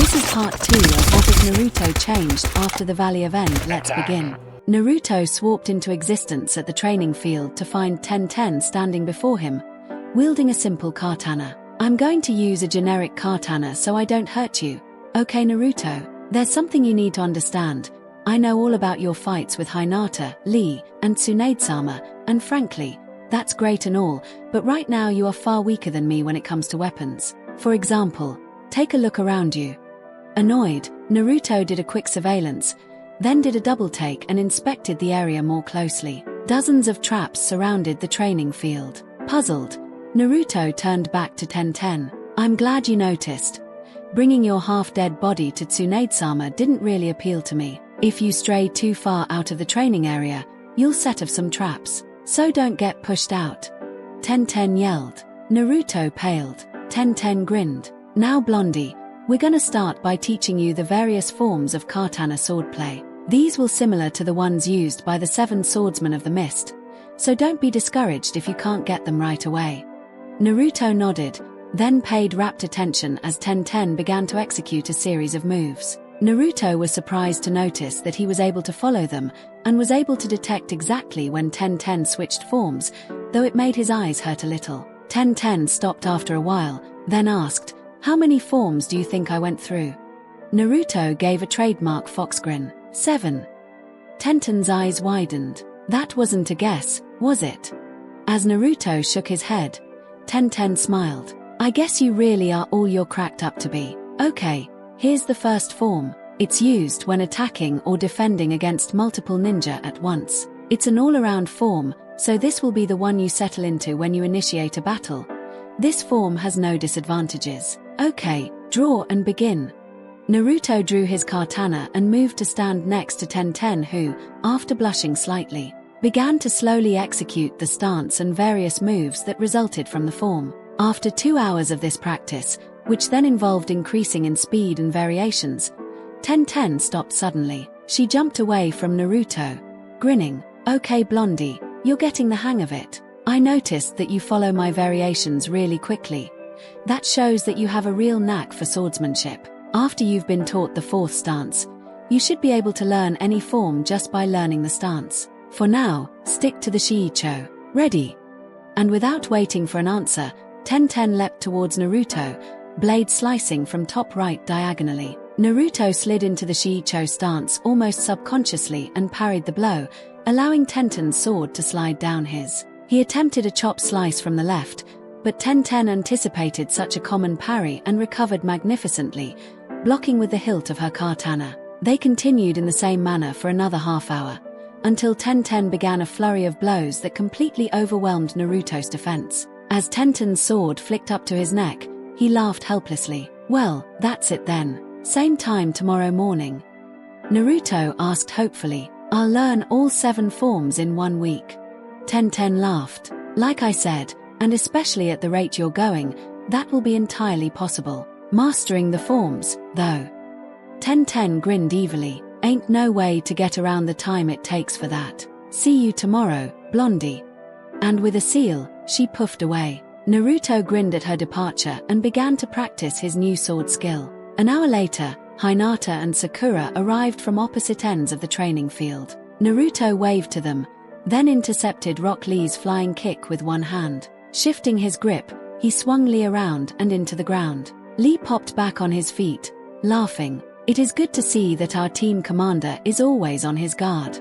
This is part 2 of what if Naruto changed after the Valley of End. Let's begin. Naruto swooped into existence at the training field to find Tenten standing before him, wielding a simple katana. I'm going to use a generic katana so I don't hurt you. Okay Naruto, there's something you need to understand. I know all about your fights with Hinata, Lee, and Tsunade-sama, and frankly, that's great and all, but right now you are far weaker than me when it comes to weapons. For example, take a look around you. Annoyed, Naruto did a quick surveillance, then did a double take and inspected the area more closely. Dozens of traps surrounded the training field. Puzzled, Naruto turned back to Tenten. I'm glad you noticed. Bringing your half-dead body to Tsunade-sama didn't really appeal to me. If you stray too far out of the training area, you'll set off some traps. So don't get pushed out. Tenten yelled. Naruto paled. Tenten grinned. Now Blondie, we're gonna start by teaching you the various forms of katana swordplay. These will similar to the ones used by the 7 swordsmen of the mist, so don't be discouraged if you can't get them right away. Naruto nodded, then paid rapt attention as Tenten began to execute a series of moves. Naruto was surprised to notice that he was able to follow them, and was able to detect exactly when Tenten switched forms, though it made his eyes hurt a little. Tenten stopped after a while, then asked, "How many forms do you think I went through?" Naruto gave a trademark fox grin. 7. Tenten's eyes widened. That wasn't a guess, was it? As Naruto shook his head, Tenten smiled. I guess you really are all you're cracked up to be. Okay, here's the first form. It's used when attacking or defending against multiple ninja at once. It's an all-around form, so this will be the one you settle into when you initiate a battle. This form has no disadvantages. Okay, draw and begin. Naruto drew his katana and moved to stand next to Tenten who, after blushing slightly, began to slowly execute the stance and various moves that resulted from the form. After 2 hours of this practice, which then involved increasing in speed and variations, Tenten stopped suddenly. She jumped away from Naruto, grinning. Okay Blondie, you're getting the hang of it. I noticed that you follow my variations really quickly. That shows that you have a real knack for swordsmanship. After you've been taught the 4th stance, you should be able to learn any form just by learning the stance. For now, stick to the shiicho. Ready? And without waiting for an answer, Tenten leapt towards Naruto, blade slicing from top right diagonally. Naruto slid into the shiicho stance almost subconsciously and parried the blow, allowing Tenten's sword to slide down his. He attempted a chop slice from the left, but Tenten anticipated such a common parry and recovered magnificently, blocking with the hilt of her katana. They continued in the same manner for another half hour, until Tenten began a flurry of blows that completely overwhelmed Naruto's defense. As Tenten's sword flicked up to his neck, he laughed helplessly. Well, that's it then. Same time tomorrow morning. Naruto asked hopefully. I'll learn all 7 forms in 1 week. Tenten laughed. Like I said, and especially at the rate you're going, that will be entirely possible. Mastering the forms, though. Tenten grinned evilly. Ain't no way to get around the time it takes for that. See you tomorrow, Blondie. And with a seal, she puffed away. Naruto grinned at her departure and began to practice his new sword skill. An hour later, Hinata and Sakura arrived from opposite ends of the training field. Naruto waved to them, then intercepted Rock Lee's flying kick with one hand. Shifting his grip, he swung Lee around and into the ground. Lee popped back on his feet, laughing. It is good to see that our team commander is always on his guard.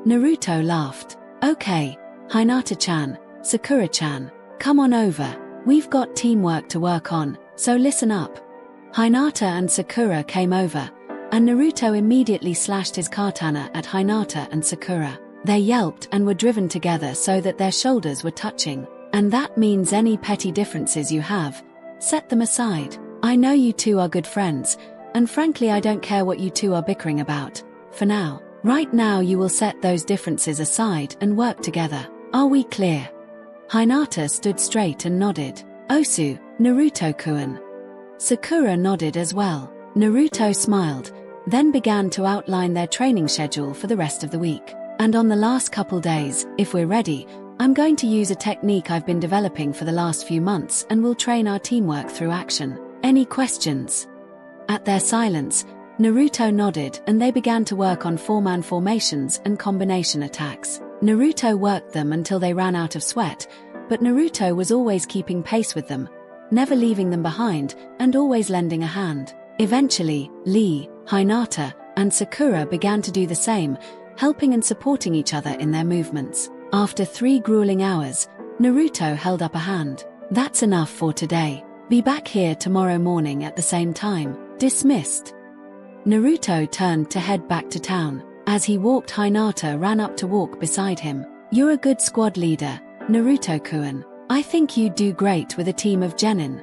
Naruto laughed. Okay, Hinata-chan, Sakura-chan, come on over. We've got teamwork to work on, so listen up. Hinata and Sakura came over, and Naruto immediately slashed his katana at Hinata and Sakura. They yelped and were driven together so that their shoulders were touching. And that means any petty differences you have, set them aside. I know you two are good friends, and frankly I don't care what you two are bickering about, for now. Right now you will set those differences aside and work together. Are we clear? Hinata stood straight and nodded. Osu, Naruto-kun. Sakura nodded as well. Naruto smiled, then began to outline their training schedule for the rest of the week. And on the last couple days, if we're ready, I'm going to use a technique I've been developing for the last few months and we'll train our teamwork through action. Any questions? At their silence, Naruto nodded and they began to work on four-man formations and combination attacks. Naruto worked them until they ran out of sweat, but Naruto was always keeping pace with them, never leaving them behind and always lending a hand. Eventually, Lee, Hinata, and Sakura began to do the same, helping and supporting each other in their movements. After 3 grueling hours, Naruto held up a hand. "That's enough for today. Be back here tomorrow morning at the same time." Dismissed. Naruto turned to head back to town. As he walked, Hinata ran up to walk beside him. "You're a good squad leader, Naruto-kun. I think you'd do great with a team of genin."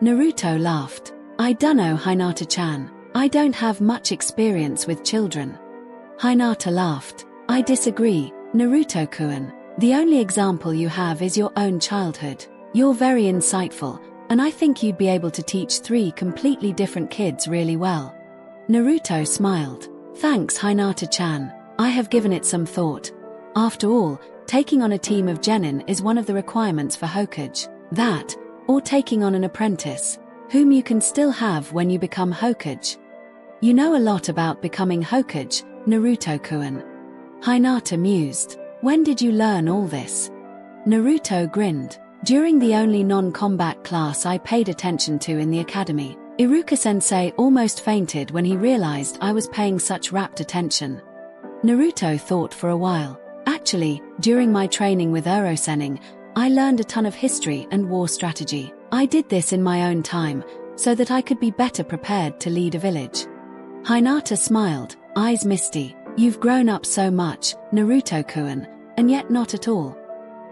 Naruto laughed. "I dunno, Hinata-chan. I don't have much experience with children." Hinata laughed. "I disagree, Naruto-kun. The only example you have is your own childhood. You're very insightful, and I think you'd be able to teach 3 completely different kids really well." Naruto smiled. "Thanks, Hinata-chan. I have given it some thought. After all, taking on a team of genin is one of the requirements for Hokage. That, or taking on an apprentice, whom you can still have when you become Hokage. You know a lot about becoming Hokage, Naruto-kun." Hinata mused. "When did you learn all this?" Naruto grinned. "During the only non-combat class I paid attention to in the academy. Iruka-sensei almost fainted when he realized I was paying such rapt attention." Naruto thought for a while. "Actually, during my training with Urosenin, I learned a ton of history and war strategy. I did this in my own time, so that I could be better prepared to lead a village." Hinata smiled, eyes misty. "You've grown up so much, Naruto-kun, and yet not at all."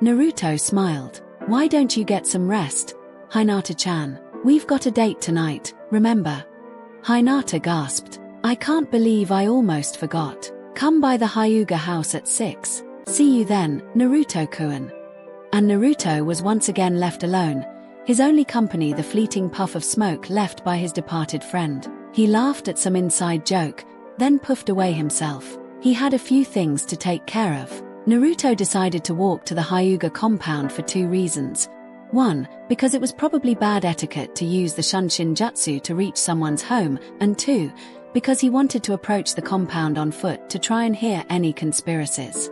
Naruto smiled. "Why don't you get some rest, Hinata-chan? We've got a date tonight, remember?" Hinata gasped. "I can't believe I almost forgot. Come by the Hyuga house at 6. See you then, Naruto-kun." And Naruto was once again left alone, his only company the fleeting puff of smoke left by his departed friend. He laughed at some inside joke, then puffed away himself. He had a few things to take care of. Naruto decided to walk to the Hyuga compound for 2 reasons. 1, because it was probably bad etiquette to use the Shunshin Jutsu to reach someone's home, and 2, because he wanted to approach the compound on foot to try and hear any conspiracies.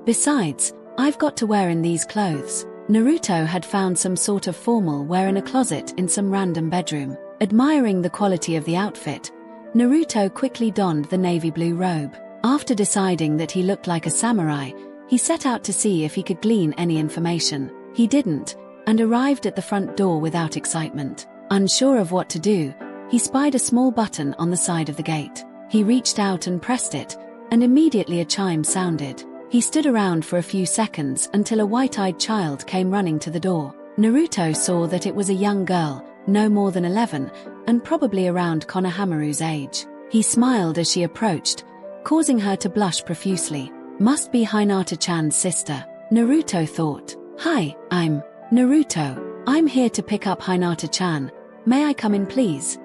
Besides, "I've got to wear in these clothes." Naruto had found some sort of formal wear in a closet in some random bedroom. Admiring the quality of the outfit, Naruto quickly donned the navy blue robe. After deciding that he looked like a samurai, he set out to see if he could glean any information. He didn't, and arrived at the front door without excitement. Unsure of what to do, he spied a small button on the side of the gate. He reached out and pressed it, and immediately a chime sounded. He stood around for a few seconds until a white-eyed child came running to the door. Naruto saw that it was a young girl, no more than 11, and probably around Konohamaru's age. He smiled as she approached, causing her to blush profusely. "Must be Hinata-chan's sister," Naruto thought. "Hi, I'm Naruto. I'm here to pick up Hinata-chan. May I come in, please?"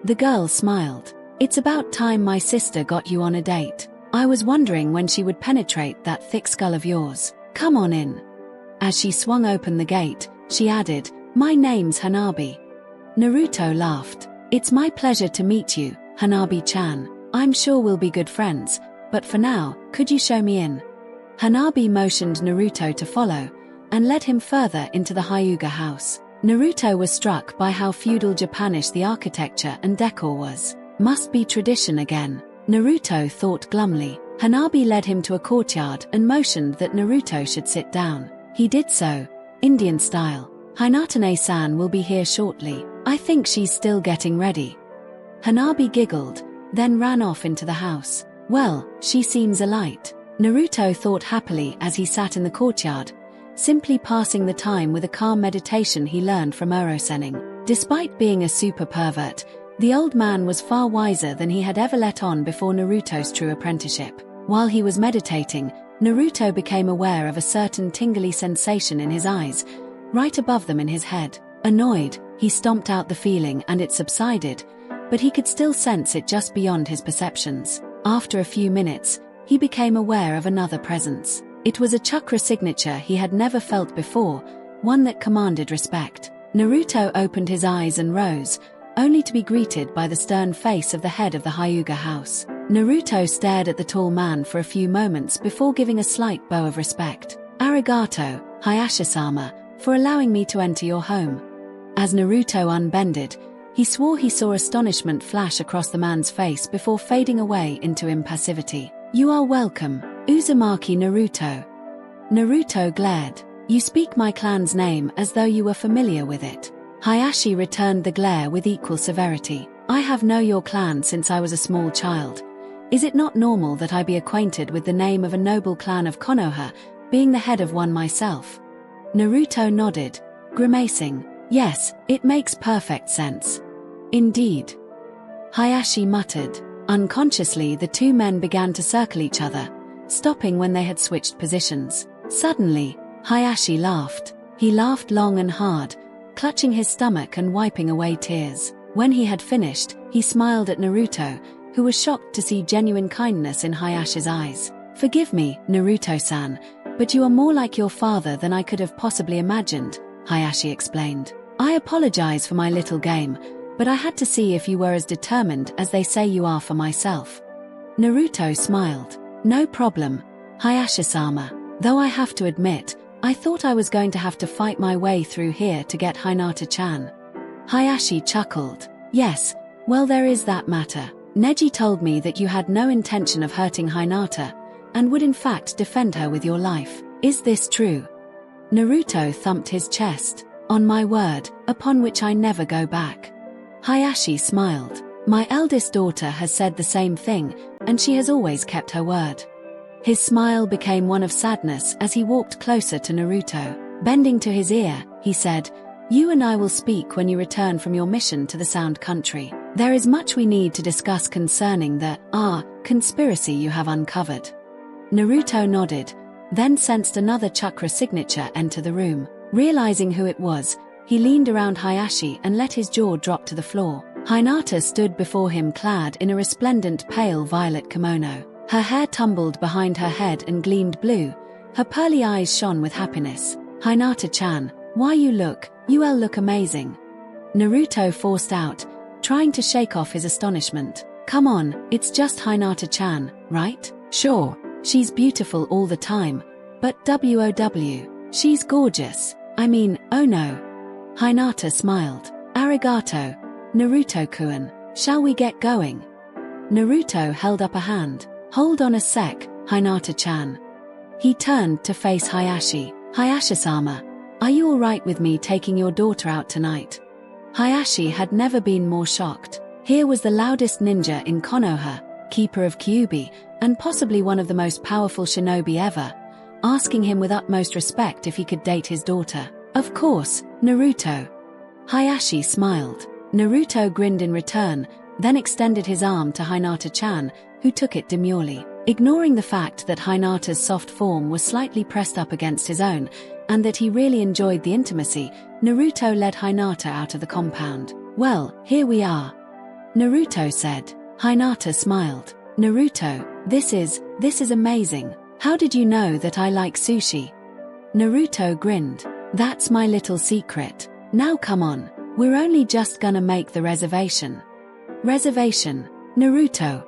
The girl smiled. "It's about time my sister got you on a date. I was wondering when she would penetrate that thick skull of yours. Come on in." As she swung open the gate, she added, "My name's Hanabi." Naruto laughed. "It's my pleasure to meet you, Hanabi-chan. I'm sure we'll be good friends, but for now, could you show me in?" Hanabi motioned Naruto to follow, and led him further into the Hyuga house. Naruto was struck by how feudal Japanish the architecture and decor was. Must be tradition again, Naruto thought glumly. Hanabi led him to a courtyard and motioned that Naruto should sit down. He did so, Indian style. "Hinata-san will be here shortly. I think she's still getting ready." Hanabi giggled, then ran off into the house. "Well, she seems a light," Naruto thought happily as he sat in the courtyard, simply passing the time with a calm meditation he learned from Urosenin. Despite being a super pervert, the old man was far wiser than he had ever let on before Naruto's true apprenticeship. While he was meditating, Naruto became aware of a certain tingly sensation in his eyes, right above them in his head. Annoyed, he stomped out the feeling and it subsided, but he could still sense it just beyond his perceptions. After a few minutes, he became aware of another presence. It was a chakra signature he had never felt before, one that commanded respect. Naruto opened his eyes and rose, only to be greeted by the stern face of the head of the Hyuga house. Naruto stared at the tall man for a few moments before giving a slight bow of respect. "Arigato, Hayashisa-sama, for allowing me to enter your home." As Naruto unbended, he swore he saw astonishment flash across the man's face before fading away into impassivity. "You are welcome, Uzumaki Naruto." Naruto glared. "You speak my clan's name as though you were familiar with it." Hayashi returned the glare with equal severity. "I have known your clan since I was a small child. Is it not normal that I be acquainted with the name of a noble clan of Konoha, being the head of one myself?" Naruto nodded, grimacing. "Yes, it makes perfect sense." "Indeed," Hayashi muttered. Unconsciously, the two men began to circle each other, stopping when they had switched positions. Suddenly, Hayashi laughed. He laughed long and hard, clutching his stomach and wiping away tears. When he had finished, he smiled at Naruto, who was shocked to see genuine kindness in Hayashi's eyes. "Forgive me, Naruto-san, but you are more like your father than I could have possibly imagined," Hayashi explained. "I apologize for my little game, but I had to see if you were as determined as they say you are for myself." Naruto smiled. "No problem, Hayashisa-sama. Though I have to admit, I thought I was going to have to fight my way through here to get Hinata-chan." Hayashi chuckled. "Yes, well, there is that matter. Neji told me that you had no intention of hurting Hinata, and would in fact defend her with your life. Is this true?" Naruto thumped his chest. "On my word, upon which I never go back." Hayashi smiled. "My eldest daughter has said the same thing, and she has always kept her word." His smile became one of sadness as he walked closer to Naruto. Bending to his ear, he said, "You and I will speak when you return from your mission to the Sound Country. There is much we need to discuss concerning the conspiracy you have uncovered." Naruto nodded, then sensed another chakra signature enter the room. Realizing who it was, he leaned around Hayashi and let his jaw drop to the floor. Hinata stood before him clad in a resplendent pale violet kimono. Her hair tumbled behind her head and gleamed blue. Her pearly eyes shone with happiness. "Hinata-chan, why you look amazing." Naruto forced out, trying to shake off his astonishment. "Come on, it's just Hinata-chan, right? Sure, she's beautiful all the time, but she's gorgeous. I mean, oh no." Hinata smiled. "Arigato, Naruto-kun. Shall we get going?" Naruto held up a hand. "Hold on a sec, Hinata-chan." He turned to face Hayashi. "Hayashi-sama, are you alright with me taking your daughter out tonight?" Hayashi had never been more shocked. Here was the loudest ninja in Konoha, keeper of Kyuubi, and possibly one of the most powerful shinobi ever, asking him with utmost respect if he could date his daughter. "Of course, Naruto." Hayashi smiled. Naruto grinned in return, then extended his arm to Hinata-chan, who took it demurely. Ignoring the fact that Hinata's soft form was slightly pressed up against his own, and that he really enjoyed the intimacy, Naruto led Hinata out of the compound. "Well, here we are," Naruto said. Hinata smiled. "Naruto, this is amazing. How did you know that I like sushi?" Naruto grinned. "That's my little secret. Now come on, we're only just gonna make the reservation." "Reservation, Naruto."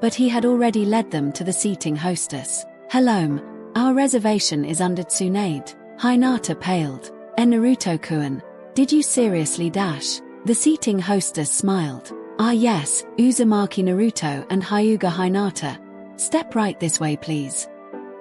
But he had already led them to the seating hostess. "Hello, our reservation is under Tsunade." Hinata paled. "Naruto-kun, did you seriously dash?" The seating hostess smiled. "Ah yes, Uzumaki Naruto and Hyuga Hinata. Step right this way please."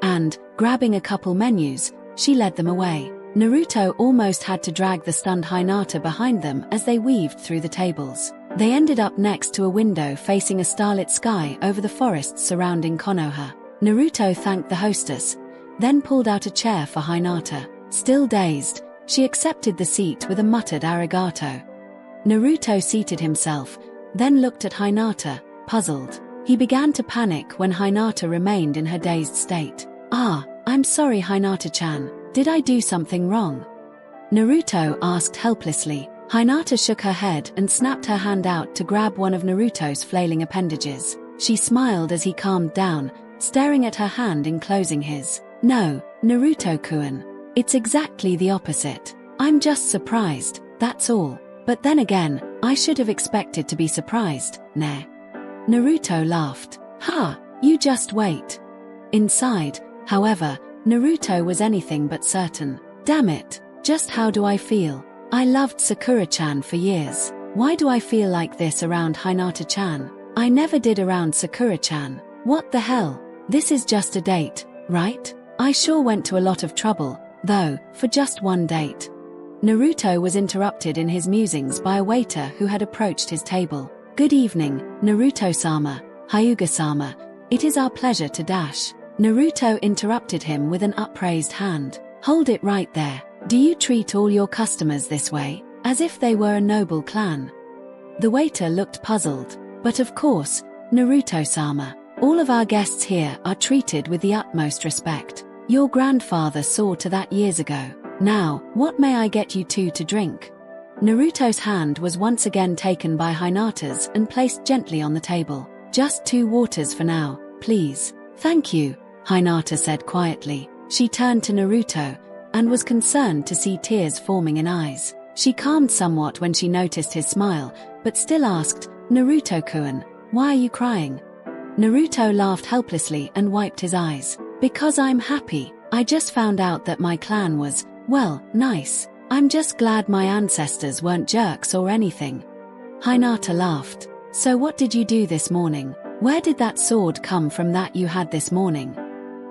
And, grabbing a couple menus, she led them away. Naruto almost had to drag the stunned Hinata behind them as they weaved through the tables. They ended up next to a window facing a starlit sky over the forests surrounding Konoha. Naruto thanked the hostess, then pulled out a chair for Hinata. Still dazed, she accepted the seat with a muttered arigato. Naruto seated himself, then looked at Hinata, puzzled. He began to panic when Hinata remained in her dazed state. "I'm sorry Hinata-chan, did I do something wrong?" Naruto asked helplessly. Hinata shook her head and snapped her hand out to grab one of Naruto's flailing appendages. She smiled as he calmed down, staring at her hand enclosing his. "No, Naruto-kun. It's exactly the opposite. I'm just surprised, that's all." But then again, I should have expected to be surprised, ne? Naruto laughed. Ha, you just wait. Inside, however, Naruto was anything but certain. Damn it, just how do I feel? I loved Sakura-chan for years. Why do I feel like this around Hinata-chan? I never did around Sakura-chan. What the hell? This is just a date, right? I sure went to a lot of trouble, though, for just one date. Naruto was interrupted in his musings by a waiter who had approached his table. Good evening, Naruto-sama, Hyuga-sama. It is our pleasure to dash. Naruto interrupted him with an upraised hand. Hold it right there. Do you treat all your customers this way, as if they were a noble clan? The waiter looked puzzled. But of course, Naruto-sama, all of our guests here are treated with the utmost respect. Your grandfather saw to that years ago. Now, what may I get you two to drink? Naruto's hand was once again taken by Hinata's and placed gently on the table. Just 2 waters for now, please. Thank you, Hinata said quietly. She turned to Naruto and was concerned to see tears forming in eyes. She calmed somewhat when she noticed his smile, but still asked, Naruto-kun, why are you crying? Naruto laughed helplessly and wiped his eyes. Because I'm happy. I just found out that my clan was, well, nice. I'm just glad my ancestors weren't jerks or anything. Hinata laughed. So what did you do this morning? Where did that sword come from that you had this morning?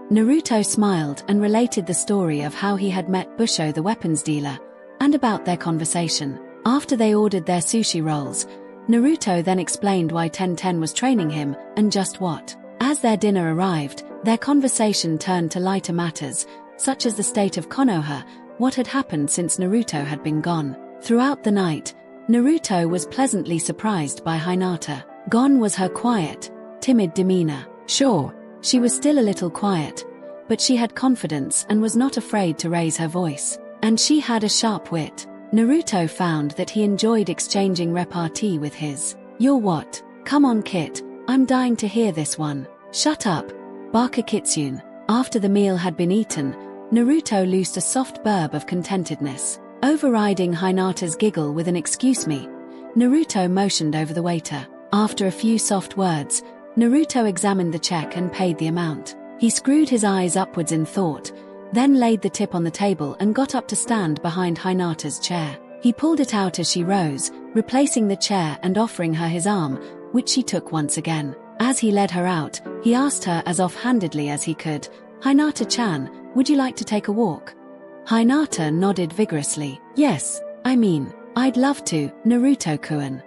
Naruto smiled and related the story of how he had met Busho the weapons dealer, and about their conversation. After they ordered their sushi rolls, Naruto then explained why Tenten was training him, and just what. As their dinner arrived, their conversation turned to lighter matters, such as the state of Konoha, what had happened since Naruto had been gone. Throughout the night, Naruto was pleasantly surprised by Hinata. Gone was her quiet, timid demeanor. Sure, she was still a little quiet, but she had confidence and was not afraid to raise her voice. And she had a sharp wit. Naruto found that he enjoyed exchanging repartee with his. You're what? Come on Kit, I'm dying to hear this one. Shut up, Baka Kitsune. After the meal had been eaten, Naruto loosed a soft burb of contentedness. Overriding Hinata's giggle with an excuse me, Naruto motioned over the waiter. After a few soft words, Naruto examined the check and paid the amount. He screwed his eyes upwards in thought, then laid the tip on the table and got up to stand behind Hinata's chair. He pulled it out as she rose, replacing the chair and offering her his arm, which she took once again. As he led her out, he asked her as offhandedly as he could, Hinata-chan, would you like to take a walk? Hinata nodded vigorously. Yes, I'd love to, Naruto-kun.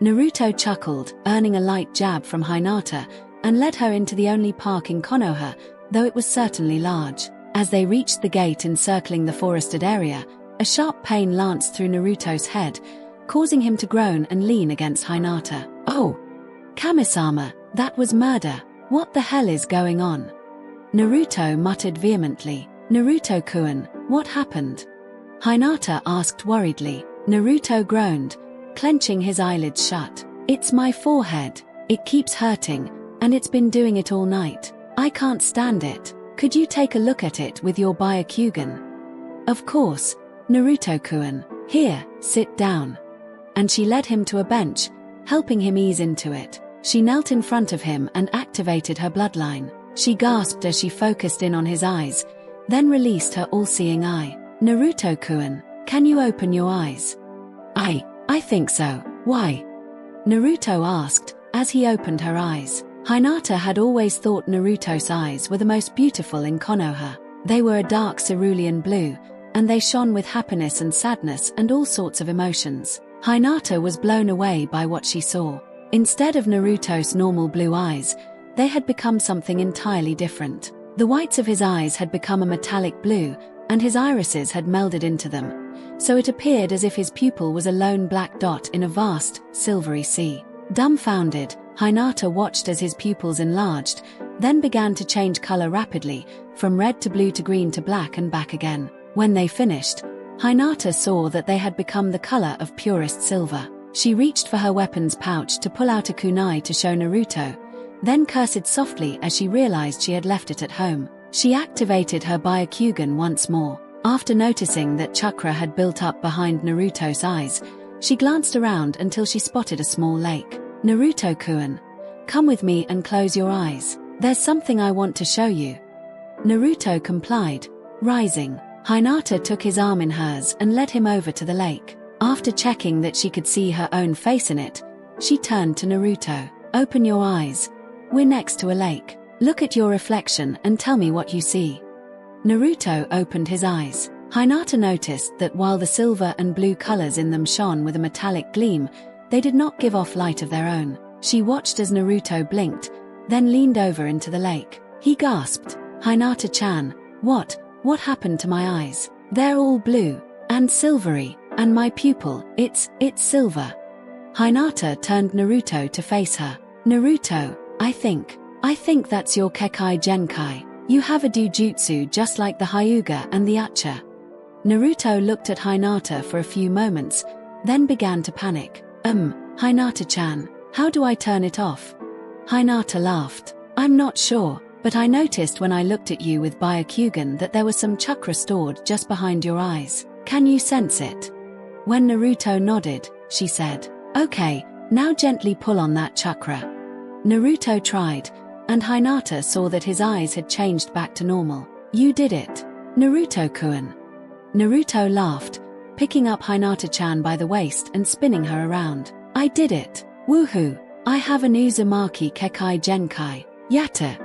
Naruto chuckled, earning a light jab from Hinata, and led her into the only park in Konoha, though it was certainly large. As they reached the gate encircling the forested area, a sharp pain lanced through Naruto's head, causing him to groan and lean against Hinata. Oh! Kamisama, that was murder. What the hell is going on? Naruto muttered vehemently. Naruto-kun, what happened? Hinata asked worriedly. Naruto groaned, clenching his eyelids shut. It's my forehead. It keeps hurting, and it's been doing it all night. I can't stand it. Could you take a look at it with your Byakugan? Of course, Naruto-kun. Here, sit down. And she led him to a bench, helping him ease into it. She knelt in front of him and activated her bloodline. She gasped as she focused in on his eyes, then released her all-seeing eye. Naruto-kun, can you open your eyes? I think so. Why? Naruto asked, as he opened her eyes. Hinata had always thought Naruto's eyes were the most beautiful in Konoha. They were a dark cerulean blue, and they shone with happiness and sadness and all sorts of emotions. Hinata was blown away by what she saw. Instead of Naruto's normal blue eyes, they had become something entirely different. The whites of his eyes had become a metallic blue, and his irises had melded into them, so it appeared as if his pupil was a lone black dot in a vast, silvery sea. Dumbfounded, Hinata watched as his pupils enlarged, then began to change color rapidly, from red to blue to green to black and back again. When they finished, Hinata saw that they had become the color of purest silver. She reached for her weapons pouch to pull out a kunai to show Naruto, then cursed softly as she realized she had left it at home. She activated her Byakugan once more. After noticing that chakra had built up behind Naruto's eyes, She glanced around until she spotted a small lake. Naruto-kun, come with me and close your eyes. There's something I want to show you. Naruto complied, rising. Hinata took his arm in hers and led him over to the lake. After checking that she could see her own face in it, she turned to Naruto. Open your eyes. We're next to a lake. Look at your reflection and tell me what you see. Naruto opened his eyes. Hinata noticed that while the silver and blue colors in them shone with a metallic gleam, they did not give off light of their own. She watched as Naruto blinked, then leaned over into the lake. He gasped, Hinata-chan, what happened to my eyes? They're all blue and silvery, and my pupil, it's silver. Hinata turned Naruto to face her. Naruto, I think that's your Kekai Genkai. You have a Dujutsu just like the Hyuga and the Uchiha. Naruto looked at Hinata for a few moments, then began to panic. Hinata-chan, how do I turn it off? Hinata laughed. I'm not sure, but I noticed when I looked at you with Byakugan that there was some chakra stored just behind your eyes. Can you sense it? When Naruto nodded, she said, Okay, now gently pull on that chakra. Naruto tried, and Hinata saw that his eyes had changed back to normal. You did it, Naruto-kun. Naruto laughed, picking up Hinata-chan by the waist and spinning her around. I did it. Woohoo! I have an uzumaki Kekai Genkai. Yatta!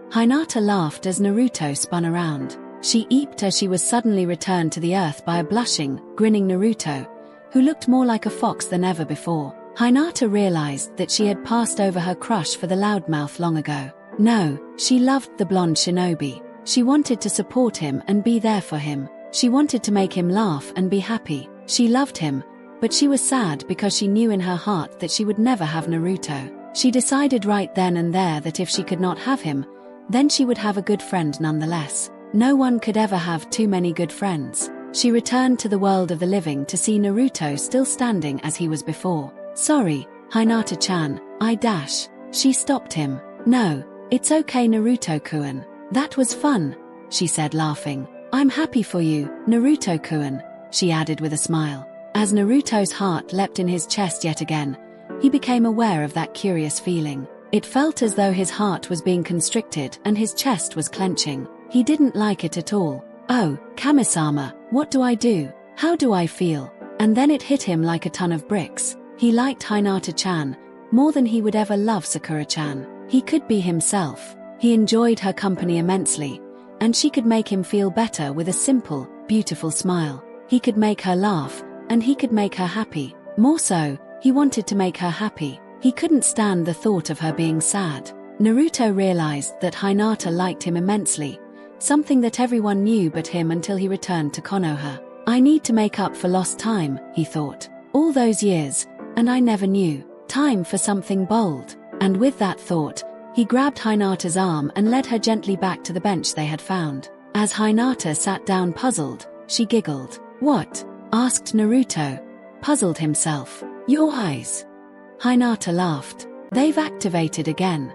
Hinata laughed as Naruto spun around. She eeped as she was suddenly returned to the earth by a blushing, grinning Naruto, who looked more like a fox than ever before. Hinata realized that she had passed over her crush for the loudmouth long ago. No, she loved the blonde shinobi. She wanted to support him and be there for him. She wanted to make him laugh and be happy. She loved him, but she was sad because she knew in her heart that she would never have Naruto. She decided right then and there that if she could not have him, then she would have a good friend nonetheless. No one could ever have too many good friends. She returned to the world of the living to see Naruto still standing as he was before. Sorry, Hinata-chan, She stopped him. No, it's okay Naruto-kun. That was fun, she said laughing. I'm happy for you, Naruto-kun, she added with a smile. As Naruto's heart leapt in his chest yet again, he became aware of that curious feeling. It felt as though his heart was being constricted and his chest was clenching. He didn't like it at all. Oh, Kami-sama, what do I do? How do I feel? And then it hit him like a ton of bricks. He liked Hinata-chan more than he would ever love Sakura-chan. He could be himself. He enjoyed her company immensely, and she could make him feel better with a simple, beautiful smile. He could make her laugh, and he could make her happy. More so, he wanted to make her happy. He couldn't stand the thought of her being sad. Naruto realized that Hinata liked him immensely, something that everyone knew but him until he returned to Konoha. I need to make up for lost time, he thought. All those years, and I never knew. Time for something bold. And with that thought, he grabbed Hinata's arm and led her gently back to the bench they had found. As Hinata sat down puzzled, she giggled. What? Asked Naruto, puzzled himself. Your eyes. Hinata laughed. They've activated again.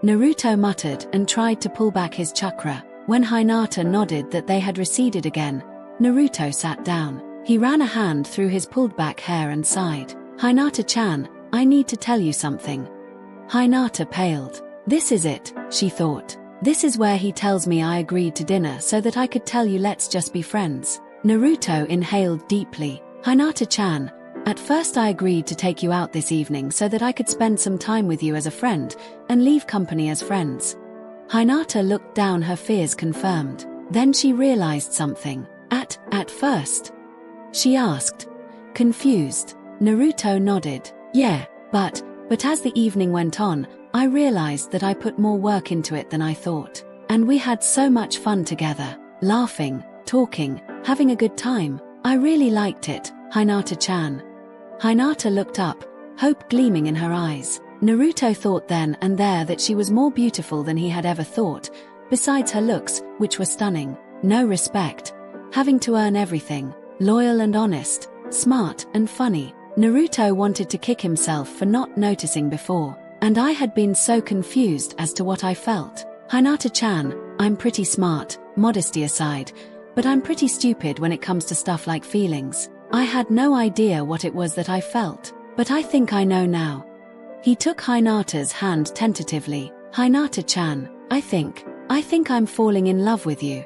Naruto muttered and tried to pull back his chakra. When Hinata nodded that they had receded again, Naruto sat down. He ran a hand through his pulled back hair and sighed. Hinata-chan, I need to tell you something. Hinata paled. This is it, she thought. This is where he tells me I agreed to dinner so that I could tell you let's just be friends. Naruto inhaled deeply. Hinata-chan, at first I agreed to take you out this evening so that I could spend some time with you as a friend and leave company as friends. Hinata looked down, her fears confirmed. Then she realized something. At first? She asked, confused. Naruto nodded. Yeah, but as the evening went on, I realized that I put more work into it than I thought. And we had so much fun together, laughing, talking, having a good time. I really liked it, Hinata-chan. Hinata looked up, hope gleaming in her eyes. Naruto thought then and there that she was more beautiful than he had ever thought, besides her looks, which were stunning. No respect, having to earn everything, loyal and honest, smart and funny. Naruto wanted to kick himself for not noticing before. And I had been so confused as to what I felt. Hinata-chan, I'm pretty smart, modesty aside, but I'm pretty stupid when it comes to stuff like feelings. I had no idea what it was that I felt, but I think I know now. He took Hinata's hand tentatively. Hinata-chan, I think I'm falling in love with you.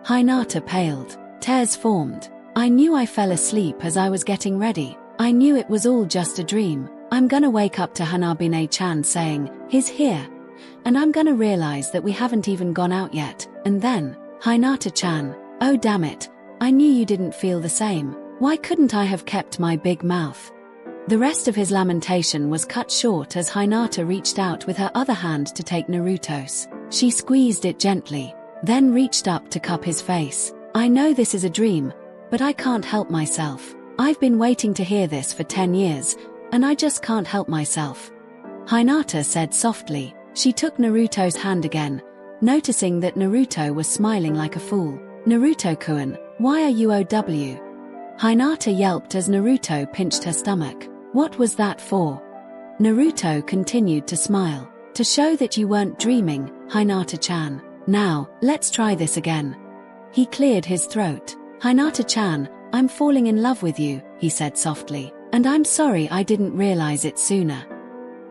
Hinata paled. Tears formed. I knew I fell asleep as I was getting ready. I knew it was all just a dream. I'm gonna wake up to Hanabine-chan saying, he's here. And I'm gonna realize that we haven't even gone out yet. And then, Hinata-chan, oh damn it, I knew you didn't feel the same. Why couldn't I have kept my big mouth? The rest of his lamentation was cut short as Hinata reached out with her other hand to take Naruto's. She squeezed it gently, then reached up to cup his face. I know this is a dream, but I can't help myself. I've been waiting to hear this for 10 years, and I just can't help myself. Hinata said softly. She took Naruto's hand again, noticing that Naruto was smiling like a fool. Naruto-kun, why are you OW? Hinata yelped as Naruto pinched her stomach. What was that for? Naruto continued to smile. To show that you weren't dreaming, Hinata-chan. Now, let's try this again. He cleared his throat. Hinata-chan, I'm falling in love with you, he said softly. And I'm sorry I didn't realize it sooner.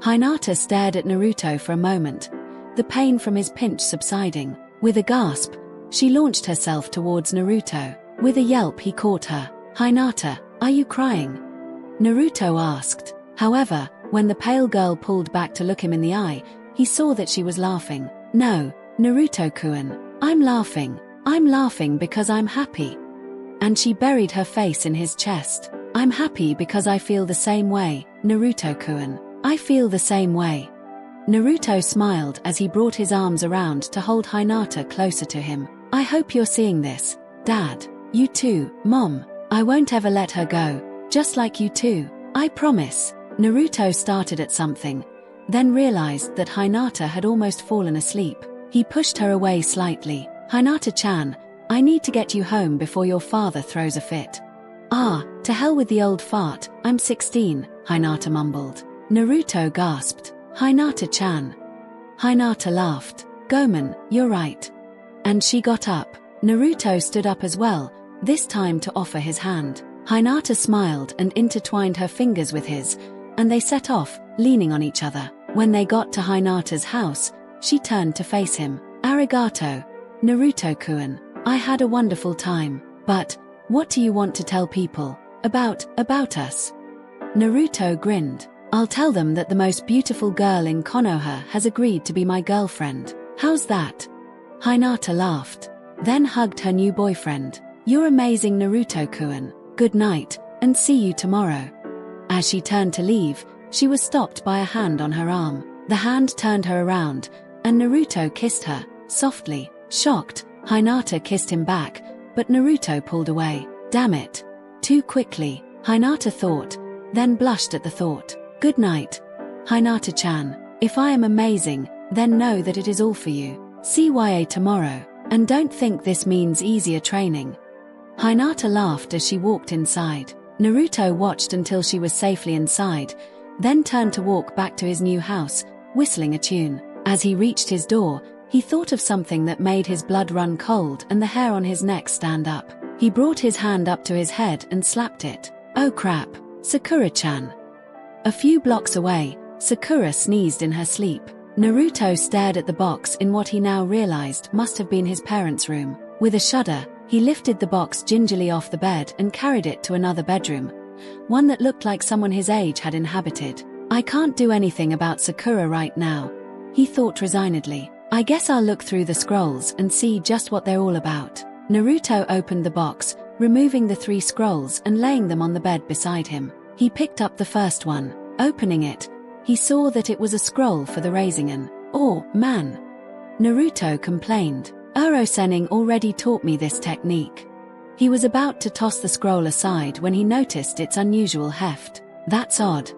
Hinata stared at Naruto for a moment, the pain from his pinch subsiding. With a gasp, she launched herself towards Naruto. With a yelp he caught her. Hinata, are you crying? Naruto asked. However, when the pale girl pulled back to look him in the eye, he saw that she was laughing. No, Naruto-kun, I'm laughing because I'm happy. And she buried her face in his chest. I'm happy because I feel the same way, Naruto-kun. I feel the same way. Naruto smiled as he brought his arms around to hold Hinata closer to him. I hope you're seeing this, Dad. You too, Mom. I won't ever let her go, just like you too. I promise. Naruto started at something, then realized that Hinata had almost fallen asleep. He pushed her away slightly. Hinata-chan, I need to get you home before your father throws a fit. Ah, to hell with the old fart, I'm 16, Hinata mumbled. Naruto gasped. Hinata-chan. Hinata laughed. Gomen, you're right. And she got up. Naruto stood up as well, this time to offer his hand. Hinata smiled and intertwined her fingers with his, and they set off, leaning on each other. When they got to Hinata's house, she turned to face him. Arigato, Naruto-kun. I had a wonderful time. But, what do you want to tell people about us? Naruto grinned. I'll tell them that the most beautiful girl in Konoha has agreed to be my girlfriend. How's that? Hinata laughed, then hugged her new boyfriend. You're amazing, Naruto-kun. Good night, and see you tomorrow. As she turned to leave, she was stopped by a hand on her arm. The hand turned her around, and Naruto kissed her, softly. Shocked, Hinata kissed him back, but Naruto pulled away. Damn it. Too quickly, Hinata thought, then blushed at the thought. Good night, Hinata-chan. If I am amazing, then know that it is all for you. CYA tomorrow, and don't think this means easier training. Hinata laughed as she walked inside. Naruto watched until she was safely inside, then turned to walk back to his new house, whistling a tune. As he reached his door, he thought of something that made his blood run cold and the hair on his neck stand up. He brought his hand up to his head and slapped it. Oh crap, Sakura-chan. A few blocks away, Sakura sneezed in her sleep. Naruto stared at the box in what he now realized must have been his parents' room. With a shudder, he lifted the box gingerly off the bed and carried it to another bedroom, one that looked like someone his age had inhabited. I can't do anything about Sakura right now, he thought resignedly. I guess I'll look through the scrolls and see just what they're all about. Naruto opened the box, removing the 3 scrolls and laying them on the bed beside him. He picked up the first one. Opening it, he saw that it was a scroll for the Rasengan. Oh, man. Naruto complained. Uro-sennin already taught me this technique. He was about to toss the scroll aside when he noticed its unusual heft. That's odd.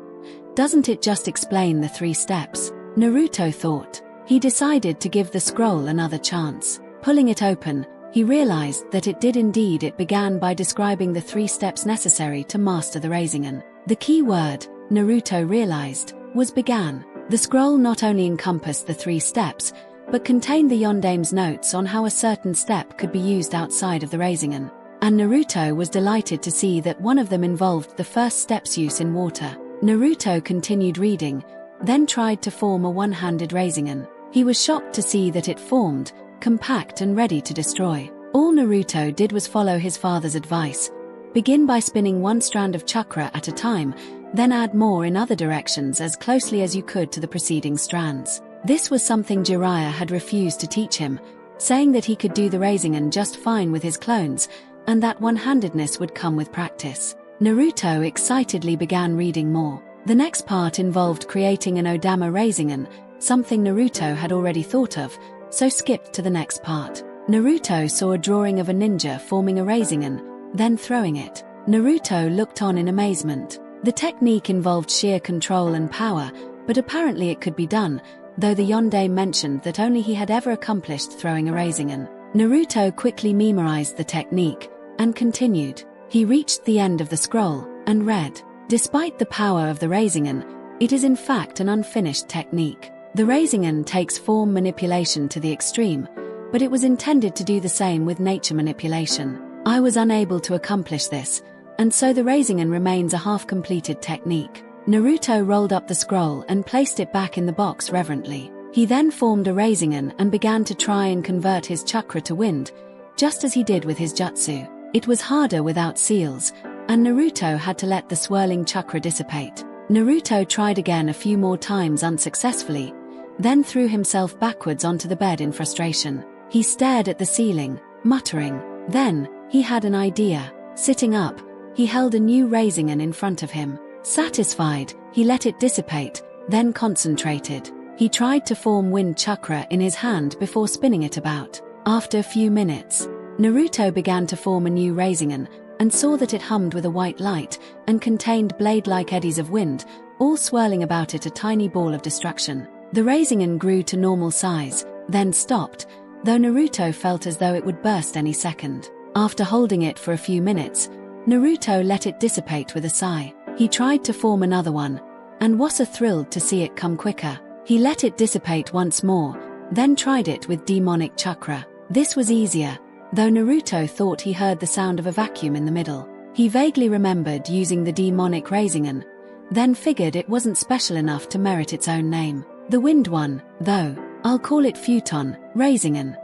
Doesn't it just explain the 3 steps? Naruto thought. He decided to give the scroll another chance. Pulling it open, he realized that it did indeed. It began by describing the 3 steps necessary to master the Rasengan. The key word, Naruto realized, was began. The scroll not only encompassed the 3 steps, but contained the Yondame's notes on how a certain step could be used outside of the Rasengan. and Naruto was delighted to see that one of them involved the first step's use in water. Naruto continued reading, then tried to form a one-handed Rasengan. He was shocked to see that it formed, compact and ready to destroy. All Naruto did was follow his father's advice. Begin by spinning one strand of chakra at a time, then add more in other directions as closely as you could to the preceding strands. This was something Jiraya had refused to teach him, saying that he could do the Rasengan just fine with his clones, and that one-handedness would come with practice. Naruto excitedly began reading more. The next part involved creating an Odama Rasengan, something Naruto had already thought of, so skipped to the next part. Naruto saw a drawing of a ninja forming a Rasengan, then throwing it. Naruto looked on in amazement. The technique involved sheer control and power, but apparently it could be done, though the Yonde mentioned that only he had ever accomplished throwing a Rasengan. Naruto quickly memorized the technique, and continued. He reached the end of the scroll, and read. Despite the power of the Rasengan, it is in fact an unfinished technique. The Rasengan takes form manipulation to the extreme, but it was intended to do the same with nature manipulation. I was unable to accomplish this, and so the Rasengan remains a half-completed technique. Naruto rolled up the scroll and placed it back in the box reverently. He then formed a Rasengan and began to try and convert his chakra to wind, just as he did with his jutsu. It was harder without seals, and Naruto had to let the swirling chakra dissipate. Naruto tried again a few more times unsuccessfully, then threw himself backwards onto the bed in frustration. He stared at the ceiling, muttering. Then, he had an idea. Sitting up, he held a new Rasengan in front of him. Satisfied, he let it dissipate, then concentrated. He tried to form wind chakra in his hand before spinning it about. After a few minutes, Naruto began to form a new Rasengan, and saw that it hummed with a white light, and contained blade-like eddies of wind, all swirling about it a tiny ball of destruction. The Rasengan grew to normal size, then stopped, though Naruto felt as though it would burst any second. After holding it for a few minutes, Naruto let it dissipate with a sigh. He tried to form another one, and was thrilled to see it come quicker. He let it dissipate once more, then tried it with demonic chakra. This was easier, though Naruto thought he heard the sound of a vacuum in the middle. He vaguely remembered using the demonic Rasengan, then figured it wasn't special enough to merit its own name. The wind one, though, I'll call it Futon Rasengan.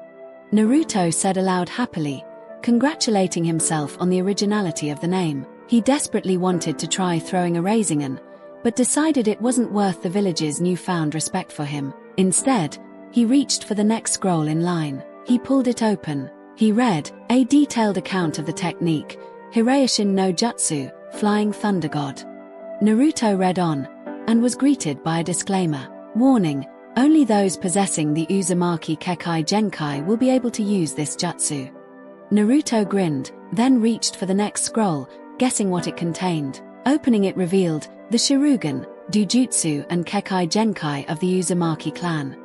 Naruto said aloud happily, congratulating himself on the originality of the name. He desperately wanted to try throwing a Rasengan, but decided it wasn't worth the village's newfound respect for him. Instead, he reached for the next scroll in line. He pulled it open. He read, a detailed account of the technique, Hirayashin no Jutsu, Flying Thunder God. Naruto read on, and was greeted by a disclaimer. Warning, only those possessing the Uzumaki Kekkai Genkai will be able to use this jutsu. Naruto grinned, then reached for the next scroll, guessing what it contained. Opening it revealed, the Shirugan, Dujutsu and Kekkai Genkai of the Uzumaki clan.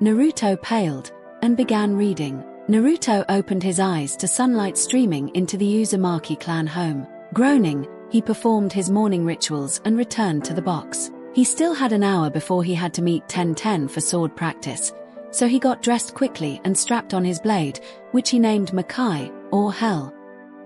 Naruto paled, and began reading. Naruto opened his eyes to sunlight streaming into the Uzumaki clan home. Groaning, he performed his morning rituals and returned to the box. He still had an hour before he had to meet 10-10 for sword practice, so he got dressed quickly and strapped on his blade, which he named Makai, or Hell.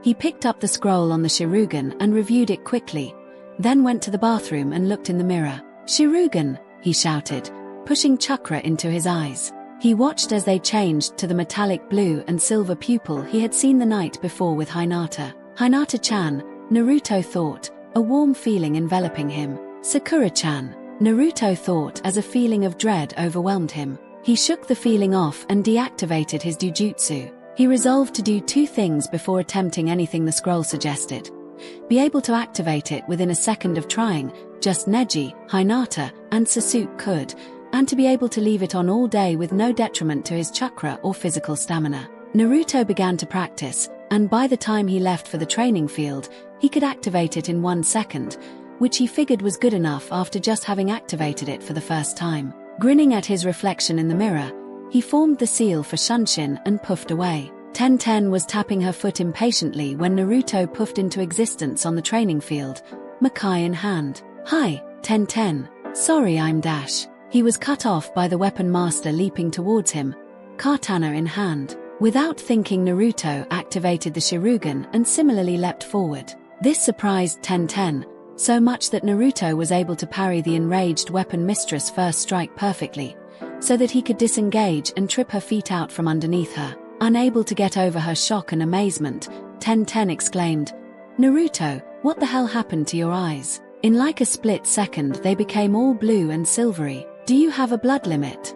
He picked up the scroll on the Shirugan and reviewed it quickly, then went to the bathroom and looked in the mirror. Shirugan, he shouted, pushing chakra into his eyes. He watched as they changed to the metallic blue and silver pupil he had seen the night before with Hinata. Hinata-chan, Naruto thought, a warm feeling enveloping him. Sakura-chan, Naruto thought as a feeling of dread overwhelmed him. He shook the feeling off and deactivated his Dujutsu. He resolved to do two things before attempting anything the scroll suggested. Be able to activate it within a second of trying, just Neji, Hinata, and Sasuke could, and to be able to leave it on all day with no detriment to his chakra or physical stamina. Naruto began to practice, and by the time he left for the training field, he could activate it in 1 second, which he figured was good enough after just having activated it for the first time. Grinning at his reflection in the mirror, he formed the seal for Shunshin and puffed away. 10-10 was tapping her foot impatiently when Naruto puffed into existence on the training field, Makai in hand. Hi, 10-10. Sorry I'm Dash. He was cut off by the weapon master leaping towards him, katana in hand. Without thinking, Naruto activated activated the Sharingan and similarly leapt forward. This surprised Tenten, so much that Naruto was able to parry the enraged weapon mistress' first strike perfectly, so that he could disengage and trip her feet out from underneath her. Unable to get over her shock and amazement, Tenten exclaimed, "Naruto, what the hell happened to your eyes?" In like a split second they became all blue and silvery. "Do you have a blood limit?"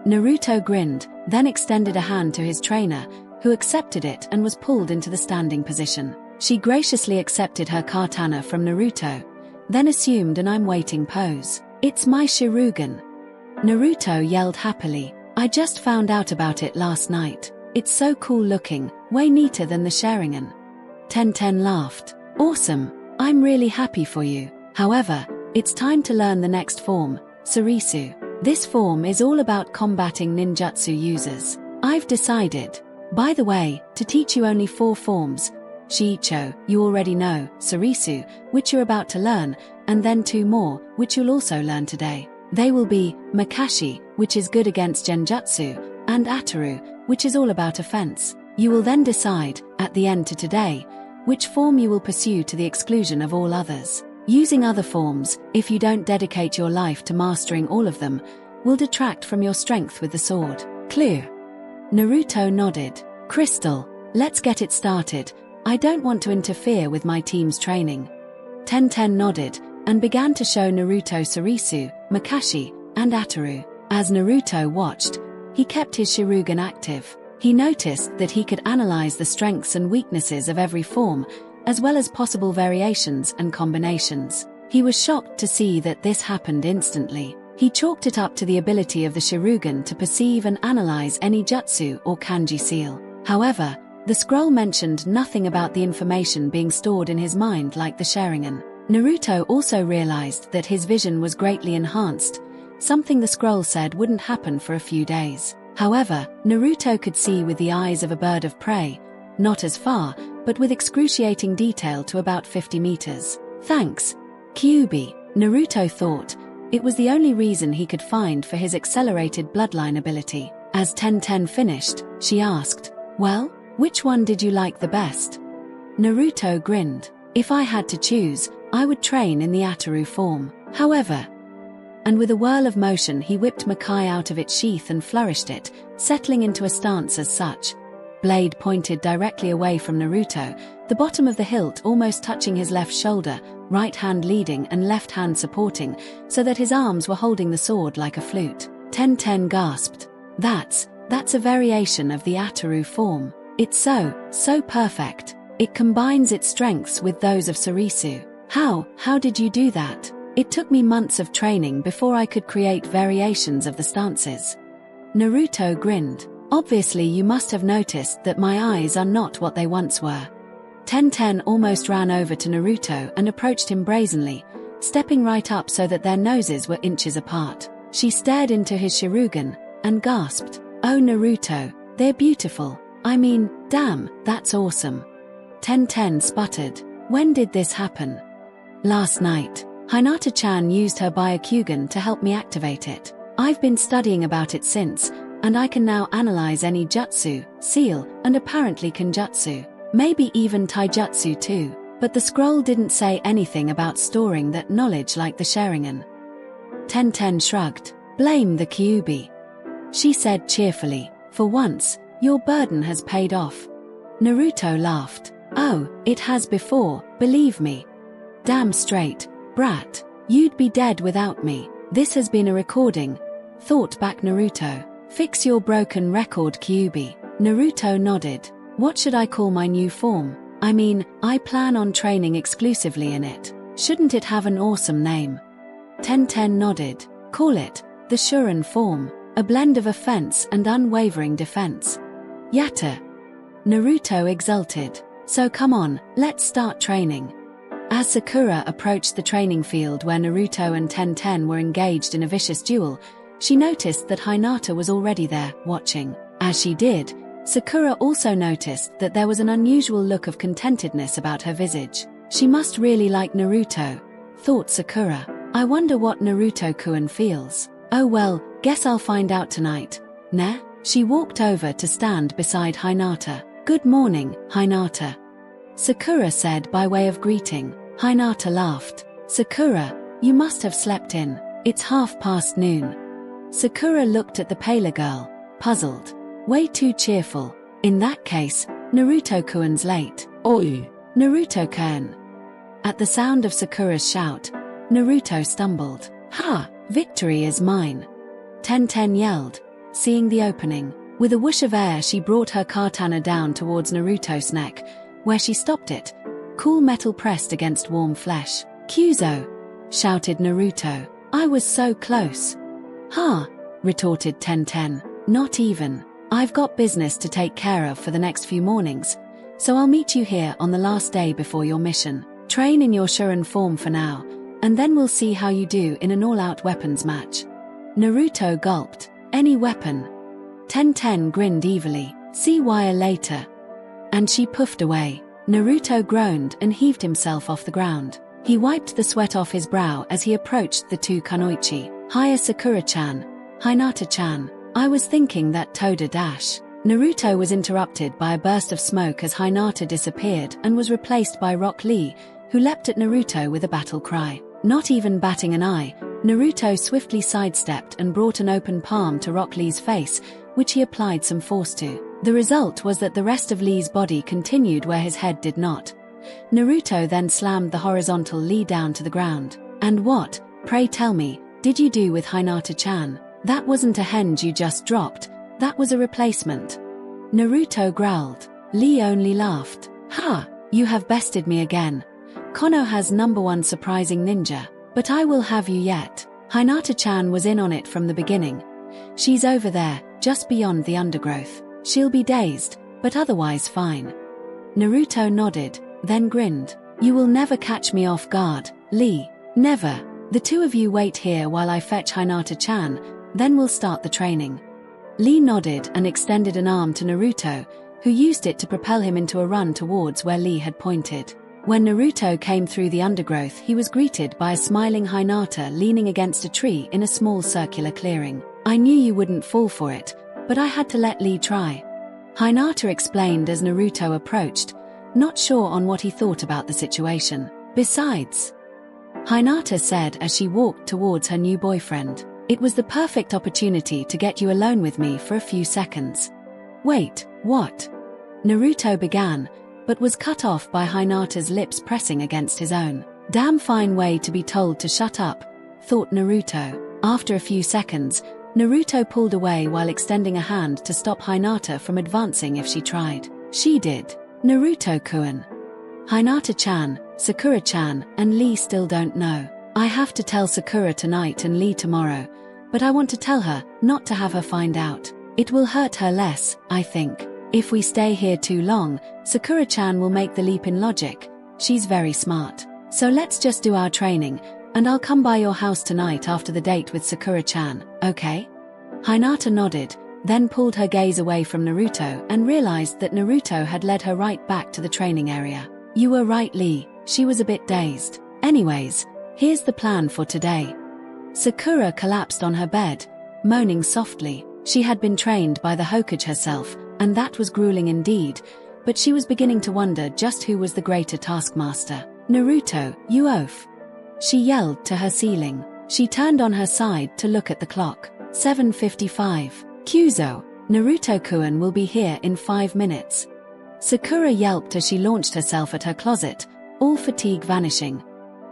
Naruto grinned, then extended a hand to his trainer, who accepted it and was pulled into the standing position. She graciously accepted her katana from Naruto, then assumed an "I'm waiting" pose. "It's my Sharingan." Naruto yelled happily, "I just found out about it last night. It's so cool looking, way neater than the Sharingan." Tenten laughed. "Awesome, I'm really happy for you. However, it's time to learn the next form, Surisu. This form is all about combating ninjutsu users. I've decided, by the way, to teach you only 4 forms. Shiicho, you already know, Surisu, which you're about to learn, and then 2 more, which you'll also learn today. They will be Makashi, which is good against genjutsu, and Ataru, which is all about offense. You will then decide, at the end to today, which form you will pursue to the exclusion of all others. Using other forms, if you don't dedicate your life to mastering all of them, will detract from your strength with the sword. Clear?" Naruto nodded. "Crystal, let's get it started. I don't want to interfere with my team's training." Tenten nodded, and began to show Naruto Surisu, Makashi, and Ataru. As Naruto watched, he kept his Sharingan active. He noticed that he could analyze the strengths and weaknesses of every form, as well as possible variations and combinations. He was shocked to see that this happened instantly. He chalked it up to the ability of the Sharingan to perceive and analyze any jutsu or kanji seal. However, the scroll mentioned nothing about the information being stored in his mind like the Sharingan. Naruto also realized that his vision was greatly enhanced, something the scroll said wouldn't happen for a few days. However, Naruto could see with the eyes of a bird of prey, not as far, but with excruciating detail to about 50 meters. "Thanks, Kyuubi," Naruto thought. It was the only reason he could find for his accelerated bloodline ability. As Tenten finished, she asked, "Well, which one did you like the best?" Naruto grinned. "If I had to choose, I would train in the Ataru form. However," and with a whirl of motion he whipped Makai out of its sheath and flourished it, settling into a stance as such. Blade pointed directly away from Naruto, the bottom of the hilt almost touching his left shoulder, right hand leading and left hand supporting, so that his arms were holding the sword like a flute. Tenten gasped. That's a variation of the Ataru form. It's so perfect. It combines its strengths with those of Surisu. How did you do that?" "It took me months of training before I could create variations of the stances." Naruto grinned. "Obviously you must have noticed that my eyes are not what they once were." Tenten almost ran over to Naruto and approached him brazenly, stepping right up so that their noses were inches apart. She stared into his Sharingan, and gasped, "Oh Naruto, they're beautiful. I mean, damn, that's awesome." Tenten sputtered. "When did this happen?" "Last night. Hinata-chan used her Byakugan to help me activate it. I've been studying about it since, and I can now analyze any jutsu, seal, and apparently kenjutsu. Maybe even taijutsu too." But the scroll didn't say anything about storing that knowledge like the Sharingan. Tenten shrugged. "Blame the Kyuubi," she said cheerfully. "For once, your burden has paid off." Naruto laughed. "Oh, it has before, believe me." "Damn straight, brat. You'd be dead without me." "This has been a recording," thought back Naruto. "Fix your broken record, Kyuubi." Naruto nodded. "What should I call my new form? I mean, I plan on training exclusively in it. Shouldn't it have an awesome name?" Tenten nodded. "Call it the Shuren form, a blend of offense and unwavering defense." "Yatta!" Naruto exulted. "So come on, let's start training." As Sakura approached the training field where Naruto and Tenten were engaged in a vicious duel, she noticed that Hinata was already there, watching. As she did, Sakura also noticed that there was an unusual look of contentedness about her visage. She must really like Naruto, thought Sakura. I wonder what Naruto-kun feels. Oh well, guess I'll find out tonight. Nah? She walked over to stand beside Hinata. Good morning, Hinata. Sakura said by way of greeting. Hinata laughed. Sakura, you must have slept in. It's 12:30. Sakura looked at the paler girl, puzzled. Way too cheerful. In that case, Naruto-kun's late. Oi! Naruto-kun. At the sound of Sakura's shout, Naruto stumbled. Ha! Victory is mine. Tenten yelled, seeing the opening. With a whoosh of air, she brought her katana down towards Naruto's neck, where she stopped it. Cool metal pressed against warm flesh. Kyuzo! Shouted Naruto. I was so close. Ha! Retorted Tenten. Not even. I've got business to take care of for the next few mornings, so I'll meet you here on the last day before your mission. Train in your Shuren form for now, and then we'll see how you do in an all-out weapons match. Naruto gulped. Any weapon? Tenten grinned evilly. See wire later. And she puffed away. Naruto groaned and heaved himself off the ground. He wiped the sweat off his brow as he approached the two kunoichi. Hiya Sakura-chan. Hinata-chan. I was thinking that Toda dash. Naruto was interrupted by a burst of smoke as Hinata disappeared and was replaced by Rock Lee, who leapt at Naruto with a battle cry. Not even batting an eye, Naruto swiftly sidestepped and brought an open palm to Rock Lee's face, which he applied some force to. The result was that the rest of Lee's body continued where his head did not. Naruto then slammed the horizontal Lee down to the ground. And what, pray tell me, did you do with Hinata-chan? That wasn't a henge you just dropped, that was a replacement. Naruto growled. Lee only laughed. Ha! You have bested me again. Kono has #1 surprising ninja, but I will have you yet. Hinata-chan was in on it from the beginning. She's over there, just beyond the undergrowth. She'll be dazed, but otherwise fine. Naruto nodded, then grinned. You will never catch me off guard, Lee. Never. The two of you wait here while I fetch Hinata-chan, then we'll start the training. Lee nodded and extended an arm to Naruto, who used it to propel him into a run towards where Lee had pointed. When Naruto came through the undergrowth, he was greeted by a smiling Hinata leaning against a tree in a small circular clearing. I knew you wouldn't fall for it, but I had to let Lee try. Hinata explained as Naruto approached, not sure on what he thought about the situation. Besides, Hinata said as she walked towards her new boyfriend, it was the perfect opportunity to get you alone with me for a few seconds. Wait, what? Naruto began, but was cut off by Hinata's lips pressing against his own. Damn fine way to be told to shut up, thought Naruto. After a few seconds, Naruto pulled away while extending a hand to stop Hinata from advancing if she tried. She did. Naruto-kun. Hinata-chan, Sakura-chan, and Lee still don't know. I have to tell Sakura tonight and Lee tomorrow, but I want to tell her, not to have her find out. It will hurt her less, I think. If we stay here too long, Sakura-chan will make the leap in logic. She's very smart. So let's just do our training, and I'll come by your house tonight after the date with Sakura-chan, okay? Hinata nodded, then pulled her gaze away from Naruto and realized that Naruto had led her right back to the training area. You were right, Lee, she was a bit dazed. Anyways, here's the plan for today. Sakura collapsed on her bed, moaning softly. She had been trained by the Hokage herself, and that was grueling indeed, but she was beginning to wonder just who was the greater taskmaster. Naruto, you oaf! She yelled to her ceiling. She turned on her side to look at the clock. 7:55. Kyuzo, Naruto-kun will be here in 5 minutes. Sakura yelped as she launched herself at her closet, all fatigue vanishing.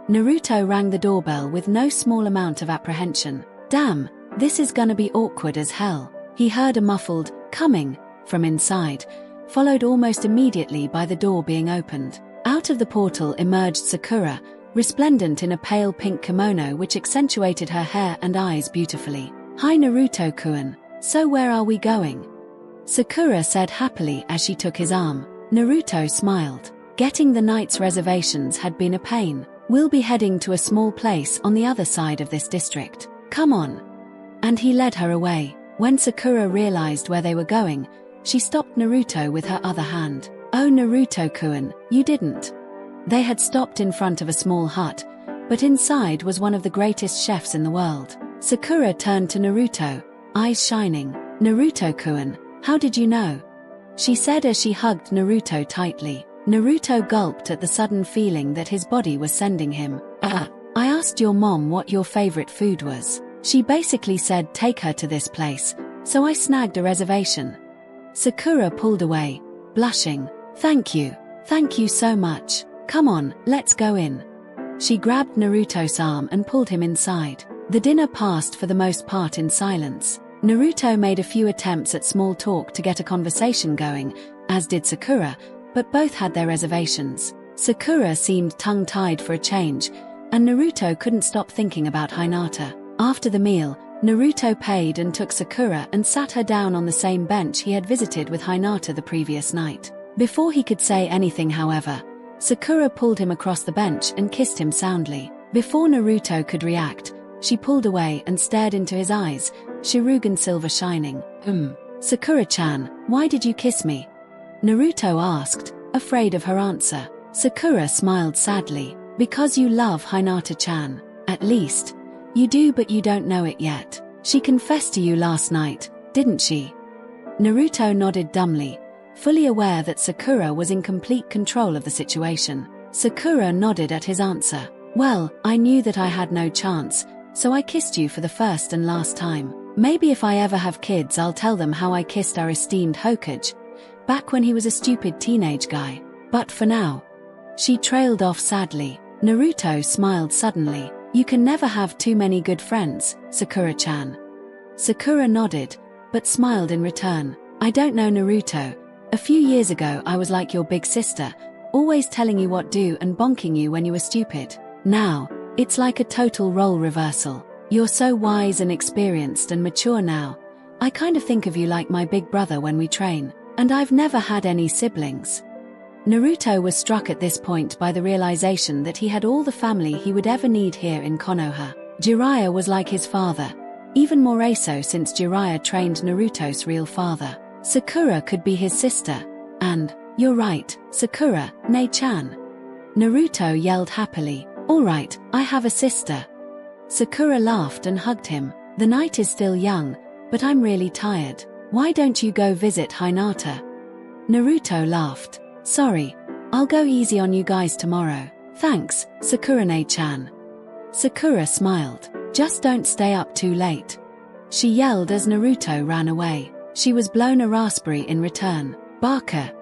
Naruto rang the doorbell with no small amount of apprehension. Damn, this is gonna be awkward as hell. He heard a muffled, coming, from inside, followed almost immediately by the door being opened. Out of the portal emerged Sakura, resplendent in a pale pink kimono which accentuated her hair and eyes beautifully. Hi Naruto-kun, so where are we going? Sakura said happily as she took his arm. Naruto smiled. Getting the night's reservations had been a pain. We'll be heading to a small place on the other side of this district. Come on. And he led her away. When Sakura realized where they were going, she stopped Naruto with her other hand. Oh Naruto-kun, you didn't. They had stopped in front of a small hut, but inside was one of the greatest chefs in the world. Sakura turned to Naruto, eyes shining. Naruto-kun, how did you know? she said as she hugged Naruto tightly. Naruto gulped at the sudden feeling that his body was sending him. I asked your mom what your favorite food was. She basically said take her to this place, so I snagged a reservation. Sakura pulled away, blushing. Thank you so much. Come on, let's go in. She grabbed Naruto's arm and pulled him inside. The dinner passed for the most part in silence. Naruto made a few attempts at small talk to get a conversation going, as did Sakura, but both had their reservations. Sakura seemed tongue-tied for a change, and Naruto couldn't stop thinking about Hinata. After the meal, Naruto paid and took Sakura and sat her down on the same bench he had visited with Hinata the previous night. Before he could say anything, however, Sakura pulled him across the bench and kissed him soundly. Before Naruto could react, she pulled away and stared into his eyes, Sharingan silver shining. Sakura-chan, why did you kiss me? Naruto asked, afraid of her answer. Sakura smiled sadly. Because you love Hinata-chan. At least, you do, but you don't know it yet. She confessed to you last night, didn't she? Naruto nodded dumbly, fully aware that Sakura was in complete control of the situation. Sakura nodded at his answer. Well, I knew that I had no chance, so I kissed you for the first and last time. Maybe if I ever have kids I'll tell them how I kissed our esteemed Hokage, back when he was a stupid teenage guy. But for now. She trailed off sadly. Naruto smiled suddenly. You can never have too many good friends, Sakura-chan. Sakura nodded, but smiled in return. I don't know, Naruto. A few years ago I was like your big sister, always telling you what to do and bonking you when you were stupid. Now, it's like a total role reversal. You're so wise and experienced and mature now. I kind of think of you like my big brother when we train. And I've never had any siblings. Naruto was struck at this point by the realization that he had all the family he would ever need here in Konoha. Jiraya was like his father, even more so since Jiraya trained Naruto's real father. Sakura could be his sister, and, you're right, Sakura, Nei-chan. Naruto yelled happily, alright, I have a sister. Sakura laughed and hugged him. The night is still young, but I'm really tired. Why don't you go visit Hinata? Naruto laughed. Sorry, I'll go easy on you guys tomorrow. Thanks, Sakura-ne-chan. Sakura smiled. Just don't stay up too late. She yelled as Naruto ran away. She was blown a raspberry in return. Baka,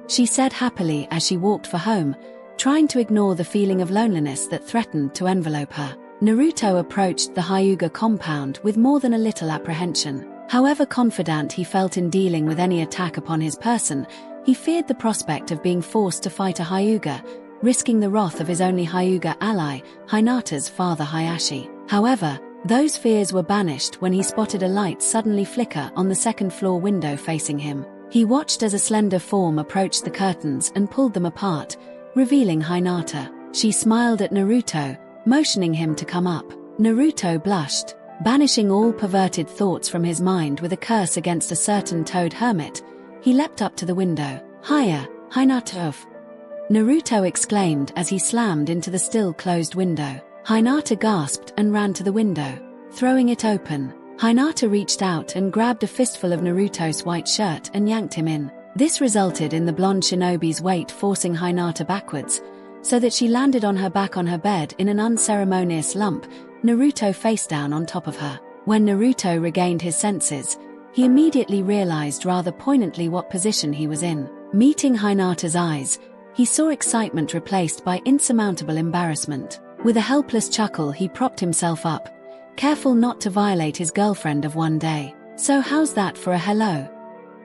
she said happily as she walked for home, trying to ignore the feeling of loneliness that threatened to envelope her. Naruto approached the Hyuga compound with more than a little apprehension. However confident he felt in dealing with any attack upon his person, he feared the prospect of being forced to fight a Hyuga, risking the wrath of his only Hyuga ally, Hinata's father Hayashi. However, those fears were banished when he spotted a light suddenly flicker on the second-floor window facing him. He watched as a slender form approached the curtains and pulled them apart, revealing Hinata. She smiled at Naruto, motioning him to come up. Naruto blushed. Banishing all perverted thoughts from his mind with a curse against a certain toad hermit, he leapt up to the window. Hiya, Hinata. Naruto exclaimed as he slammed into the still-closed window. Hinata gasped and ran to the window. Throwing it open, Hinata reached out and grabbed a fistful of Naruto's white shirt and yanked him in. This resulted in the blonde shinobi's weight forcing Hinata backwards, so that she landed on her back on her bed in an unceremonious lump, Naruto face down on top of her. When Naruto regained his senses, he immediately realized rather poignantly what position he was in. Meeting Hinata's eyes, he saw excitement replaced by insurmountable embarrassment. With a helpless chuckle he propped himself up, careful not to violate his girlfriend of one day. So how's that for a hello?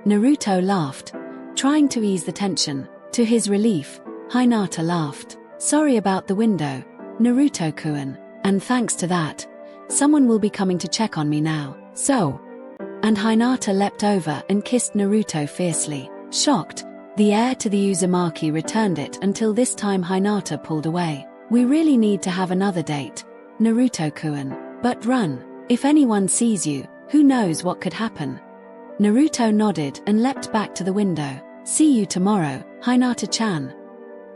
Naruto laughed, trying to ease the tension. To his relief, Hinata laughed. Sorry about the window, Naruto-kun. And thanks to that, someone will be coming to check on me now. So. And Hinata leapt over and kissed Naruto fiercely. Shocked, the heir to the uzumaki returned it until this time Hinata pulled away. We really need to have another date, Naruto-kun. But run. If anyone sees you, who knows what could happen. Naruto nodded and leapt back to the window. See you tomorrow, Hinata-chan.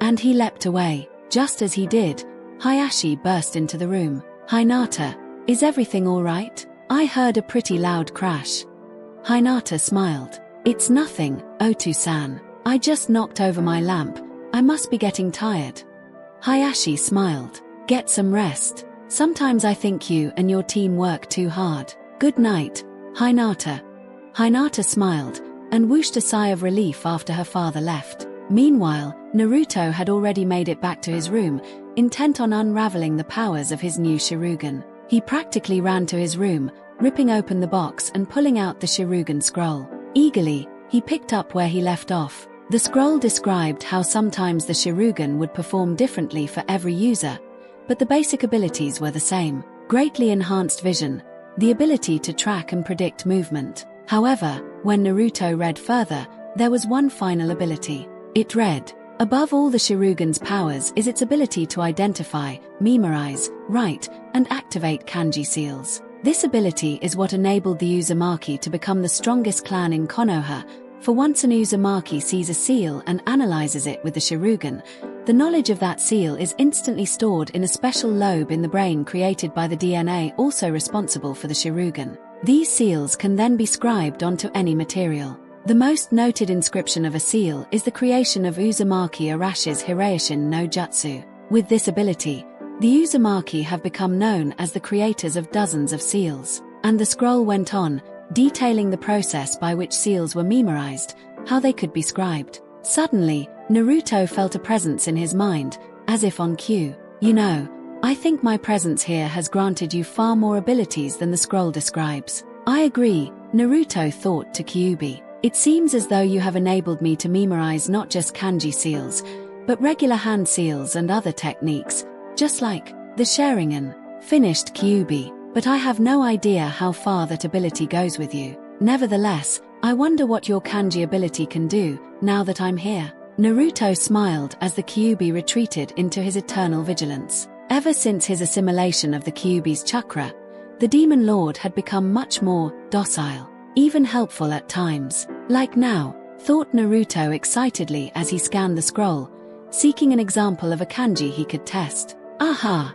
And he leapt away. Just as he did, Hayashi burst into the room. Hinata, is everything all right? I heard a pretty loud crash. Hinata smiled. It's nothing, Otu-san. I just knocked over my lamp. I must be getting tired. Hayashi smiled. Get some rest. Sometimes I think you and your team work too hard. Good night, Hinata. Hinata smiled and whooshed a sigh of relief after her father left. Meanwhile, Naruto had already made it back to his room, intent on unraveling the powers of his new Sharingan. He practically ran to his room, ripping open the box and pulling out the Sharingan scroll. Eagerly, he picked up where he left off. The scroll described how sometimes the Sharingan would perform differently for every user, but the basic abilities were the same. Greatly enhanced vision, the ability to track and predict movement. However, when Naruto read further, there was one final ability. It read, above all the Sharingan's powers is its ability to identify, memorize, write, and activate kanji seals. This ability is what enabled the Uzumaki to become the strongest clan in Konoha, for once an Uzumaki sees a seal and analyzes it with the Sharingan, the knowledge of that seal is instantly stored in a special lobe in the brain created by the DNA also responsible for the Sharingan. These seals can then be scribed onto any material. The most noted inscription of a seal is the creation of Uzumaki Arashi's Hiraishin no Jutsu. With this ability, the Uzumaki have become known as the creators of dozens of seals. And the scroll went on, detailing the process by which seals were memorized, how they could be scribed. Suddenly, Naruto felt a presence in his mind, as if on cue. You know, I think my presence here has granted you far more abilities than the scroll describes. I agree, Naruto thought to Kyuubi. It seems as though you have enabled me to memorize not just kanji seals, but regular hand seals and other techniques, just like the Sharingan. Finished Kyuubi, but I have no idea how far that ability goes with you. Nevertheless, I wonder what your kanji ability can do, now that I'm here. Naruto smiled as the Kyuubi retreated into his eternal vigilance. Ever since his assimilation of the Kyuubi's chakra, the Demon Lord had become much more docile, even helpful at times. Like now, thought Naruto excitedly as he scanned the scroll, seeking an example of a kanji he could test. Aha!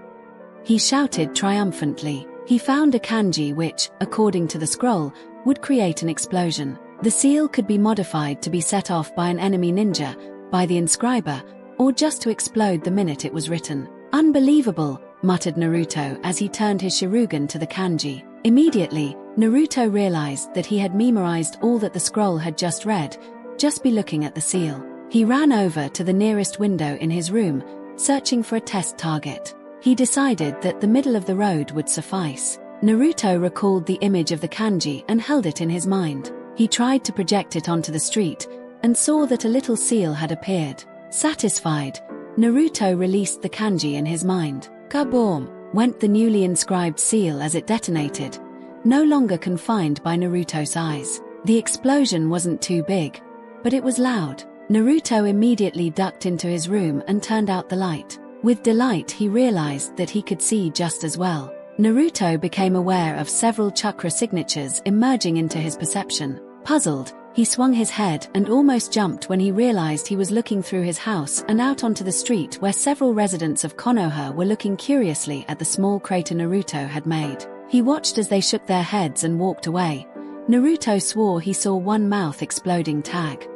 He shouted triumphantly. He found a kanji which, according to the scroll, would create an explosion. The seal could be modified to be set off by an enemy ninja, by the inscriber, or just to explode the minute it was written. Unbelievable, muttered Naruto as he turned his Sharingan to the kanji. Immediately, Naruto realized that he had memorized all that the scroll had just read, just by looking at the seal. He ran over to the nearest window in his room, searching for a test target. He decided that the middle of the road would suffice. Naruto recalled the image of the kanji and held it in his mind. He tried to project it onto the street, and saw that a little seal had appeared. Satisfied, Naruto released the kanji in his mind. Kaboom! Went the newly inscribed seal as it detonated, no longer confined by Naruto's eyes. The explosion wasn't too big, but it was loud. Naruto immediately ducked into his room and turned out the light. With delight he realized that he could see just as well. Naruto became aware of several chakra signatures emerging into his perception. Puzzled, he swung his head and almost jumped when he realized he was looking through his house and out onto the street where several residents of Konoha were looking curiously at the small crater Naruto had made. He watched as they shook their heads and walked away. Naruto swore he saw one mouth exploding tag.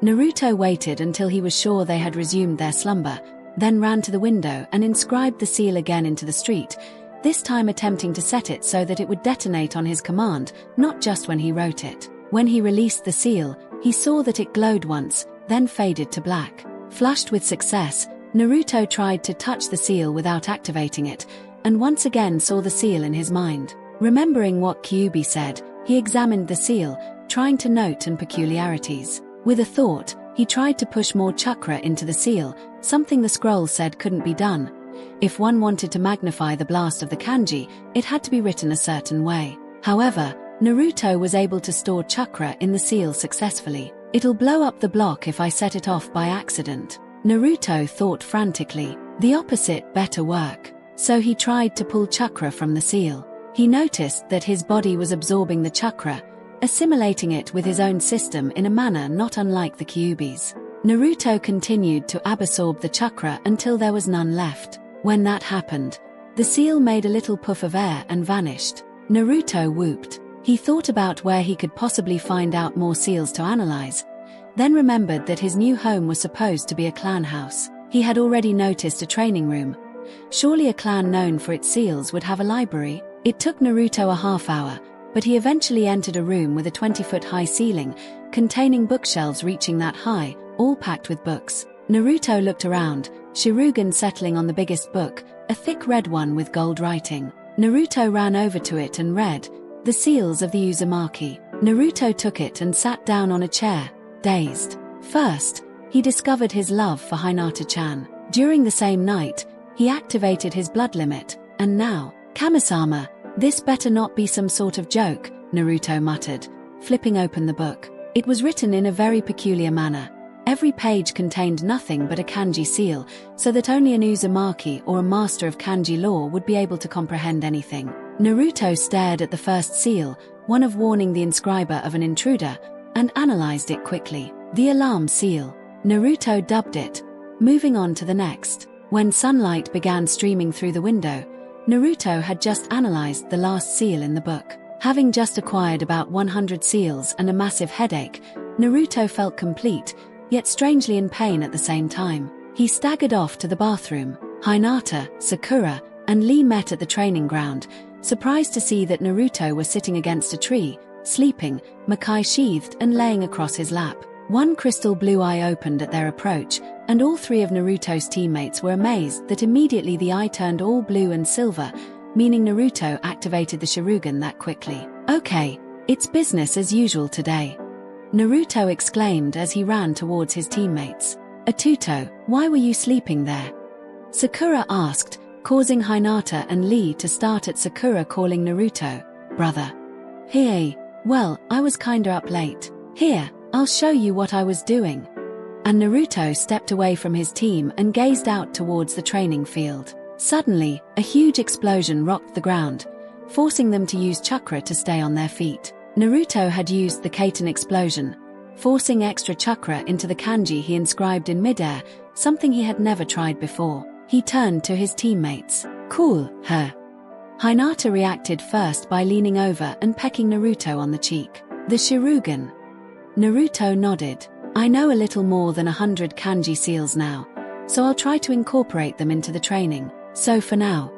Naruto waited until he was sure they had resumed their slumber, then ran to the window and inscribed the seal again into the street, this time attempting to set it so that it would detonate on his command, not just when he wrote it. When he released the seal, he saw that it glowed once, then faded to black. Flushed with success, Naruto tried to touch the seal without activating it, and once again saw the seal in his mind. Remembering what Kyuubi said, he examined the seal, trying to note and peculiarities. With a thought, he tried to push more chakra into the seal, something the scroll said couldn't be done. If one wanted to magnify the blast of the kanji, it had to be written a certain way. However, Naruto was able to store chakra in the seal successfully. It'll blow up the block if I set it off by accident. Naruto thought frantically. The opposite better work. So he tried to pull chakra from the seal. He noticed that his body was absorbing the chakra, assimilating it with his own system in a manner not unlike the Kyuubi's. Naruto continued to absorb the chakra until there was none left. When that happened, the seal made a little puff of air and vanished. Naruto whooped. He thought about where he could possibly find out more seals to analyze, then remembered that his new home was supposed to be a clan house. He had already noticed a training room. Surely a clan known for its seals would have a library. It took Naruto a half hour, but he eventually entered a room with a 20-foot-high ceiling, containing bookshelves reaching that high, all packed with books. Naruto looked around, Shirugan settling on the biggest book, a thick red one with gold writing. Naruto ran over to it and read, "The Seals of the Uzumaki." Naruto took it and sat down on a chair, dazed. First, he discovered his love for Hinata-chan. During the same night, he activated his blood limit, and now, Kamisama, this better not be some sort of joke, Naruto muttered, flipping open the book. It was written in a very peculiar manner. Every page contained nothing but a kanji seal, so that only an uzumaki or a master of kanji lore would be able to comprehend anything. Naruto stared at the first seal, one of warning the inscriber of an intruder, and analyzed it quickly. The alarm seal. Naruto dubbed it, moving on to the next. When sunlight began streaming through the window, Naruto had just analyzed the last seal in the book. Having just acquired about 100 seals and a massive headache, Naruto felt complete, yet strangely in pain at the same time. He staggered off to the bathroom. Hinata, Sakura, and Lee met at the training ground, surprised to see that Naruto was sitting against a tree, sleeping, Makai sheathed and laying across his lap. One crystal blue eye opened at their approach, and all three of Naruto's teammates were amazed that immediately the eye turned all blue and silver, meaning Naruto activated the Shirugan that quickly. "Okay, it's business as usual today," Naruto exclaimed as he ran towards his teammates. "Atuto, why were you sleeping there?" Sakura asked, causing Hinata and Lee to start at Sakura calling Naruto, "Brother." "Hey, well, I was kinda up late. Here, I'll show you what I was doing." And Naruto stepped away from his team and gazed out towards the training field. Suddenly, a huge explosion rocked the ground, forcing them to use chakra to stay on their feet. Naruto had used the Kaiten explosion, forcing extra chakra into the kanji he inscribed in midair, something he had never tried before. He turned to his teammates. "Cool, huh?" Hinata reacted first by leaning over and pecking Naruto on the cheek. "The Shirugan." Naruto nodded. "I know a little more than 100 kanji seals now, so I'll try to incorporate them into the training. So for now."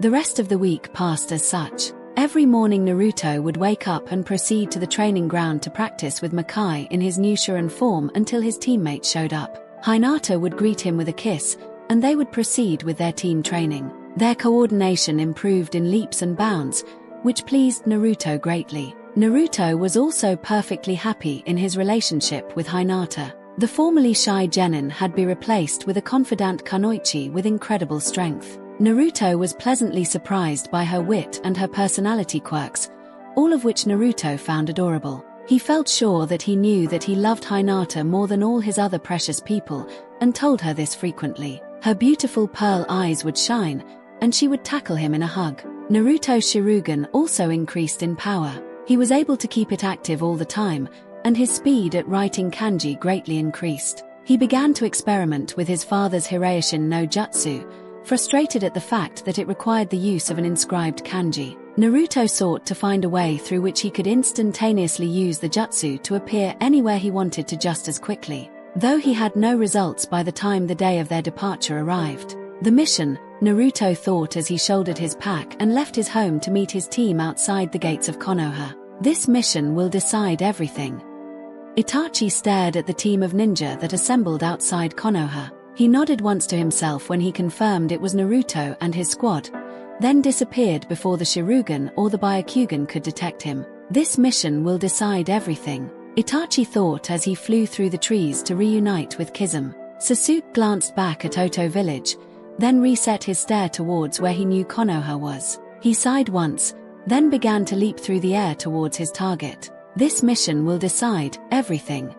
The rest of the week passed as such. Every morning Naruto would wake up and proceed to the training ground to practice with Makai in his new Shuren form until his teammates showed up. Hinata would greet him with a kiss, and they would proceed with their team training. Their coordination improved in leaps and bounds, which pleased Naruto greatly. Naruto was also perfectly happy in his relationship with Hinata. The formerly shy genin had been replaced with a confidant kunoichi with incredible strength. Naruto was pleasantly surprised by her wit and her personality quirks, all of which Naruto found adorable. He felt sure that he knew that he loved Hinata more than all his other precious people, and told her this frequently. Her beautiful pearl eyes would shine, and she would tackle him in a hug. Naruto's Shirugan also increased in power. He was able to keep it active all the time, and his speed at writing kanji greatly increased. He began to experiment with his father's Hiraishin no Jutsu, frustrated at the fact that it required the use of an inscribed kanji. Naruto sought to find a way through which he could instantaneously use the jutsu to appear anywhere he wanted to just as quickly, though he had no results by the time the day of their departure arrived. The mission, Naruto thought as he shouldered his pack and left his home to meet his team outside the gates of Konoha. This mission will decide everything. Itachi stared at the team of ninja that assembled outside Konoha. He nodded once to himself when he confirmed it was Naruto and his squad, then disappeared before the Shirugan or the Byakugan could detect him. This mission will decide everything, Itachi thought as he flew through the trees to reunite with Kizum. Sasuke glanced back at Oto village, then reset his stare towards where he knew Konoha was. He sighed once, then began to leap through the air towards his target. This mission will decide everything,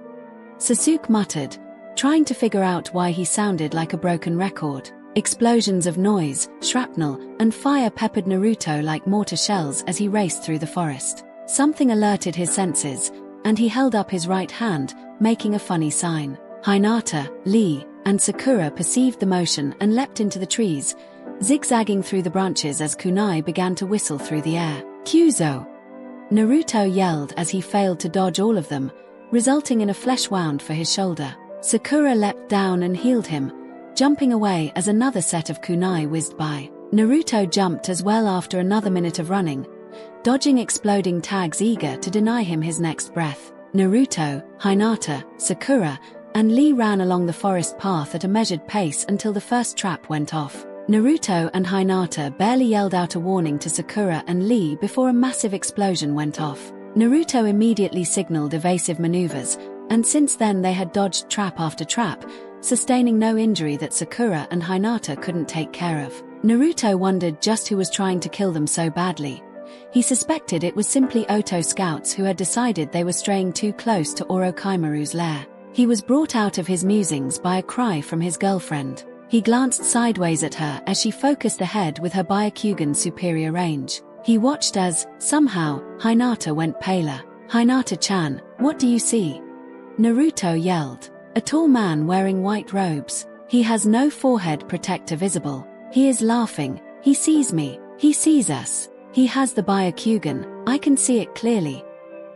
Sasuke muttered, trying to figure out why he sounded like a broken record. Explosions of noise, shrapnel, and fire peppered Naruto like mortar shells as he raced through the forest. Something alerted his senses, and he held up his right hand, making a funny sign. Hinata, Lee, and Sakura perceived the motion and leapt into the trees, zigzagging through the branches as kunai began to whistle through the air. Kyuzo! Naruto yelled as he failed to dodge all of them, resulting in a flesh wound for his shoulder. Sakura leapt down and healed him, jumping away as another set of kunai whizzed by. Naruto jumped as well after another minute of running, dodging exploding tags eager to deny him his next breath. Naruto, Hinata, Sakura, and Lee ran along the forest path at a measured pace until the first trap went off. Naruto and Hinata barely yelled out a warning to Sakura and Lee before a massive explosion went off. Naruto immediately signaled evasive maneuvers, and since then they had dodged trap after trap, sustaining no injury that Sakura and Hinata couldn't take care of. Naruto wondered just who was trying to kill them so badly. He suspected it was simply Oto scouts who had decided they were straying too close to Orochimaru's lair. He was brought out of his musings by a cry from his girlfriend. He glanced sideways at her as she focused ahead with her Byakugan's superior range. He watched as, somehow, Hinata went paler. "Hinata-chan, what do you see?" Naruto yelled. A tall man wearing white robes. He has no forehead protector visible. He is laughing. He sees me. He sees us. He has the Byakugan. I can see it clearly.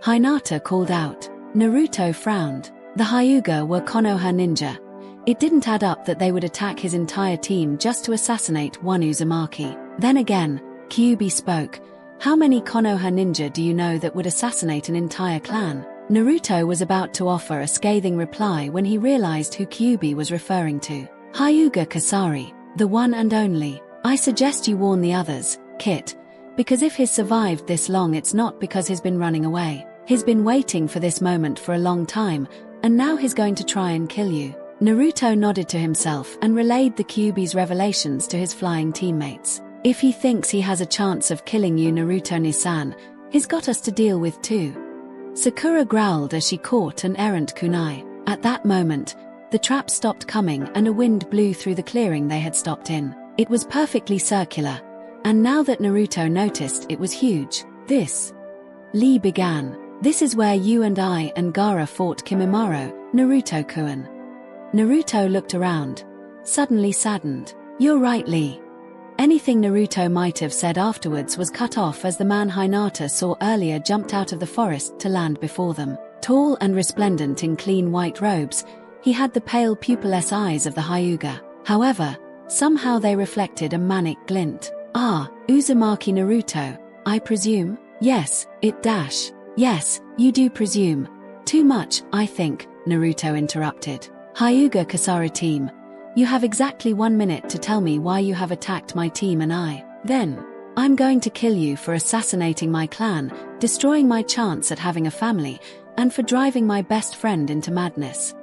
Hinata called out. Naruto frowned. The Hyuga were Konoha ninja. It didn't add up that they would attack his entire team just to assassinate one Uzumaki. Then again, Kyuubi spoke. How many Konoha ninja do you know that would assassinate an entire clan? Naruto was about to offer a scathing reply when he realized who Kyuubi was referring to. Hyuga Kasari, the one and only. I suggest you warn the others, Kit, because if he's survived this long it's not because he's been running away. He's been waiting for this moment for a long time, and now he's going to try and kill you. Naruto nodded to himself and relayed the Kyuubi's revelations to his flying teammates. If he thinks he has a chance of killing you, Naruto-Nisan, he's got us to deal with too. Sakura growled as she caught an errant kunai. At that moment, the trap stopped coming and a wind blew through the clearing they had stopped in. It was perfectly circular, and now that Naruto noticed, it was huge. Lee began. This is where you and I and Gaara fought Kimimaro, Naruto-kun. Naruto looked around, suddenly saddened. You're right, Lee. Anything Naruto might have said afterwards was cut off as the man Hinata saw earlier jumped out of the forest to land before them. Tall and resplendent in clean white robes, he had the pale pupilless eyes of the Hyuga. However, somehow they reflected a manic glint. Ah, Uzumaki Naruto, I presume? Yes, Yes, you do presume. Too much, I think, Naruto interrupted. Hyuga Kasara team, you have exactly 1 minute to tell me why you have attacked my team and then, I'm going to kill you for assassinating my clan, destroying my chance at having a family, and for driving my best friend into madness.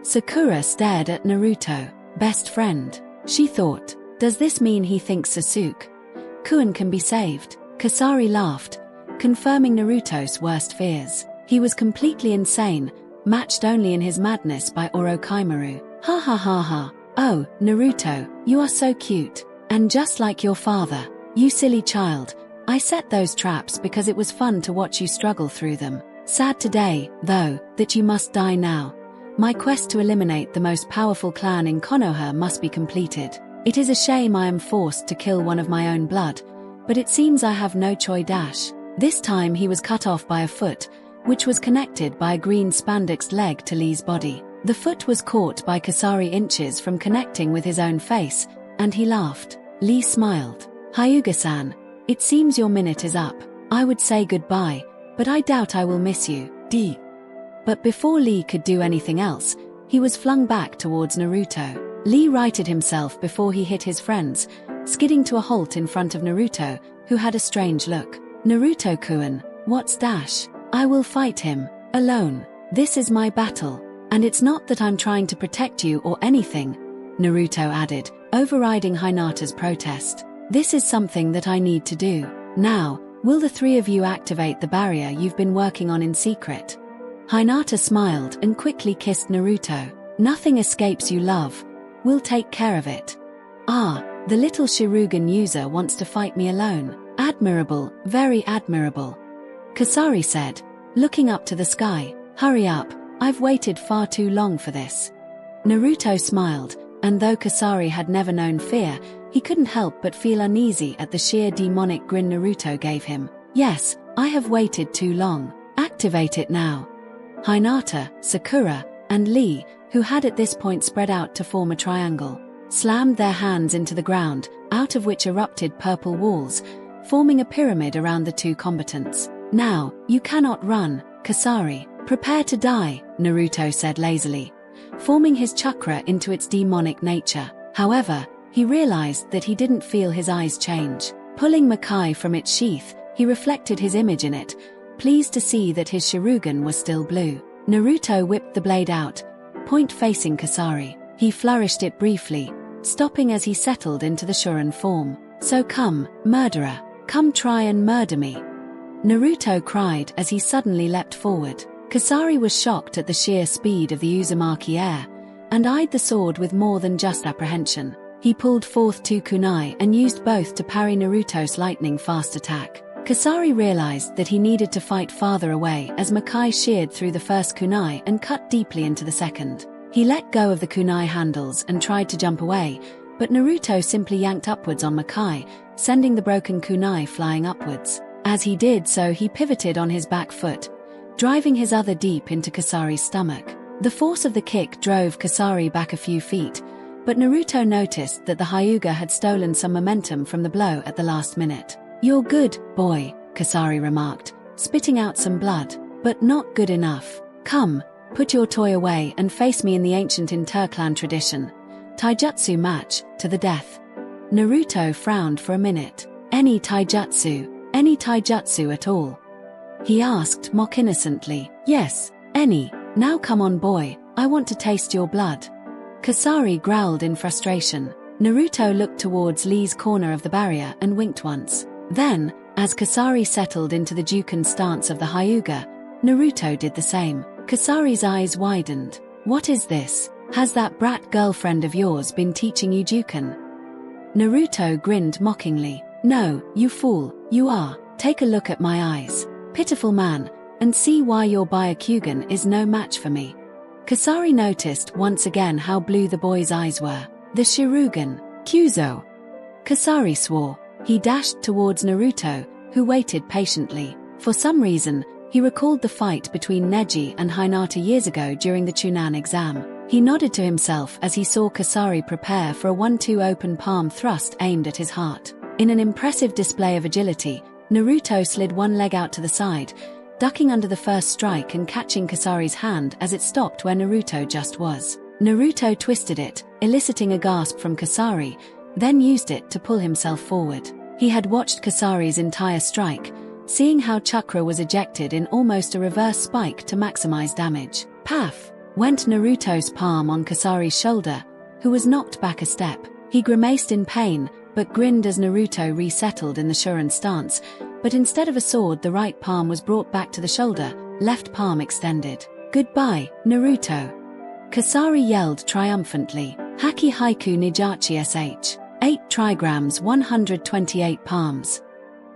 Sakura stared at Naruto. Best friend? She thought. Does this mean he thinks Sasuke-kun can be saved? Kasari laughed, confirming Naruto's worst fears. He was completely insane, matched only in his madness by Orochimaru. Ha ha ha ha. Oh, Naruto, you are so cute. And just like your father. You silly child. I set those traps because it was fun to watch you struggle through them. Sad today, though, that you must die now. My quest to eliminate the most powerful clan in Konoha must be completed. It is a shame I am forced to kill one of my own blood, but it seems I have no choice. This time he was cut off by a foot, which was connected by a green spandexed leg to Lee's body. The foot was caught by Kasari inches from connecting with his own face, and he laughed. Lee smiled. Hyuga-san, it seems your minute is up. I would say goodbye, but I doubt I will miss you. But before Lee could do anything else, he was flung back towards Naruto. Lee righted himself before he hit his friends, skidding to a halt in front of Naruto, who had a strange look. Naruto-kun, what's dash? I will fight him, alone. This is my battle. And it's not that I'm trying to protect you or anything, Naruto added, overriding Hinata's protest. This is something that I need to do. Now, will the three of you activate the barrier you've been working on in secret? Hinata smiled and quickly kissed Naruto. Nothing escapes you, love. We'll take care of it. Ah, the little Sharingan user wants to fight me alone. Admirable, very admirable. Kasari said, looking up to the sky. Hurry up, I've waited far too long for this. Naruto smiled, and though Kasari had never known fear, he couldn't help but feel uneasy at the sheer demonic grin Naruto gave him. Yes, I have waited too long. Activate it now. Hinata, Sakura, and Lee, who had at this point spread out to form a triangle, slammed their hands into the ground, out of which erupted purple walls, forming a pyramid around the two combatants. Now, you cannot run, Kasari. Prepare to die, Naruto said lazily, forming his chakra into its demonic nature. However, he realized that he didn't feel his eyes change. Pulling Makai from its sheath, he reflected his image in it, pleased to see that his Sharingan was still blue. Naruto whipped the blade out, point facing Kasari. He flourished it briefly, stopping as he settled into the Shuren form. So come, murderer, come try and murder me, Naruto cried as he suddenly leapt forward. Kasari was shocked at the sheer speed of the uzumaki air, and eyed the sword with more than just apprehension. He pulled forth two kunai and used both to parry Naruto's lightning-fast attack. Kasari realized that he needed to fight farther away as Makai sheared through the first kunai and cut deeply into the second. He let go of the kunai handles and tried to jump away, but Naruto simply yanked upwards on Makai, sending the broken kunai flying upwards. As he did so, he pivoted on his back foot, driving his other deep into Kasari's stomach. The force of the kick drove Kasari back a few feet, but Naruto noticed that the Hyuga had stolen some momentum from the blow at the last minute. "You're good, boy," Kasari remarked, spitting out some blood, "but not good enough. Come, put your toy away and face me in the ancient interclan tradition. Taijutsu match, to the death." Naruto frowned for a minute. Any taijutsu at all?" he asked mock innocently. "Yes, any. Now come on, boy, I want to taste your blood." Kasari growled in frustration. Naruto looked towards Lee's corner of the barrier and winked once. Then, as Kasari settled into the Juken stance of the Hyuga, Naruto did the same. Kasari's eyes widened. "What is this? Has that brat girlfriend of yours been teaching you Juken?" Naruto grinned mockingly. "No, you fool, you are. Take a look at my eyes, pitiful man, and see why your Byakugan is no match for me." Kasari noticed once again how blue the boy's eyes were. "The Sharingan, Kyuzo!" Kasari swore. He dashed towards Naruto, who waited patiently. For some reason, he recalled the fight between Neji and Hinata years ago during the Chunin exam. He nodded to himself as he saw Kasari prepare for a 1-2 open palm thrust aimed at his heart. In an impressive display of agility, Naruto slid one leg out to the side, ducking under the first strike and catching Kasari's hand as it stopped where Naruto just was. Naruto twisted it, eliciting a gasp from Kasari, then used it to pull himself forward. He had watched Kasari's entire strike, seeing how chakra was ejected in almost a reverse spike to maximize damage. Paf! Went Naruto's palm on Kasari's shoulder, who was knocked back a step. He grimaced in pain, but grinned as Naruto resettled in the Shuren stance, but instead of a sword, the right palm was brought back to the shoulder, left palm extended. "Goodbye, Naruto!" Kasari yelled triumphantly. Haki Haiku Nijachi SH. 8 trigrams 128 palms.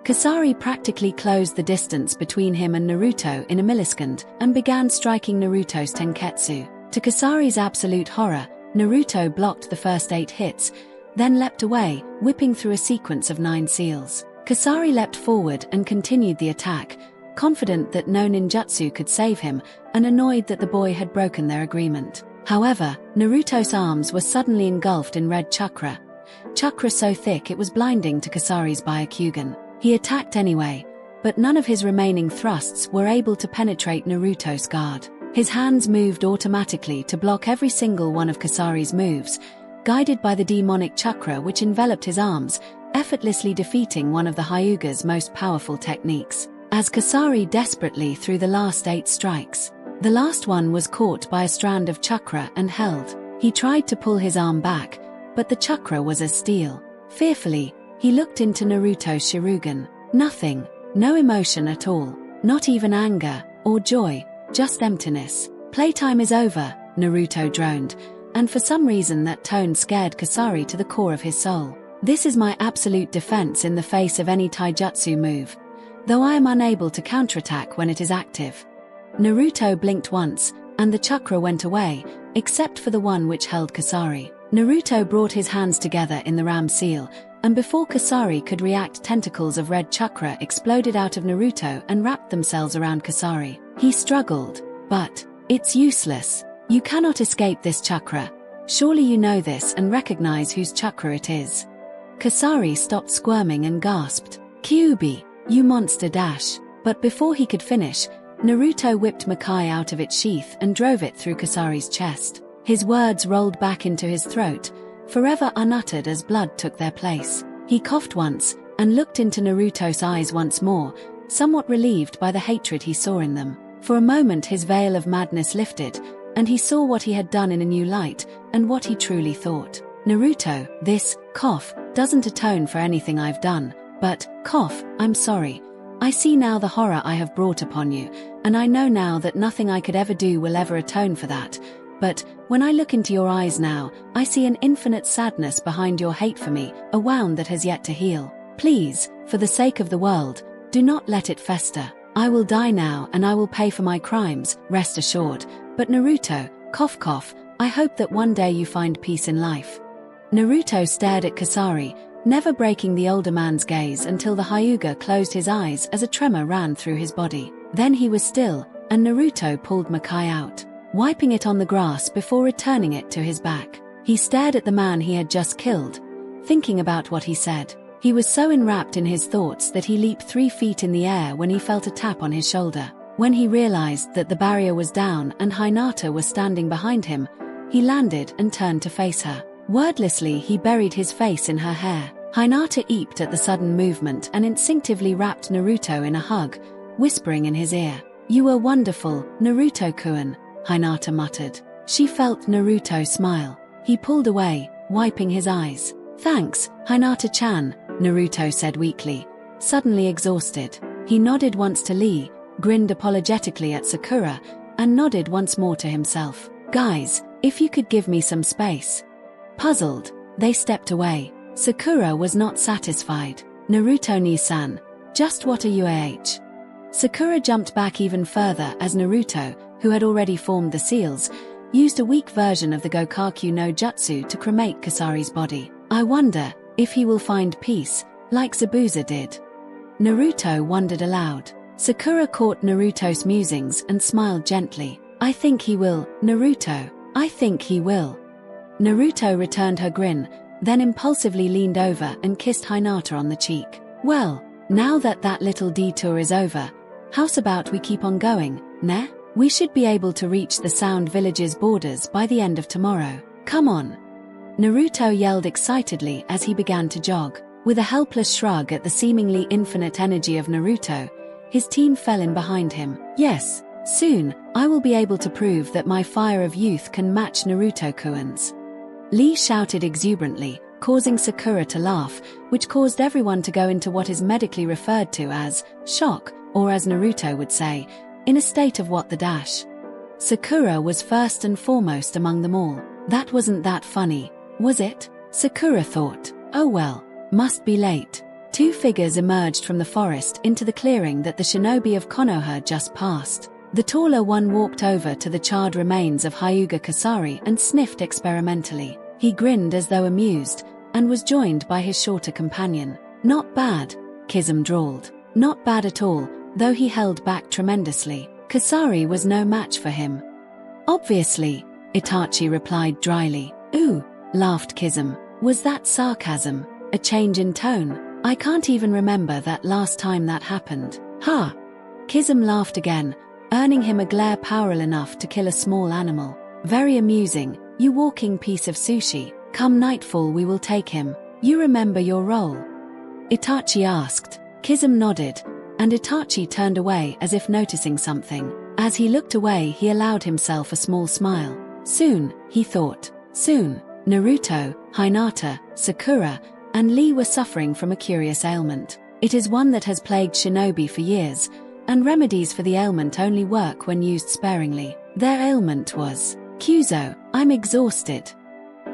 Kasari practically closed the distance between him and Naruto in a millisecond and began striking Naruto's Tenketsu. To Kasari's absolute horror, Naruto blocked the first 8 hits, then leapt away, whipping through a sequence of 9 seals. Kasari leapt forward and continued the attack, confident that no ninjutsu could save him and annoyed that the boy had broken their agreement. However, Naruto's arms were suddenly engulfed in red chakra so thick it was blinding to Kasari's Byakugan. He attacked anyway, but none of his remaining thrusts were able to penetrate Naruto's guard. His hands moved automatically to block every single one of Kasari's moves, guided by the demonic chakra which enveloped his arms, effortlessly defeating one of the Hyuga's most powerful techniques. As Kasari desperately threw the last 8 strikes, the last one was caught by a strand of chakra and held. He tried to pull his arm back, but the chakra was as steel. Fearfully, he looked into Naruto's Sharingan. Nothing, no emotion at all, not even anger or joy, just emptiness. "Playtime is over," Naruto droned, and for some reason that tone scared Kasari to the core of his soul. "This is my absolute defense in the face of any taijutsu move, though I am unable to counterattack when it is active." Naruto blinked once, and the chakra went away, except for the one which held Kasari. Naruto brought his hands together in the ram seal, and before Kasari could react, tentacles of red chakra exploded out of Naruto and wrapped themselves around Kasari. He struggled. But it's useless. You cannot escape this chakra. Surely you know this and recognize whose chakra it is. Kasari stopped squirming and gasped, "Kyuubi, you monster dash." But before he could finish, Naruto whipped Makai out of its sheath and drove it through Kasari's chest. His words rolled back into his throat, forever unuttered as blood took their place. He coughed once, and looked into Naruto's eyes once more, somewhat relieved by the hatred he saw in them. For a moment his veil of madness lifted, and he saw what he had done in a new light, and what he truly thought. "Naruto, this cough doesn't atone for anything I've done, but, cough, I'm sorry. I see now the horror I have brought upon you, and I know now that nothing I could ever do will ever atone for that. But, when I look into your eyes now, I see an infinite sadness behind your hate for me, a wound that has yet to heal. Please, for the sake of the world, do not let it fester. I will die now and I will pay for my crimes, rest assured. But Naruto, cough cough, I hope that one day you find peace in life." Naruto stared at Kasari, never breaking the older man's gaze until the Hyuga closed his eyes as a tremor ran through his body. Then he was still, and Naruto pulled Makai out, wiping it on the grass before returning it to his back. He stared at the man he had just killed, thinking about what he said. He was so enwrapped in his thoughts that he leaped 3 feet in the air when he felt a tap on his shoulder. When he realized that the barrier was down and Hinata was standing behind him, he landed and turned to face her. Wordlessly he buried his face in her hair. Hinata eeped at the sudden movement and instinctively wrapped Naruto in a hug, whispering in his ear, "You were wonderful, Naruto-kun," Hinata muttered. She felt Naruto smile. He pulled away, wiping his eyes. "Thanks, Hinata-chan," Naruto said weakly, suddenly exhausted. He nodded once to Lee, grinned apologetically at Sakura, and nodded once more to himself. "Guys, if you could give me some space." Puzzled, they stepped away. Sakura was not satisfied. "Naruto-ni-san, just what are you ah?" Sakura jumped back even further as Naruto, who had already formed the seals, used a weak version of the Gokaku no Jutsu to cremate Kasari's body. "I wonder if he will find peace, like Zabuza did." Naruto wondered aloud. Sakura caught Naruto's musings and smiled gently. "I think he will, Naruto. I think he will." Naruto returned her grin, then impulsively leaned over and kissed Hinata on the cheek. "Well, now that that little detour is over, how's about we keep on going, ne? We should be able to reach the Sound Village's borders by the end of tomorrow. Come on." Naruto yelled excitedly as he began to jog. With a helpless shrug at the seemingly infinite energy of Naruto, his team fell in behind him. "Yes, soon, I will be able to prove that my fire of youth can match Naruto-kun's." Lee shouted exuberantly, causing Sakura to laugh, which caused everyone to go into what is medically referred to as shock, or as Naruto would say, in a state of what the dash. Sakura was first and foremost among them all. That wasn't that funny, was it? Sakura thought. Oh well, must be late. 2 figures emerged from the forest into the clearing that the shinobi of Konoha just passed. The taller one walked over to the charred remains of Hyuga Kasari and sniffed experimentally. He grinned as though amused, and was joined by his shorter companion. "Not bad," Kizum drawled. "Not bad at all, though he held back tremendously. Kasari was no match for him." "Obviously," Itachi replied dryly. "Ooh," laughed Kizum. Was that sarcasm? A change in tone? I can't even remember that last time that happened. Ha! Kizum laughed again, earning him a glare powerful enough to kill a small animal. "Very amusing, you walking piece of sushi. Come nightfall we will take him. You remember your role?" Itachi asked. Kizum nodded, and Itachi turned away as if noticing something. As he looked away he allowed himself a small smile. Soon, he thought. Soon, Naruto, Hinata, Sakura, and Lee were suffering from a curious ailment. It is one that has plagued shinobi for years, and remedies for the ailment only work when used sparingly. Their ailment was, "Kyuzo, I'm exhausted,"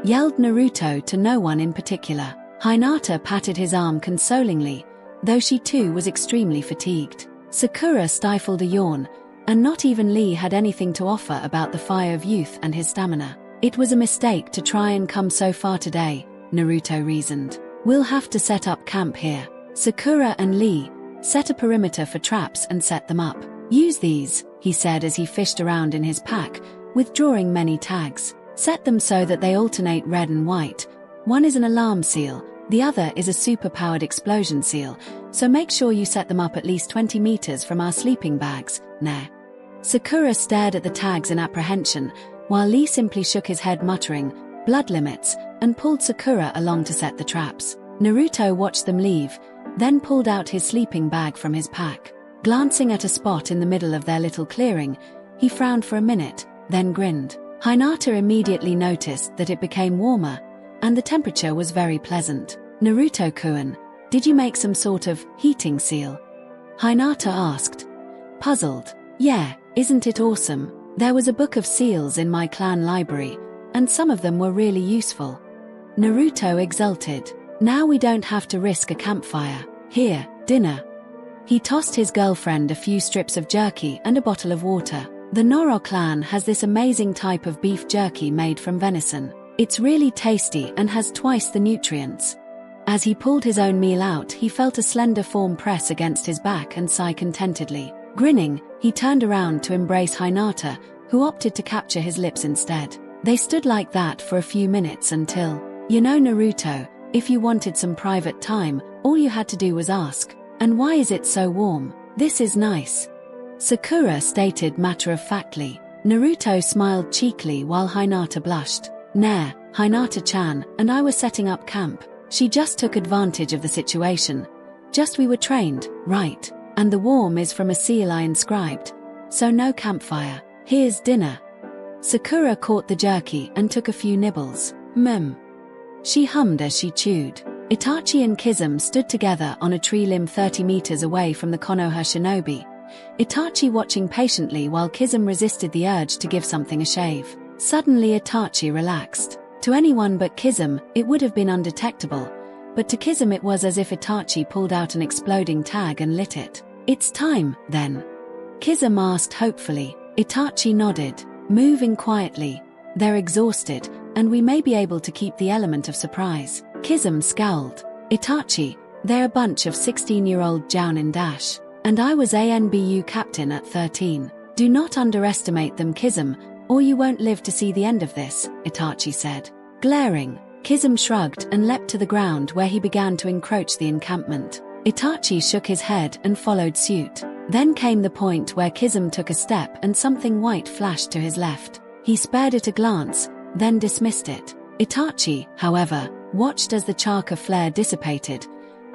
yelled Naruto to no one in particular. Hinata patted his arm consolingly, though she too was extremely fatigued. Sakura stifled a yawn, and not even Lee had anything to offer about the fire of youth and his stamina. It was a mistake to try and come so far today, Naruto reasoned. We'll have to set up camp here. Sakura and Lee set a perimeter for traps and set them up. Use these, he said as he fished around in his pack, withdrawing many tags. Set them so that they alternate red and white. One is an alarm seal, the other is a super-powered explosion seal, so make sure you set them up at least 20 meters from our sleeping bags, nah. Sakura stared at the tags in apprehension, while Lee simply shook his head muttering, blood limits, and pulled Sakura along to set the traps. Naruto watched them leave, then pulled out his sleeping bag from his pack. Glancing at a spot in the middle of their little clearing, he frowned for a minute, then grinned. Hinata immediately noticed that it became warmer, and the temperature was very pleasant. Naruto-kun, did you make some sort of heating seal? Hinata asked, puzzled. Yeah, isn't it awesome? There was a book of seals in my clan library, and some of them were really useful. Naruto exulted. Now we don't have to risk a campfire. Here, dinner. He tossed his girlfriend a few strips of jerky and a bottle of water. The Noro clan has this amazing type of beef jerky made from venison. It's really tasty and has twice the nutrients. As he pulled his own meal out, he felt a slender form press against his back and sigh contentedly. Grinning, he turned around to embrace Hinata, who opted to capture his lips instead. They stood like that for a few minutes until, you know Naruto, if you wanted some private time, all you had to do was ask. And why is it so warm? This is nice. Sakura stated matter-of-factly. Naruto smiled cheekily while Hinata blushed. Nah, Hinata-chan and I were setting up camp. She just took advantage of the situation. Just we were trained, right? And the warm is from a seal I inscribed. So no campfire. Here's dinner. Sakura caught the jerky and took a few nibbles. She hummed as she chewed. Itachi and Kizum stood together on a tree limb 30 meters away from the Konoha shinobi. Itachi watching patiently while Kizum resisted the urge to give something a shave. Suddenly Itachi relaxed. To anyone but Kizum, it would have been undetectable, but to Kizum it was as if Itachi pulled out an exploding tag and lit it. It's time, then? Kizum asked hopefully. Itachi nodded. Moving quietly. They're exhausted, and we may be able to keep the element of surprise. Kizum scowled. Itachi, they're a bunch of 16-year-old Jounin Dash. And I was ANBU captain at 13. Do not underestimate them, Kizum, or you won't live to see the end of this, Itachi said. Glaring, Kizum shrugged and leapt to the ground where he began to encroach the encampment. Itachi shook his head and followed suit. Then came the point where Kizum took a step and something white flashed to his left. He spared it a glance, then dismissed it. Itachi, however, watched as the chakra flare dissipated,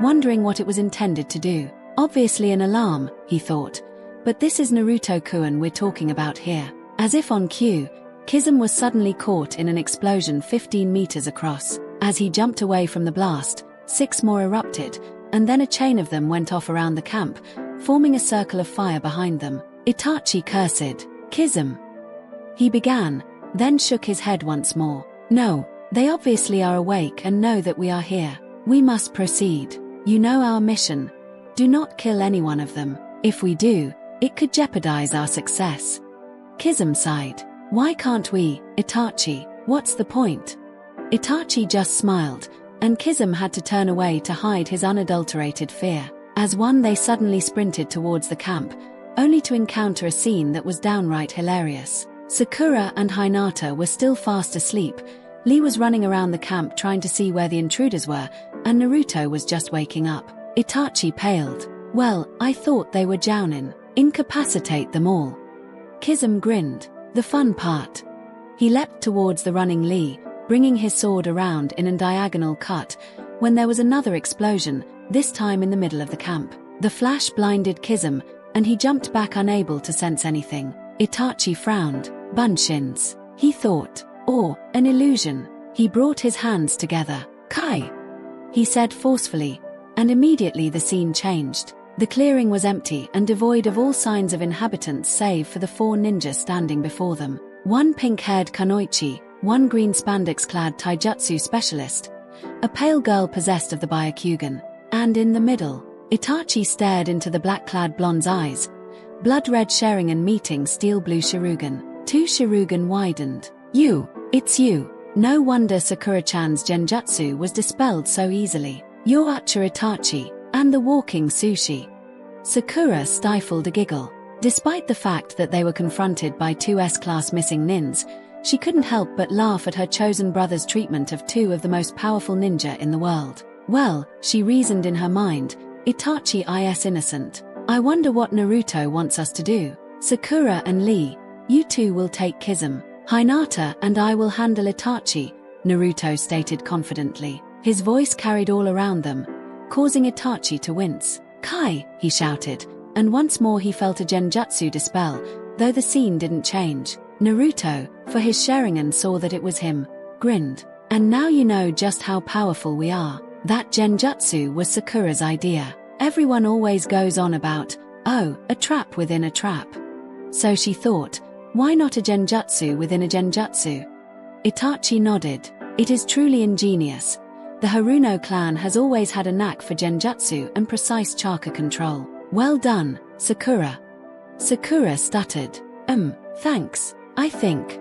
wondering what it was intended to do. Obviously an alarm, he thought, but this is Naruto-kun we're talking about here. As if on cue, Kizum was suddenly caught in an explosion 15 meters across. As he jumped away from the blast, 6 more erupted, and then a chain of them went off around the camp, forming a circle of fire behind them. Itachi cursed. Kizum. He began, then shook his head once more. No, they obviously are awake and know that we are here. We must proceed. You know our mission. Do not kill any one of them. If we do, it could jeopardize our success. Kizum sighed. Why can't we, Itachi? What's the point? Itachi just smiled, and Kizum had to turn away to hide his unadulterated fear. As one they suddenly sprinted towards the camp, only to encounter a scene that was downright hilarious. Sakura and Hinata were still fast asleep, Lee was running around the camp trying to see where the intruders were, and Naruto was just waking up. Itachi paled. Well, I thought they were Jounin. Incapacitate them all. Kizum grinned. The fun part. He leapt towards the running Lee, bringing his sword around in a diagonal cut, when there was another explosion, this time in the middle of the camp. The flash blinded Kizum, and he jumped back unable to sense anything. Itachi frowned. Bunshins, he thought. Or, an illusion. He brought his hands together. Kai! He said forcefully, and immediately the scene changed. The clearing was empty and devoid of all signs of inhabitants save for the 4 ninjas standing before them. 1 pink-haired kunoichi, 1 green spandex-clad taijutsu specialist, a pale girl possessed of the Byakugan, and in the middle, Itachi stared into the black-clad blonde's eyes, blood-red Sharingan meeting steel-blue Sharingan. 2 Sharingan widened. You, it's you. No wonder Sakura-chan's genjutsu was dispelled so easily. Your uchiha Itachi, and the walking sushi. Sakura stifled a giggle. Despite the fact that they were confronted by two S-class missing nins, she couldn't help but laugh at her chosen brother's treatment of two of the most powerful ninja in the world. Well, she reasoned in her mind, Itachi is innocent. I wonder what Naruto wants us to do. Sakura and Lee, you two will take Kizum. Hinata and I will handle Itachi, Naruto stated confidently. His voice carried all around them, causing Itachi to wince. Kai, he shouted, and once more he felt a genjutsu dispel, though the scene didn't change. Naruto, for his Sharingan, saw that it was him, grinned. And now you know just how powerful we are. That genjutsu was Sakura's idea. Everyone always goes on about, oh, a trap within a trap. So she thought, why not a genjutsu within a genjutsu? Itachi nodded. It is truly ingenious. The Haruno clan has always had a knack for genjutsu and precise chakra control. Well done, Sakura. Sakura stuttered. Thanks, I think.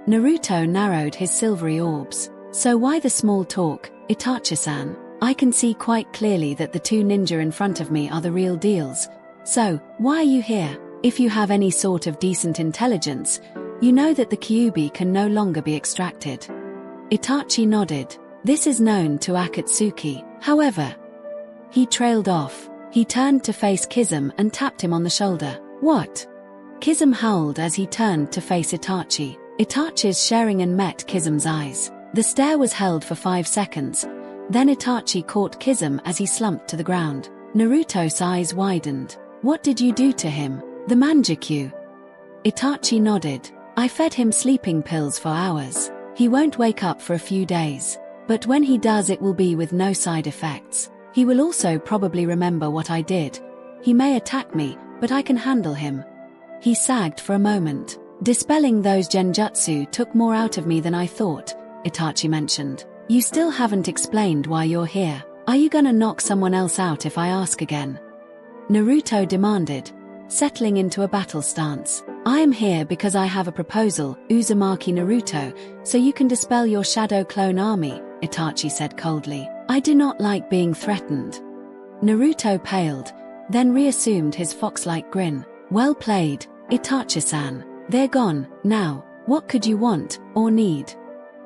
Naruto narrowed his silvery orbs. So why the small talk, Itachi-san? I can see quite clearly that the two ninja in front of me are the real deals. So, why are you here? If you have any sort of decent intelligence, you know that the Kyuubi can no longer be extracted. Itachi nodded. This is known to Akatsuki. However, he trailed off. He turned to face Kizum and tapped him on the shoulder. What? Kizum howled as he turned to face Itachi. Itachi's Sharingan met Kizum's eyes. The stare was held for 5 seconds. Then Itachi caught Kizum as he slumped to the ground. Naruto's eyes widened. What did you do to him? The manjikyu. Itachi nodded. I fed him sleeping pills for hours. He won't wake up for a few days. But when he does, it will be with no side effects. He will also probably remember what I did. He may attack me, but I can handle him. He sagged for a moment. Dispelling those genjutsu took more out of me than I thought, Itachi mentioned. You still haven't explained why you're here. Are you gonna knock someone else out if I ask again? Naruto demanded, settling into a battle stance. I am here because I have a proposal, Uzumaki Naruto, so you can dispel your shadow clone army, Itachi said coldly. I do not like being threatened. Naruto paled, then reassumed his fox-like grin. Well played, Itachi-san. They're gone, now, what could you want, or need?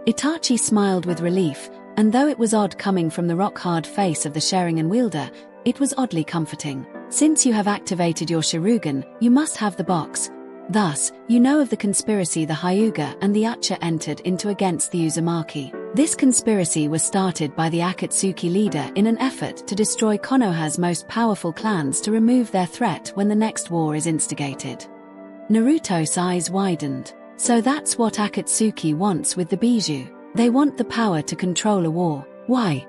Itachi smiled with relief, and though it was odd coming from the rock-hard face of the Sharingan wielder, it was oddly comforting. Since you have activated your Sharingan, you must have the box. Thus, you know of the conspiracy the Hyuga and the Uchiha entered into against the Uzumaki. This conspiracy was started by the Akatsuki leader in an effort to destroy Konoha's most powerful clans to remove their threat when the next war is instigated. Naruto's eyes widened. So that's what Akatsuki wants with the Bijou. They want the power to control a war. Why?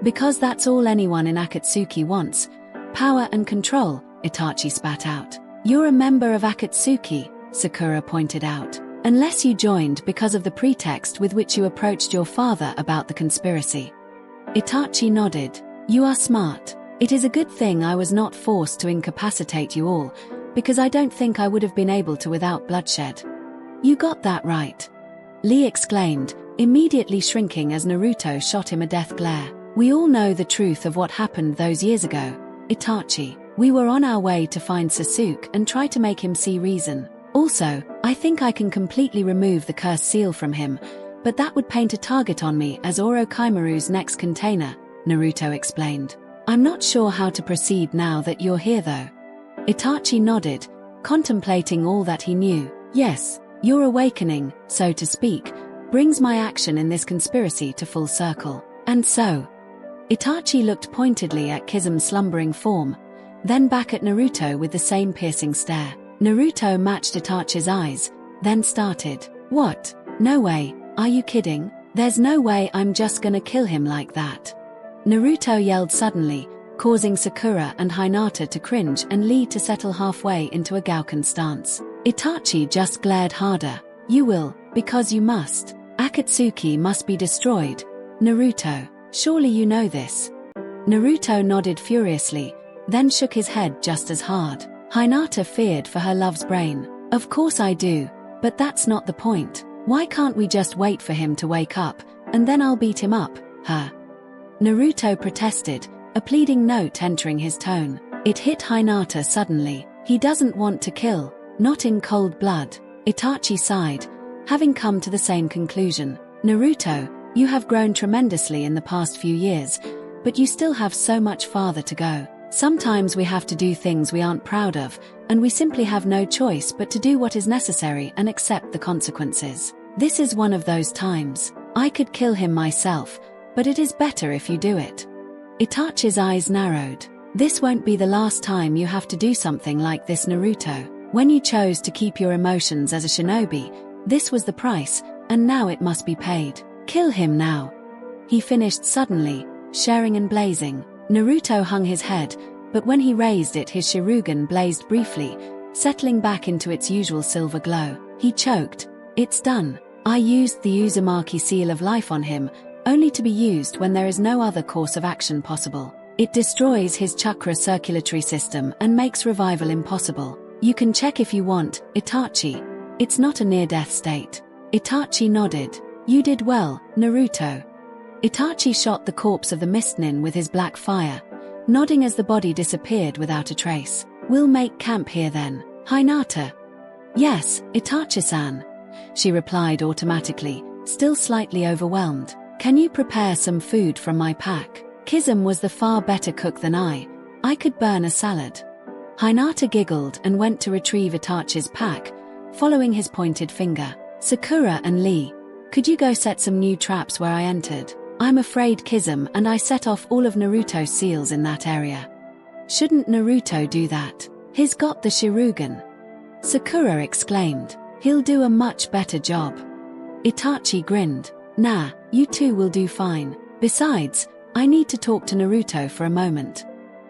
Because that's all anyone in Akatsuki wants. Power and control, Itachi spat out. You're a member of Akatsuki, Sakura pointed out. Unless you joined because of the pretext with which you approached your father about the conspiracy. Itachi nodded. You are smart. It is a good thing I was not forced to incapacitate you all, because I don't think I would have been able to without bloodshed. You got that right. Lee exclaimed, immediately shrinking as Naruto shot him a death glare. We all know the truth of what happened those years ago, Itachi. We were on our way to find Sasuke and try to make him see reason. Also, I think I can completely remove the cursed seal from him, but that would paint a target on me as Orochimaru's next container, Naruto explained. I'm not sure how to proceed now that you're here though. Itachi nodded, contemplating all that he knew. Yes, your awakening, so to speak, brings my action in this conspiracy to full circle. And so, Itachi looked pointedly at Kizum's slumbering form, then back at Naruto with the same piercing stare. Naruto matched Itachi's eyes, then started. What? No way, are you kidding? There's no way I'm just gonna kill him like that. Naruto yelled suddenly, causing Sakura and Hinata to cringe and Lee to settle halfway into a Gauken stance. Itachi just glared harder. You will, because you must. Akatsuki must be destroyed. Naruto, surely you know this. Naruto nodded furiously, then shook his head just as hard. Hinata feared for her love's brain. Of course I do, but that's not the point. Why can't we just wait for him to wake up, and then I'll beat him up, huh? Naruto protested, a pleading note entering his tone. It hit Hinata suddenly. He doesn't want to kill, not in cold blood. Itachi sighed, having come to the same conclusion. Naruto, you have grown tremendously in the past few years, but you still have so much farther to go. Sometimes we have to do things we aren't proud of, and we simply have no choice but to do what is necessary and accept the consequences. This is one of those times. I could kill him myself, but it is better if you do it. Itachi's eyes narrowed. This won't be the last time you have to do something like this, Naruto. When you chose to keep your emotions as a shinobi, this was the price, and now it must be paid. Kill him now. He finished suddenly, sharing and blazing. Naruto hung his head, but when he raised it his Sharingan blazed briefly, settling back into its usual silver glow. He choked. It's done. I used the Uzumaki seal of life on him, only to be used when there is no other course of action possible. It destroys his chakra circulatory system and makes revival impossible. You can check if you want, Itachi. It's not a near-death state. Itachi nodded. You did well, Naruto. Itachi shot the corpse of the Mist-nin with his black fire, nodding as the body disappeared without a trace. We'll make camp here then, Hinata. Yes, Itachi-san. She replied automatically, still slightly overwhelmed. Can you prepare some food from my pack? Kizum was the far better cook than I could burn a salad. Hinata giggled and went to retrieve Itachi's pack, following his pointed finger. Sakura and Lee, could you go set some new traps where I entered? I'm afraid Kizum and I set off all of Naruto's seals in that area. Shouldn't Naruto do that? He's got the Sharingan. Sakura exclaimed. He'll do a much better job. Itachi grinned. Nah, you two will do fine. Besides, I need to talk to Naruto for a moment.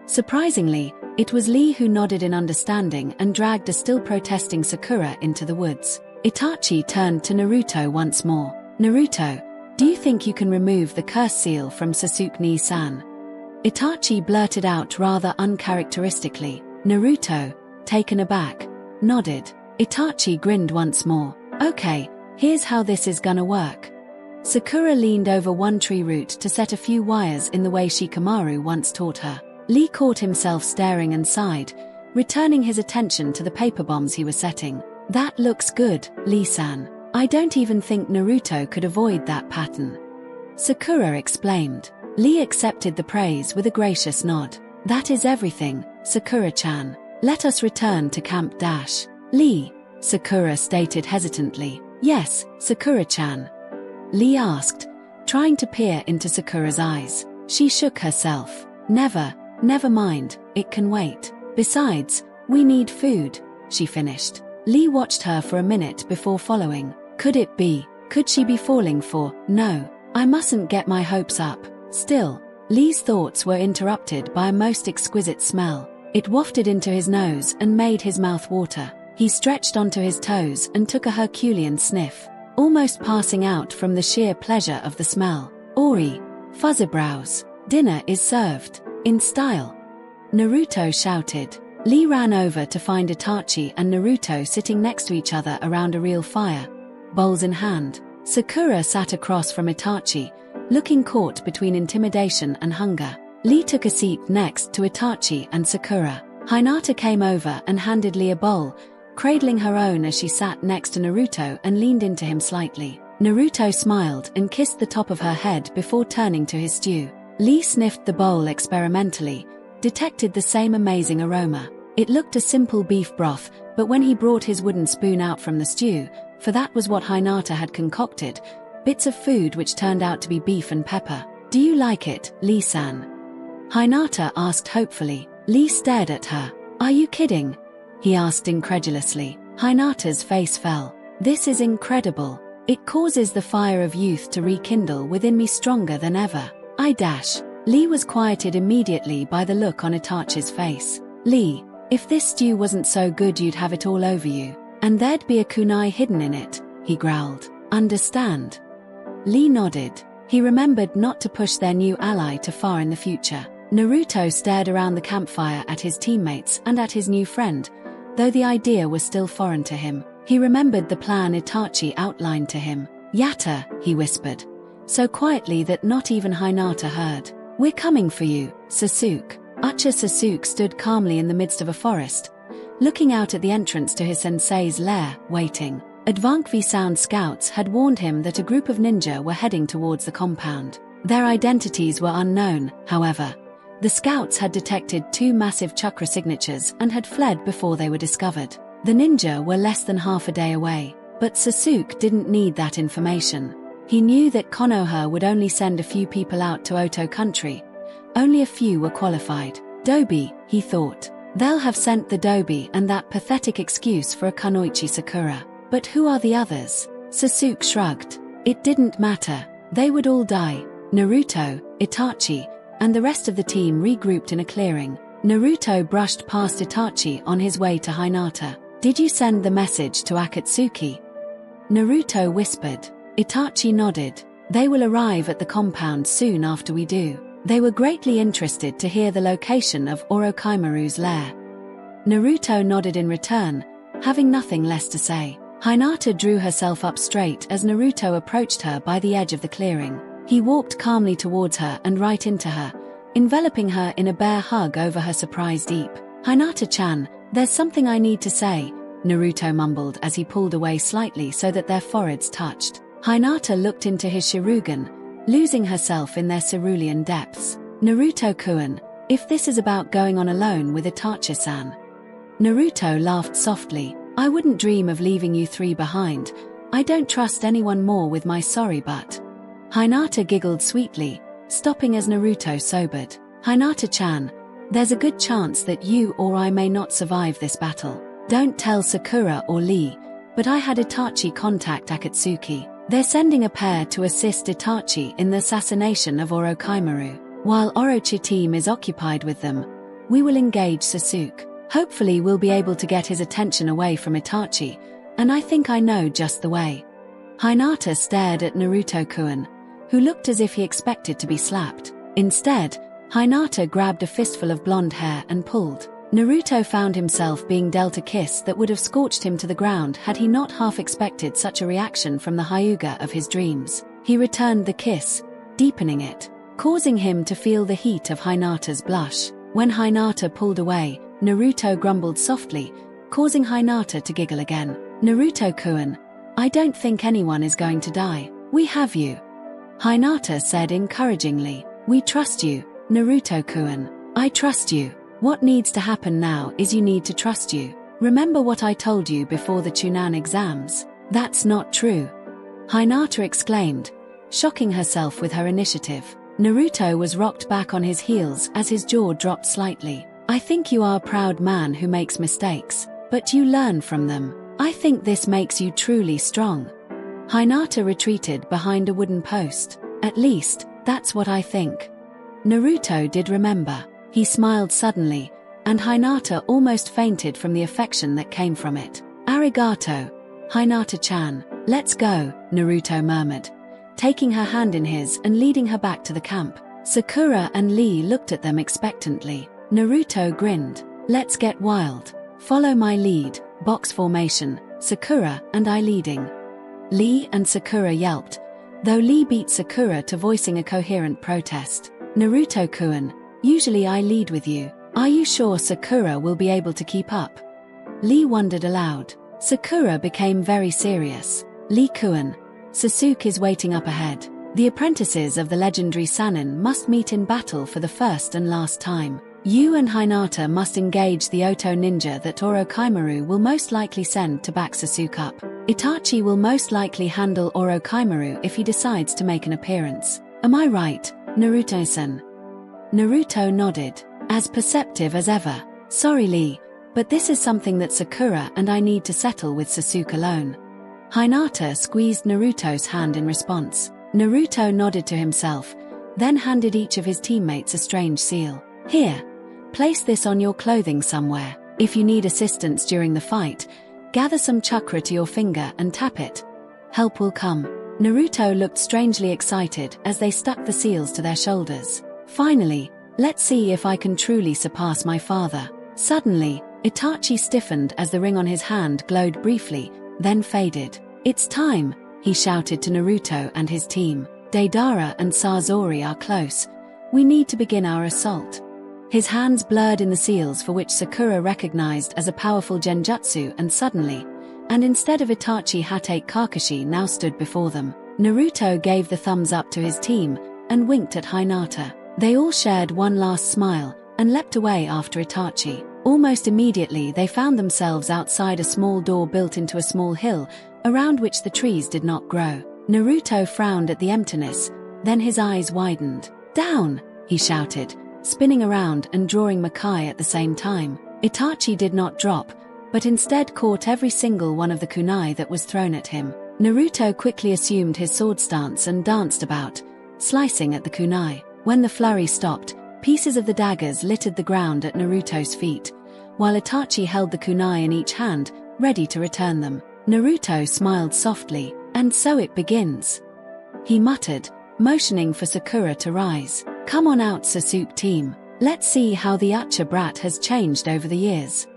Surprisingly, it was Lee who nodded in understanding and dragged a still protesting Sakura into the woods. Itachi turned to Naruto once more. Naruto, do you think you can remove the curse seal from Sasuke-san? Itachi blurted out rather uncharacteristically. Naruto, taken aback, nodded. Itachi grinned once more. Okay, here's how this is gonna work. Sakura leaned over one tree root to set a few wires in the way Shikamaru once taught her. Lee caught himself staring and sighed, returning his attention to the paper bombs he was setting. That looks good, Lee-san. I don't even think Naruto could avoid that pattern. Sakura explained. Lee accepted the praise with a gracious nod. That is everything, Sakura-chan. Let us return to Camp Dash. Lee, Sakura stated hesitantly. Yes, Sakura-chan. Lee asked, trying to peer into Sakura's eyes. She shook herself. Never mind, it can wait. Besides, we need food, she finished. Lee watched her for a minute before following. Could she be falling for, no, I mustn't get my hopes up. Still, Lee's thoughts were interrupted by a most exquisite smell. It wafted into his nose and made his mouth water. He stretched onto his toes and took a Herculean sniff, almost passing out from the sheer pleasure of the smell. Ori, Fuzzybrows, dinner is served, in style. Naruto shouted. Lee ran over to find Itachi and Naruto sitting next to each other around a real fire, bowls in hand. Sakura sat across from Itachi, looking caught between intimidation and hunger. Lee took a seat next to Itachi and Sakura. Hinata came over and handed Lee a bowl, cradling her own as she sat next to Naruto and leaned into him slightly. Naruto smiled and kissed the top of her head before turning to his stew. Lee sniffed the bowl experimentally, detected the same amazing aroma. It looked a simple beef broth, but when he brought his wooden spoon out from the stew, for that was what Hinata had concocted, bits of food which turned out to be beef and pepper. Do you like it, Lee-san? Hinata asked hopefully. Lee stared at her. Are you kidding? He asked incredulously. Hinata's face fell. This is incredible. It causes the fire of youth to rekindle within me stronger than ever. Lee was quieted immediately by the look on Itachi's face. Lee, if this stew wasn't so good you'd have it all over you. And there'd be a kunai hidden in it, he growled. Understand? Lee nodded. He remembered not to push their new ally too far in the future. Naruto stared around the campfire at his teammates and at his new friend, though the idea was still foreign to him. He remembered the plan Itachi outlined to him. "Yatta," he whispered, so quietly that not even Hinata heard. "We're coming for you, Sasuke." Uchiha Sasuke stood calmly in the midst of a forest, looking out at the entrance to his sensei's lair, waiting. Advanced Sound scouts had warned him that a group of ninja were heading towards the compound. Their identities were unknown, however. The scouts had detected 2 massive chakra signatures and had fled before they were discovered. The ninja were less than half a day away, but Sasuke didn't need that information. He knew that Konoha would only send a few people out to Oto country. Only a few were qualified. Dobi, he thought. They'll have sent the Dobi and that pathetic excuse for a Kunoichi Sakura. But who are the others? Sasuke shrugged. It didn't matter. They would all die. Naruto, Itachi, and the rest of the team regrouped in a clearing. Naruto brushed past Itachi on his way to Hinata. "Did you send the message to Akatsuki?" Naruto whispered. Itachi nodded. "They will arrive at the compound soon after we do." They were greatly interested to hear the location of Orochimaru's lair. Naruto nodded in return, having nothing less to say. Hinata drew herself up straight as Naruto approached her by the edge of the clearing. He walked calmly towards her and right into her, enveloping her in a bear hug over her surprise deep. "Hinata-chan, there's something I need to say," Naruto mumbled as he pulled away slightly so that their foreheads touched. Hinata looked into his Sharingan, losing herself in their cerulean depths. "Naruto-kun, if this is about going on alone with Itachi-san." Naruto laughed softly. "I wouldn't dream of leaving you 3 behind. I don't trust anyone more with my sorry butt." Hinata giggled sweetly, stopping as Naruto sobered. "Hinata-chan, there's a good chance that you or I may not survive this battle. Don't tell Sakura or Lee, but I had Itachi contact Akatsuki. They're sending a pair to assist Itachi in the assassination of Orochimaru. While Orochi team is occupied with them, we will engage Sasuke. Hopefully we'll be able to get his attention away from Itachi, and I think I know just the way." Hinata stared at Naruto-kun, who looked as if he expected to be slapped. Instead, Hinata grabbed a fistful of blonde hair and pulled. Naruto found himself being dealt a kiss that would have scorched him to the ground had he not half expected such a reaction from the Hyuga of his dreams. He returned the kiss, deepening it, causing him to feel the heat of Hinata's blush. When Hinata pulled away, Naruto grumbled softly, causing Hinata to giggle again. "Naruto-kun, I don't think anyone is going to die. We have you," Hinata said encouragingly. "We trust you, Naruto-kun. I trust you. What needs to happen now is you need to trust you. Remember what I told you before the Chunin exams?" "That's not true," Hinata exclaimed, shocking herself with her initiative. Naruto was rocked back on his heels as his jaw dropped slightly. "I think you are a proud man who makes mistakes, but you learn from them. I think this makes you truly strong." Hinata retreated behind a wooden post. "At least, that's what I think." Naruto did remember. He smiled suddenly, and Hinata almost fainted from the affection that came from it. "Arigato, Hinata-chan. Let's go," Naruto murmured, taking her hand in his and leading her back to the camp. Sakura and Lee looked at them expectantly. Naruto grinned. "Let's get wild. Follow my lead, box formation, Sakura and I leading." Lee and Sakura yelped, though Lee beat Sakura to voicing a coherent protest. "Naruto-kun, usually I lead with you. Are you sure Sakura will be able to keep up?" Lee wondered aloud. Sakura became very serious. "Lee-kun, Sasuke is waiting up ahead. The apprentices of the legendary Sannin must meet in battle for the first and last time. You and Hinata must engage the Oto ninja that Orochimaru will most likely send to back Sasuke up. Itachi will most likely handle Orochimaru if he decides to make an appearance. Am I right, Naruto-san?" Naruto nodded, as perceptive as ever. "Sorry Lee, but this is something that Sakura and I need to settle with Sasuke alone." Hinata squeezed Naruto's hand in response. Naruto nodded to himself, then handed each of his teammates a strange seal. "Here, place this on your clothing somewhere. If you need assistance during the fight, gather some chakra to your finger and tap it. Help will come." Naruto looked strangely excited as they stuck the seals to their shoulders. "Finally, let's see if I can truly surpass my father." Suddenly, Itachi stiffened as the ring on his hand glowed briefly, then faded. "It's time," he shouted to Naruto and his team. "Deidara and Sasori are close. We need to begin our assault." His hands blurred in the seals for which Sakura recognized as a powerful genjutsu, and suddenly, and instead of Itachi, Hatake Kakashi now stood before them. Naruto gave the thumbs up to his team and winked at Hinata. They all shared one last smile and leapt away after Itachi. Almost immediately they found themselves outside a small door built into a small hill, around which the trees did not grow. Naruto frowned at the emptiness, then his eyes widened. "Down!" he shouted, spinning around and drawing Makai at the same time. Itachi did not drop, but instead caught every single one of the kunai that was thrown at him. Naruto quickly assumed his sword stance and danced about, slicing at the kunai. When the flurry stopped, pieces of the daggers littered the ground at Naruto's feet, while Itachi held the kunai in each hand, ready to return them. Naruto smiled softly. "And so it begins," he muttered, motioning for Sakura to rise. "Come on out, Sasuke team. Let's see how the Uchiha brat has changed over the years,"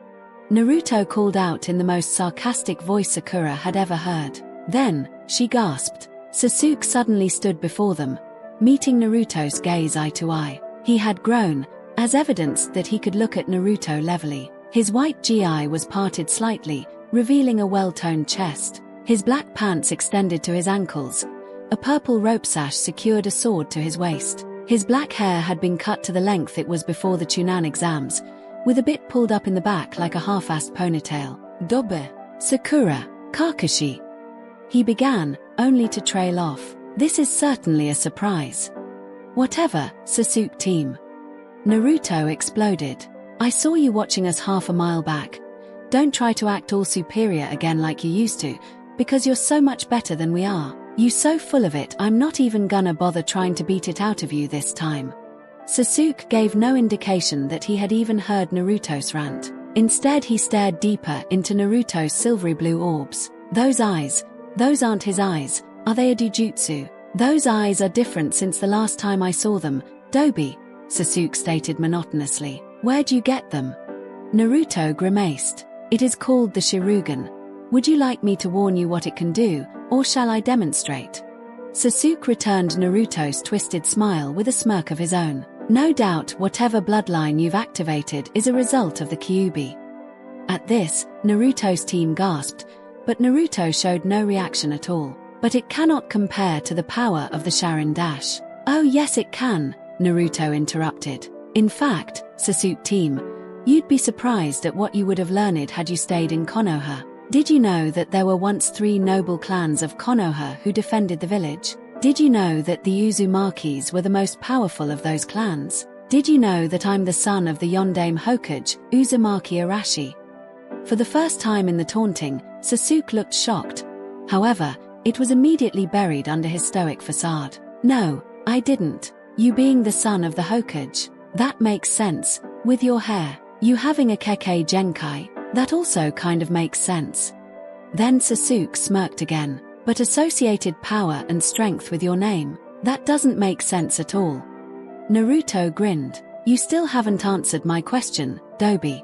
Naruto called out in the most sarcastic voice Sakura had ever heard. Then, she gasped. Sasuke suddenly stood before them, meeting Naruto's gaze eye to eye. He had grown, as evidence that he could look at Naruto levelly. His white gi was parted slightly, revealing a well-toned chest. His black pants extended to his ankles. A purple rope sash secured a sword to his waist. His black hair had been cut to the length it was before the Chunin exams, with a bit pulled up in the back like a half-assed ponytail. "Dobe, Sakura, Kakashi," he began, only to trail off. "This is certainly a surprise." "Whatever, Sasuke team," Naruto exploded. "I saw you watching us half a mile back. Don't try to act all superior again like you used to, because you're so much better than we are. You so full of it, I'm not even gonna bother trying to beat it out of you this time." Sasuke gave no indication that he had even heard Naruto's rant. Instead he stared deeper into Naruto's silvery blue orbs. "Those eyes, those aren't his eyes, are they a dojutsu?" "Those eyes are different since the last time I saw them, Dobe," Sasuke stated monotonously. "Where'd you get them?" Naruto grimaced. "It is called the Shirugan. Would you like me to warn you what it can do, or shall I demonstrate?" Sasuke returned Naruto's twisted smile with a smirk of his own. "No doubt whatever bloodline you've activated is a result of the Kyuubi." At this, Naruto's team gasped, but Naruto showed no reaction at all. "But it cannot compare to the power of the Sharin Dash." "Oh yes it can," Naruto interrupted. "In fact, Sasuke team, you'd be surprised at what you would have learned had you stayed in Konoha. Did you know that there were once 3 noble clans of Konoha who defended the village? Did you know that the Uzumakis were the most powerful of those clans? Did you know that I'm the son of the Yondaime Hokage, Uzumaki Arashi?" For the first time in the taunting, Sasuke looked shocked. However, it was immediately buried under his stoic facade. "No, I didn't. You being the son of the Hokage. That makes sense, with your hair. You having a Kekkei Genkai, that also kind of makes sense." Then Sasuke smirked again. "But associated power and strength with your name, that doesn't make sense at all." Naruto grinned. "You still haven't answered my question, Dobe,"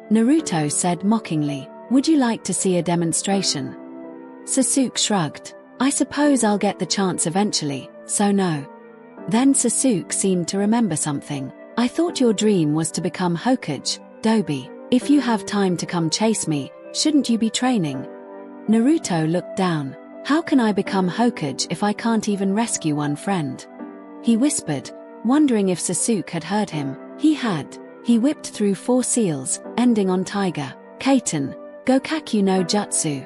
Naruto said mockingly. "Would you like to see a demonstration?" Sasuke shrugged. "I suppose I'll get the chance eventually, so no." Then Sasuke seemed to remember something. "I thought your dream was to become Hokage, Dobe. If you have time to come chase me, shouldn't you be training?" Naruto looked down. "How can I become Hokage if I can't even rescue one friend?" he whispered, wondering if Sasuke had heard him. He had. He whipped through 4 seals, ending on Tiger. "Kaiten, Gokakyu no Jutsu,"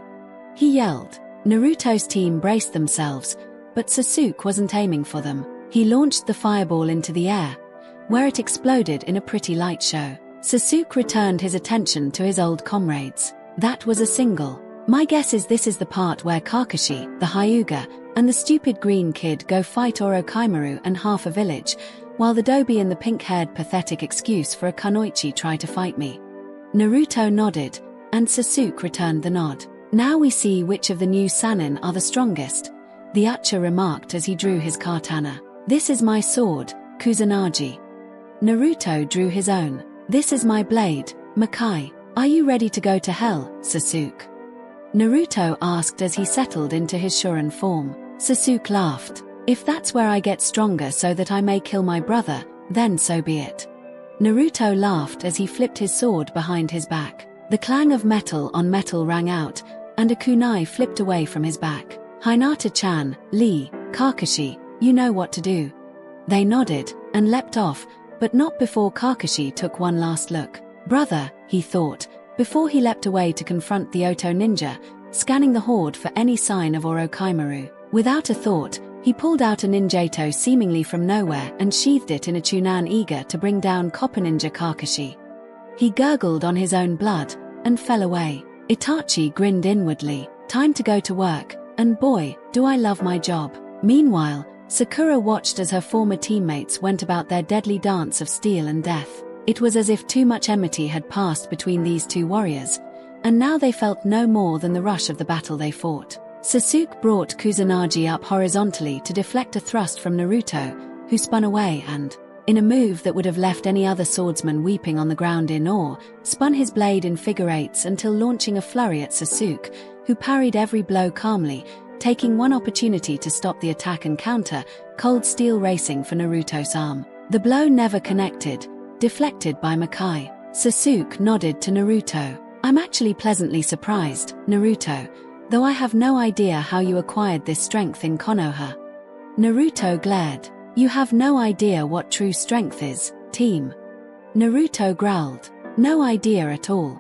he yelled. Naruto's team braced themselves, but Sasuke wasn't aiming for them. He launched the fireball into the air, where it exploded in a pretty light show. Sasuke returned his attention to his old comrades. That was a single. "My guess is this is the part where Kakashi, the Hyuga, and the stupid green kid go fight Orochimaru and half a village, while the Dobe and the pink-haired pathetic excuse for a kunoichi try to fight me." Naruto nodded, and Sasuke returned the nod. "Now we see which of the new Sannin are the strongest," the Uchiha remarked as he drew his katana. "This is my sword, Kusanagi." Naruto drew his own. "This is my blade, Makai. Are you ready to go to hell, Sasuke?" Naruto asked as he settled into his Shuren form. Sasuke laughed. If that's where I get stronger so that I may kill my brother, then so be it. Naruto laughed as he flipped his sword behind his back. The clang of metal on metal rang out, and a kunai flipped away from his back. Hinata-chan, Lee, Kakashi, you know what to do. They nodded, and leapt off, but not before Kakashi took one last look. Brother, he thought, before he leapt away to confront the Oto ninja, scanning the horde for any sign of Orochimaru. Without a thought, he pulled out a ninjato seemingly from nowhere and sheathed it in a Chunan, eager to bring down Copper Ninja Kakashi. He gurgled on his own blood, and fell away. Itachi grinned inwardly. Time to go to work, and boy, do I love my job. Meanwhile, Sakura watched as her former teammates went about their deadly dance of steel and death. It was as if too much enmity had passed between these two warriors, and now they felt no more than the rush of the battle they fought. Sasuke brought Kusanagi up horizontally to deflect a thrust from Naruto, who spun away and, in a move that would have left any other swordsman weeping on the ground in awe, spun his blade in figure eights until launching a flurry at Sasuke, who parried every blow calmly, taking one opportunity to stop the attack and counter, cold steel racing for Naruto's arm. The blow never connected, deflected by Makai. Sasuke nodded to Naruto. I'm actually pleasantly surprised, Naruto, though I have no idea how you acquired this strength in Konoha. Naruto glared. You have no idea what true strength is, team. Naruto growled. No idea at all.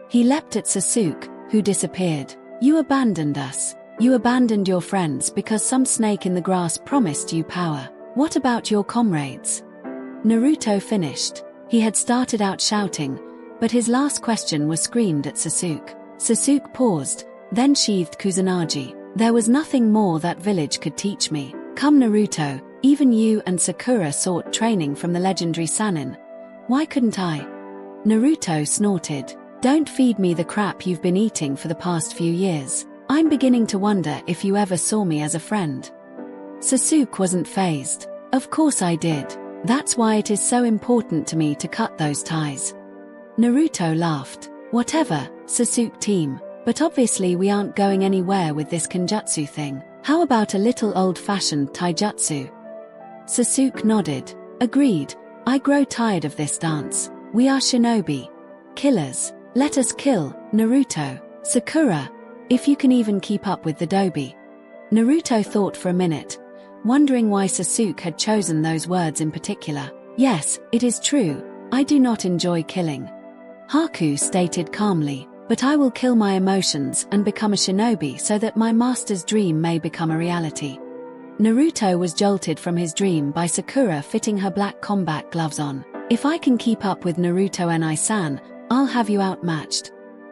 He leapt at Sasuke, who disappeared. You abandoned us. You abandoned your friends because some snake in the grass promised you power. What about your comrades? Naruto finished. He had started out shouting, but his last question was screamed at Sasuke. Sasuke paused, then sheathed Kusanagi. There was nothing more that village could teach me. Come Naruto, even you and Sakura sought training from the legendary Sannin. Why couldn't I? Naruto snorted. Don't feed me the crap you've been eating for the past few years. I'm beginning to wonder if you ever saw me as a friend. Sasuke wasn't fazed. Of course I did. That's why it is so important to me to cut those ties. Naruto laughed. Whatever, Sasuke team. But obviously we aren't going anywhere with this Kenjutsu thing. How about a little old-fashioned taijutsu? Sasuke nodded. Agreed. I grow tired of this dance. We are shinobi. Killers. Let us kill, Naruto. Sakura. If you can even keep up with the dobi. Naruto thought for a minute, wondering why Sasuke had chosen those words in particular. Yes, it is true. I do not enjoy killing. Haku stated calmly. But I will kill my emotions and become a shinobi so that my master's dream may become a reality. Naruto was jolted from his dream by Sakura fitting her black combat gloves on. If I can keep up with Naruto Enai-san, I'll have you outmatched.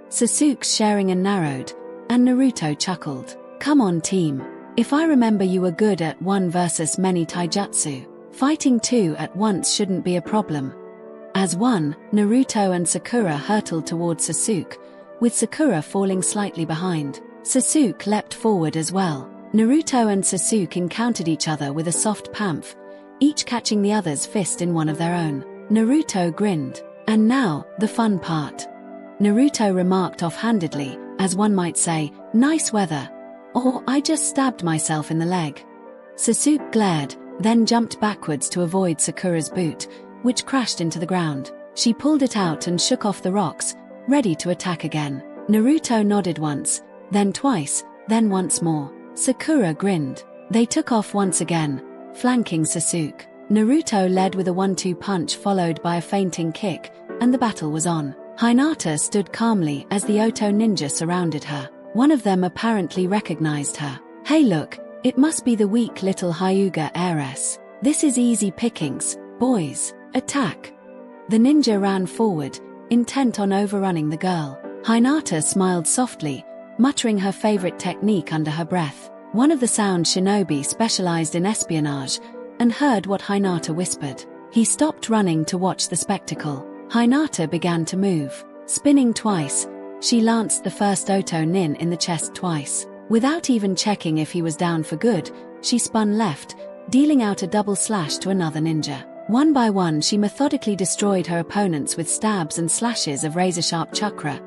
Sasuke's sharing and narrowed, and Naruto chuckled. Come on team. If I remember you were good at 1 versus many taijutsu, fighting 2 at once shouldn't be a problem. As one, Naruto and Sakura hurtled towards Sasuke, with Sakura falling slightly behind. Sasuke leapt forward as well. Naruto and Sasuke encountered each other with a soft pamphlet, each catching the other's fist in one of their own. Naruto grinned. And now, the fun part. Naruto remarked offhandedly, as one might say, nice weather. Or I just stabbed myself in the leg. Sasuke glared, then jumped backwards to avoid Sakura's boot, which crashed into the ground. She pulled it out and shook off the rocks, ready to attack again. Naruto nodded once, then twice, then once more. Sakura grinned. They took off once again, flanking Sasuke. Naruto led with a 1-2 punch followed by a feinting kick, and the battle was on. Hinata stood calmly as the Oto ninja surrounded her. One of them apparently recognized her. Hey look, it must be the weak little Hyuga heiress. This is easy pickings, boys. Attack. The ninja ran forward, intent on overrunning the girl. Hinata smiled softly, muttering her favorite technique under her breath. One of the sound shinobi specialized in espionage, and heard what Hinata whispered. He stopped running to watch the spectacle. Hinata began to move. Spinning twice, she lanced the first Oto nin in the chest twice. Without even checking if he was down for good, she spun left, dealing out a double slash to another ninja. One by one she methodically destroyed her opponents with stabs and slashes of razor-sharp chakra,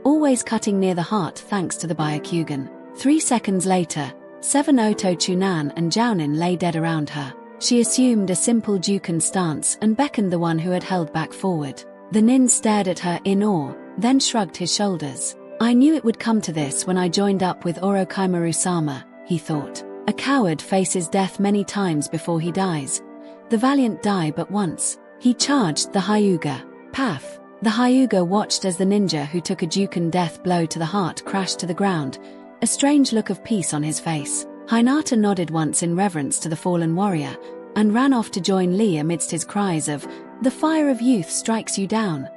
always cutting near the heart thanks to the Byakugan. 3 seconds later, 7 Oto Chunan and Jounin lay dead around her. She assumed a simple Juken stance and beckoned the one who had held back forward. The nin stared at her in awe, then shrugged his shoulders. I knew it would come to this when I joined up with Orochimaru-sama, he thought. A coward faces death many times before he dies. The valiant die but once. He charged the Hyuga. Paf! The Hyuga watched as the ninja who took a Juken death blow to the heart crashed to the ground, a strange look of peace on his face. Hinata nodded once in reverence to the fallen warrior, and ran off to join Lee amidst his cries of, "The fire of youth strikes you down."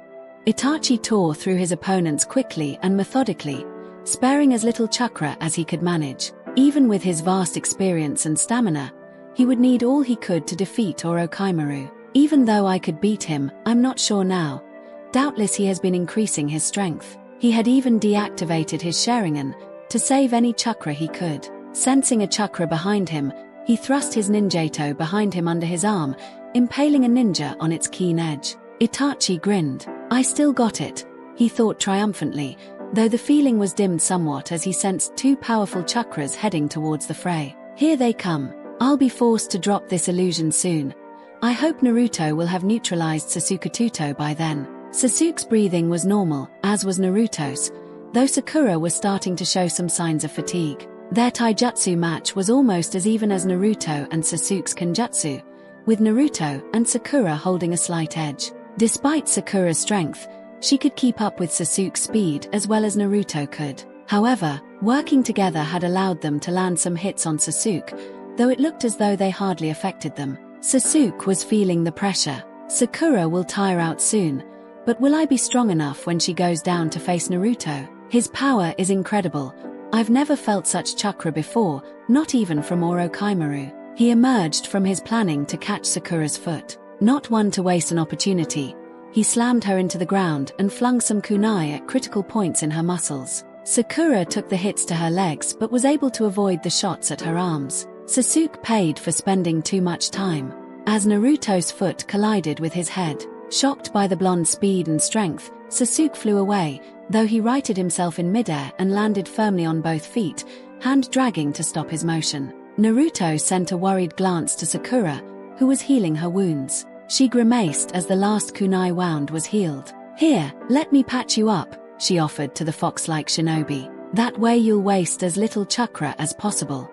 Itachi tore through his opponents quickly and methodically, sparing as little chakra as he could manage. Even with his vast experience and stamina, he would need all he could to defeat Orochimaru. Even though I could beat him, I'm not sure now. Doubtless he has been increasing his strength. He had even deactivated his Sharingan, to save any chakra he could. Sensing a chakra behind him, he thrust his ninjato behind him under his arm, impaling a ninja on its keen edge. Itachi grinned. I still got it, he thought triumphantly, though the feeling was dimmed somewhat as he sensed 2 powerful chakras heading towards the fray. Here they come. I'll be forced to drop this illusion soon. I hope Naruto will have neutralized Sasuke by then. Sasuke's breathing was normal, as was Naruto's, though Sakura was starting to show some signs of fatigue. Their taijutsu match was almost as even as Naruto and Sasuke's kenjutsu, with Naruto and Sakura holding a slight edge. Despite Sakura's strength, she could keep up with Sasuke's speed as well as Naruto could. However, working together had allowed them to land some hits on Sasuke, though it looked as though they hardly affected them. Sasuke was feeling the pressure. Sakura will tire out soon, but will I be strong enough when she goes down to face Naruto? His power is incredible. I've never felt such chakra before, not even from Orochimaru. He emerged from his planning to catch Sakura's foot. Not one to waste an opportunity, he slammed her into the ground and flung some kunai at critical points in her muscles. Sakura took the hits to her legs but was able to avoid the shots at her arms. Sasuke paid for spending too much time. As Naruto's foot collided with his head, shocked by the blonde's speed and strength, Sasuke flew away, though he righted himself in midair and landed firmly on both feet, hand dragging to stop his motion. Naruto sent a worried glance to Sakura, who was healing her wounds. She grimaced as the last kunai wound was healed. Here, let me patch you up, she offered to the fox-like shinobi. That way you'll waste as little chakra as possible.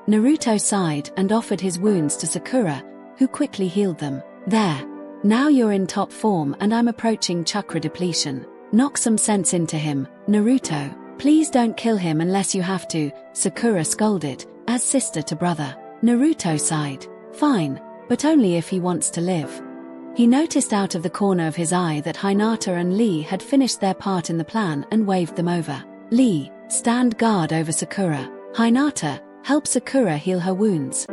Naruto sighed and offered his wounds to Sakura, who quickly healed them. There. Now you're in top form and I'm approaching chakra depletion. Knock some sense into him, Naruto. Please don't kill him unless you have to, Sakura scolded, as sister to brother. Naruto sighed. Fine, but only if he wants to live. He noticed out of the corner of his eye that Hinata and Lee had finished their part in the plan and waved them over. Lee, stand guard over Sakura. Hinata, help Sakura heal her wounds.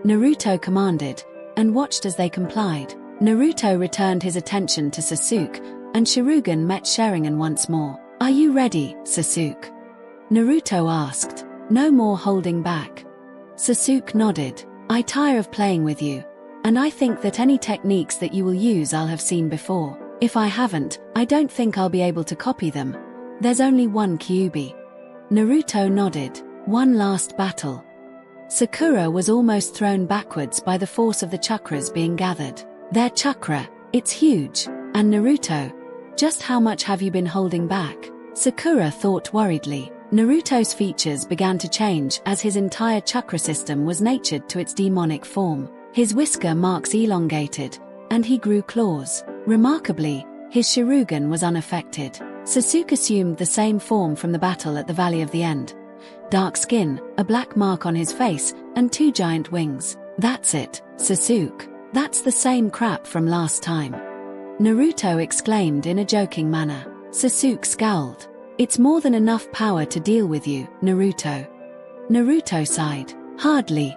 Naruto commanded, and watched as they complied. Naruto returned his attention to Sasuke, and Sharingan met Sharingan once more. Are you ready, Sasuke? Naruto asked. No more holding back. Sasuke nodded. I tire of playing with you, and I think that any techniques that you will use I'll have seen before. If I haven't, I don't think I'll be able to copy them. There's only one Kyuubi. Naruto nodded. One last battle. Sakura was almost thrown backwards by the force of the chakras being gathered. Their chakra, it's huge. And Naruto, just how much have you been holding back? Sakura thought worriedly. Naruto's features began to change as his entire chakra system was natured to its demonic form. His whisker marks elongated, and he grew claws. Remarkably, his Sharingan was unaffected. Sasuke assumed the same form from the battle at the Valley of the End. Dark skin, a black mark on his face, and 2 giant wings. That's it, Sasuke. That's the same crap from last time. Naruto exclaimed in a joking manner. Sasuke scowled. It's more than enough power to deal with you, Naruto. Naruto sighed. Hardly.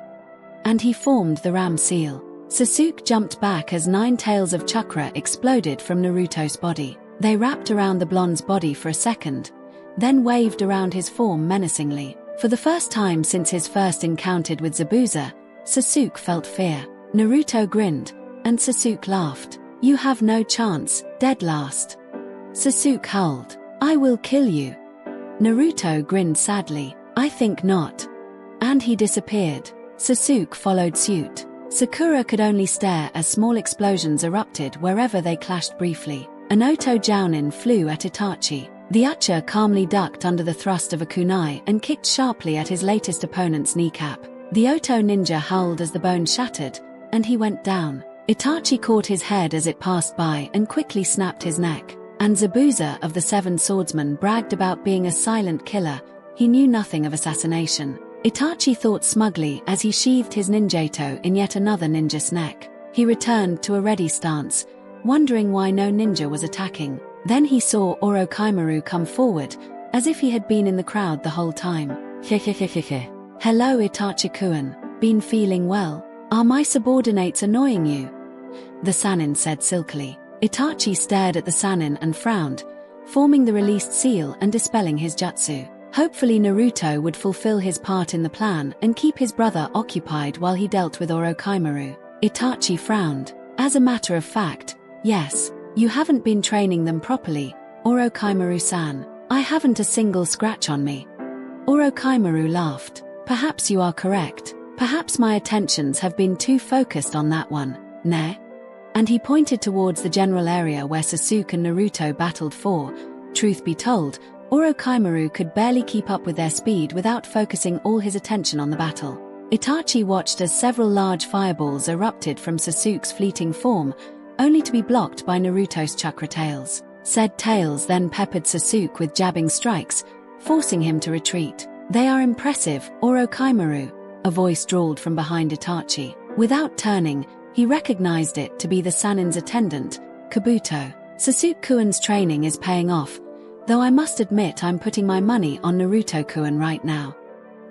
And he formed the ram seal. Sasuke jumped back as 9 tails of chakra exploded from Naruto's body. They wrapped around the blonde's body for a second, then waved around his form menacingly. For the first time since his first encounter with Zabuza, Sasuke felt fear. Naruto grinned, and Sasuke laughed. You have no chance, dead last. Sasuke howled. I will kill you. Naruto grinned sadly. I think not. And he disappeared. Sasuke followed suit. Sakura could only stare as small explosions erupted wherever they clashed briefly. An Oto Jounin flew at Itachi. The Uchiha calmly ducked under the thrust of a kunai and kicked sharply at his latest opponent's kneecap. The Oto ninja howled as the bone shattered, and he went down. Itachi caught his head as it passed by and quickly snapped his neck. And Zabuza of the Seven Swordsmen bragged about being a silent killer. He knew nothing of assassination. Itachi thought smugly as he sheathed his ninjato in yet another ninja's neck. He returned to a ready stance, wondering why no ninja was attacking. Then he saw Orochimaru come forward, as if he had been in the crowd the whole time. Hello Itachi-kun, been feeling well? Are my subordinates annoying you? The Sannin said silkily. Itachi stared at the Sannin and frowned, forming the released seal and dispelling his jutsu. Hopefully Naruto would fulfill his part in the plan and keep his brother occupied while he dealt with Orochimaru. Itachi frowned. As a matter of fact, yes, you haven't been training them properly, Orochimaru-san. I haven't a single scratch on me. Orochimaru laughed. Perhaps you are correct. Perhaps my attentions have been too focused on that one, ne? And he pointed towards the general area where Sasuke and Naruto battled for. Truth be told, Orochimaru could barely keep up with their speed without focusing all his attention on the battle. Itachi watched as several large fireballs erupted from Sasuke's fleeting form, only to be blocked by Naruto's chakra tails. Said tails then peppered Sasuke with jabbing strikes, forcing him to retreat. They are impressive, Orochimaru, a voice drawled from behind Itachi. Without turning, he recognized it to be the Sannin's attendant, Kabuto. Sasuke-kun's training is paying off, though I must admit I'm putting my money on Naruto-kun right now.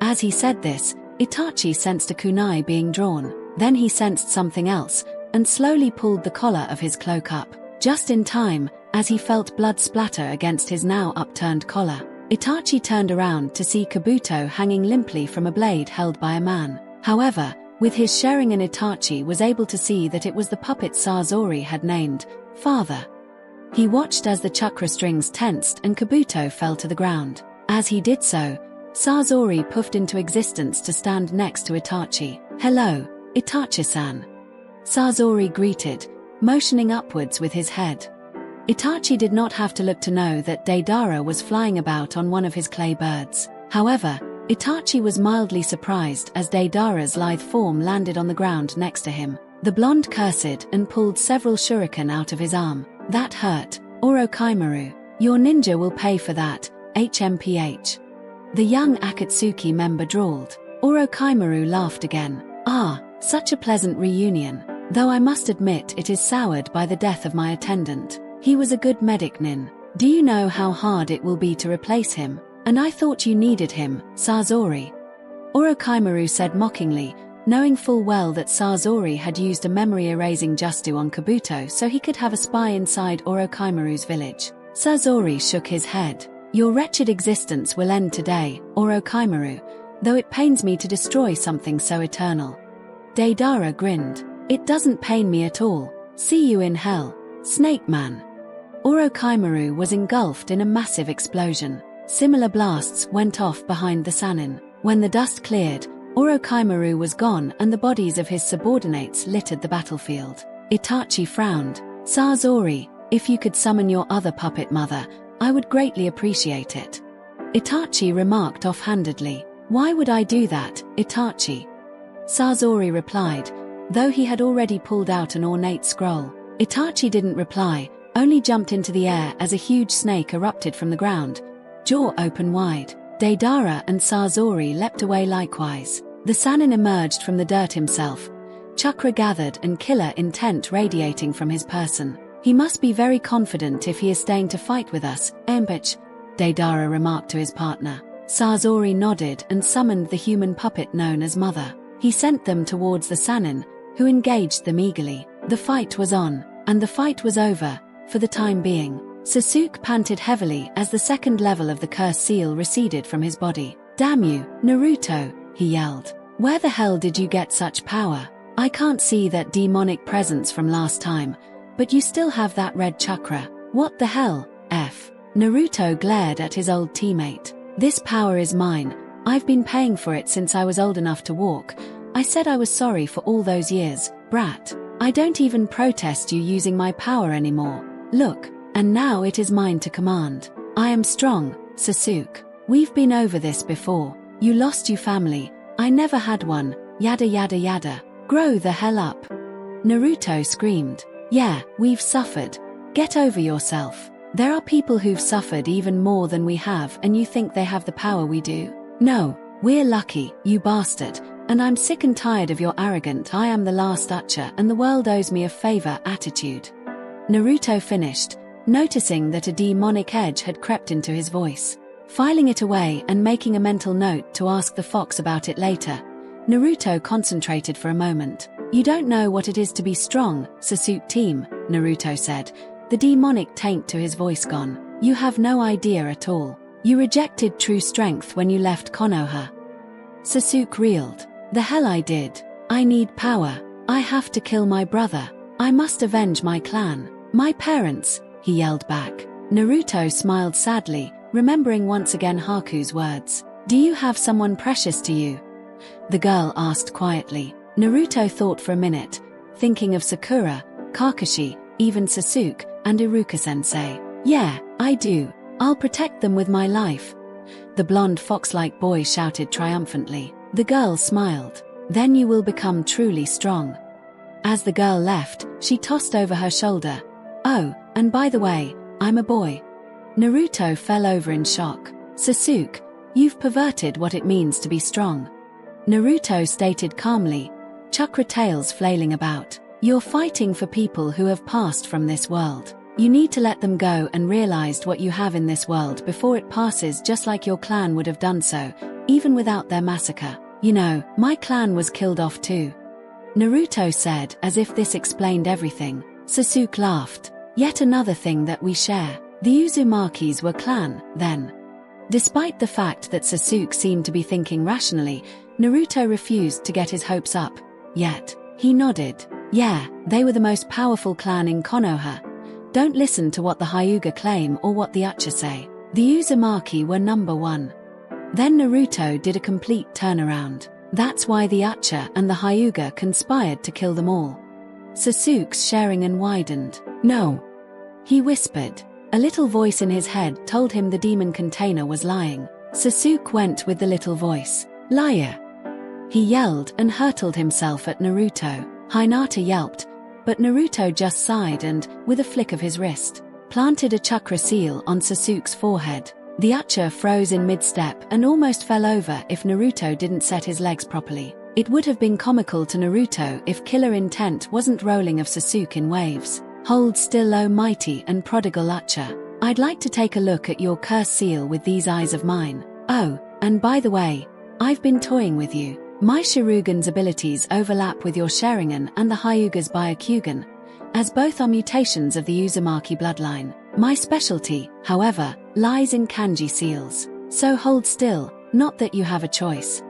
As he said this, Itachi sensed a kunai being drawn. Then he sensed something else, and slowly pulled the collar of his cloak up. Just in time, as he felt blood splatter against his now upturned collar, Itachi turned around to see Kabuto hanging limply from a blade held by a man. However, with his Sharingan, Itachi was able to see that it was the puppet Sasori had named Father. He watched as the chakra strings tensed and Kabuto fell to the ground. As he did so, Sasori puffed into existence to stand next to Itachi. Hello, Itachi-san. Sasori greeted, motioning upwards with his head. Itachi did not have to look to know that Deidara was flying about on one of his clay birds. However, Itachi was mildly surprised as Deidara's lithe form landed on the ground next to him. The blonde cursed and pulled several shuriken out of his arm. That hurt, Orochimaru. Your ninja will pay for that, HMPH. The young Akatsuki member drawled. Orochimaru laughed again. Ah, such a pleasant reunion. Though I must admit it is soured by the death of my attendant. He was a good medic, Nin. Do you know how hard it will be to replace him? And I thought you needed him, Sasori. Orochimaru said mockingly, knowing full well that Sasori had used a memory-erasing jutsu on Kabuto so he could have a spy inside Orochimaru's village. Sasori shook his head. Your wretched existence will end today, Orochimaru, though it pains me to destroy something so eternal. Deidara grinned. It doesn't pain me at all. See you in hell, Snake Man. Orochimaru was engulfed in a massive explosion. Similar blasts went off behind the Sannin. When the dust cleared, Orochimaru was gone and the bodies of his subordinates littered the battlefield. Itachi frowned. Sasori, if you could summon your other puppet mother, I would greatly appreciate it. Itachi remarked offhandedly. Why would I do that, Itachi? Sasori replied, though he had already pulled out an ornate scroll. Itachi didn't reply, only jumped into the air as a huge snake erupted from the ground, jaw open wide. Deidara and Sasori leapt away likewise. The Sannin emerged from the dirt himself, chakra gathered and killer intent radiating from his person. He must be very confident if he is staying to fight with us, Empich, Deidara remarked to his partner. Sasori nodded and summoned the human puppet known as Mother. He sent them towards the Sannin, who engaged them eagerly. The fight was on, and the fight was over, for the time being. Sasuke panted heavily as the second level of the curse seal receded from his body. Damn you, Naruto, he yelled. Where the hell did you get such power? I can't see that demonic presence from last time, but you still have that red chakra. What the hell, F? Naruto glared at his old teammate. This power is mine. I've been paying for it since I was old enough to walk. I said I was sorry for all those years, brat. I don't even protest you using my power anymore. Look, and now it is mine to command. I am strong, Sasuke. We've been over this before. You lost your family. I never had one. Yada yada yada. Grow the hell up. Naruto screamed. Yeah, we've suffered. Get over yourself. There are people who've suffered even more than we have, and you think they have the power we do? No, we're lucky, you bastard, and I'm sick and tired of your arrogant I am the last Uchiha and the world owes me a favor attitude. Naruto finished, noticing that a demonic edge had crept into his voice. Filing it away and making a mental note to ask the fox about it later, Naruto concentrated for a moment. You don't know what it is to be strong, Sasuke team, Naruto said, the demonic taint to his voice gone. You have no idea at all. You rejected true strength when you left Konoha. Sasuke reeled. The hell I did. I need power. I have to kill my brother. I must avenge my clan. My parents, he yelled back. Naruto smiled sadly, remembering once again Haku's words. Do you have someone precious to you? The girl asked quietly. Naruto thought for a minute, thinking of Sakura, Kakashi, even Sasuke, and Iruka-sensei. Yeah, I do. I'll protect them with my life. The blonde fox-like boy shouted triumphantly. The girl smiled. Then you will become truly strong. As the girl left, she tossed over her shoulder. Oh, and by the way, I'm a boy. Naruto fell over in shock. Sasuke, you've perverted what it means to be strong. Naruto stated calmly, chakra tails flailing about. You're fighting for people who have passed from this world. You need to let them go and realize what you have in this world before it passes, just like your clan would have done so, even without their massacre. You know, my clan was killed off too. Naruto said, as if this explained everything. Sasuke laughed. Yet another thing that we share. The Uzumakis were clan, then. Despite the fact that Sasuke seemed to be thinking rationally, Naruto refused to get his hopes up. Yet, he nodded. Yeah, they were the most powerful clan in Konoha. Don't listen to what the Hyuga claim or what the Uchiha say. The Uzumaki were number one. Then Naruto did a complete turnaround. That's why the Uchiha and the Hyuga conspired to kill them all. Sasuke's sharingen widened. No. He whispered. A little voice in his head told him the demon container was lying. Sasuke went with the little voice. Liar! He yelled and hurtled himself at Naruto. Hinata yelped, but Naruto just sighed and, with a flick of his wrist, planted a chakra seal on Sasuke's forehead. The Uchiha froze in mid-step and almost fell over if Naruto didn't set his legs properly. It would have been comical to Naruto if killer intent wasn't rolling of Sasuke in waves. Hold still, O mighty and prodigal Uchiha. I'd like to take a look at your curse seal with these eyes of mine. Oh, and by the way, I've been toying with you. My Sharingan's abilities overlap with your Sharingan and the Hyuga's Byakugan, as both are mutations of the Uzumaki bloodline. My specialty, however, lies in kanji seals. So hold still, not that you have a choice.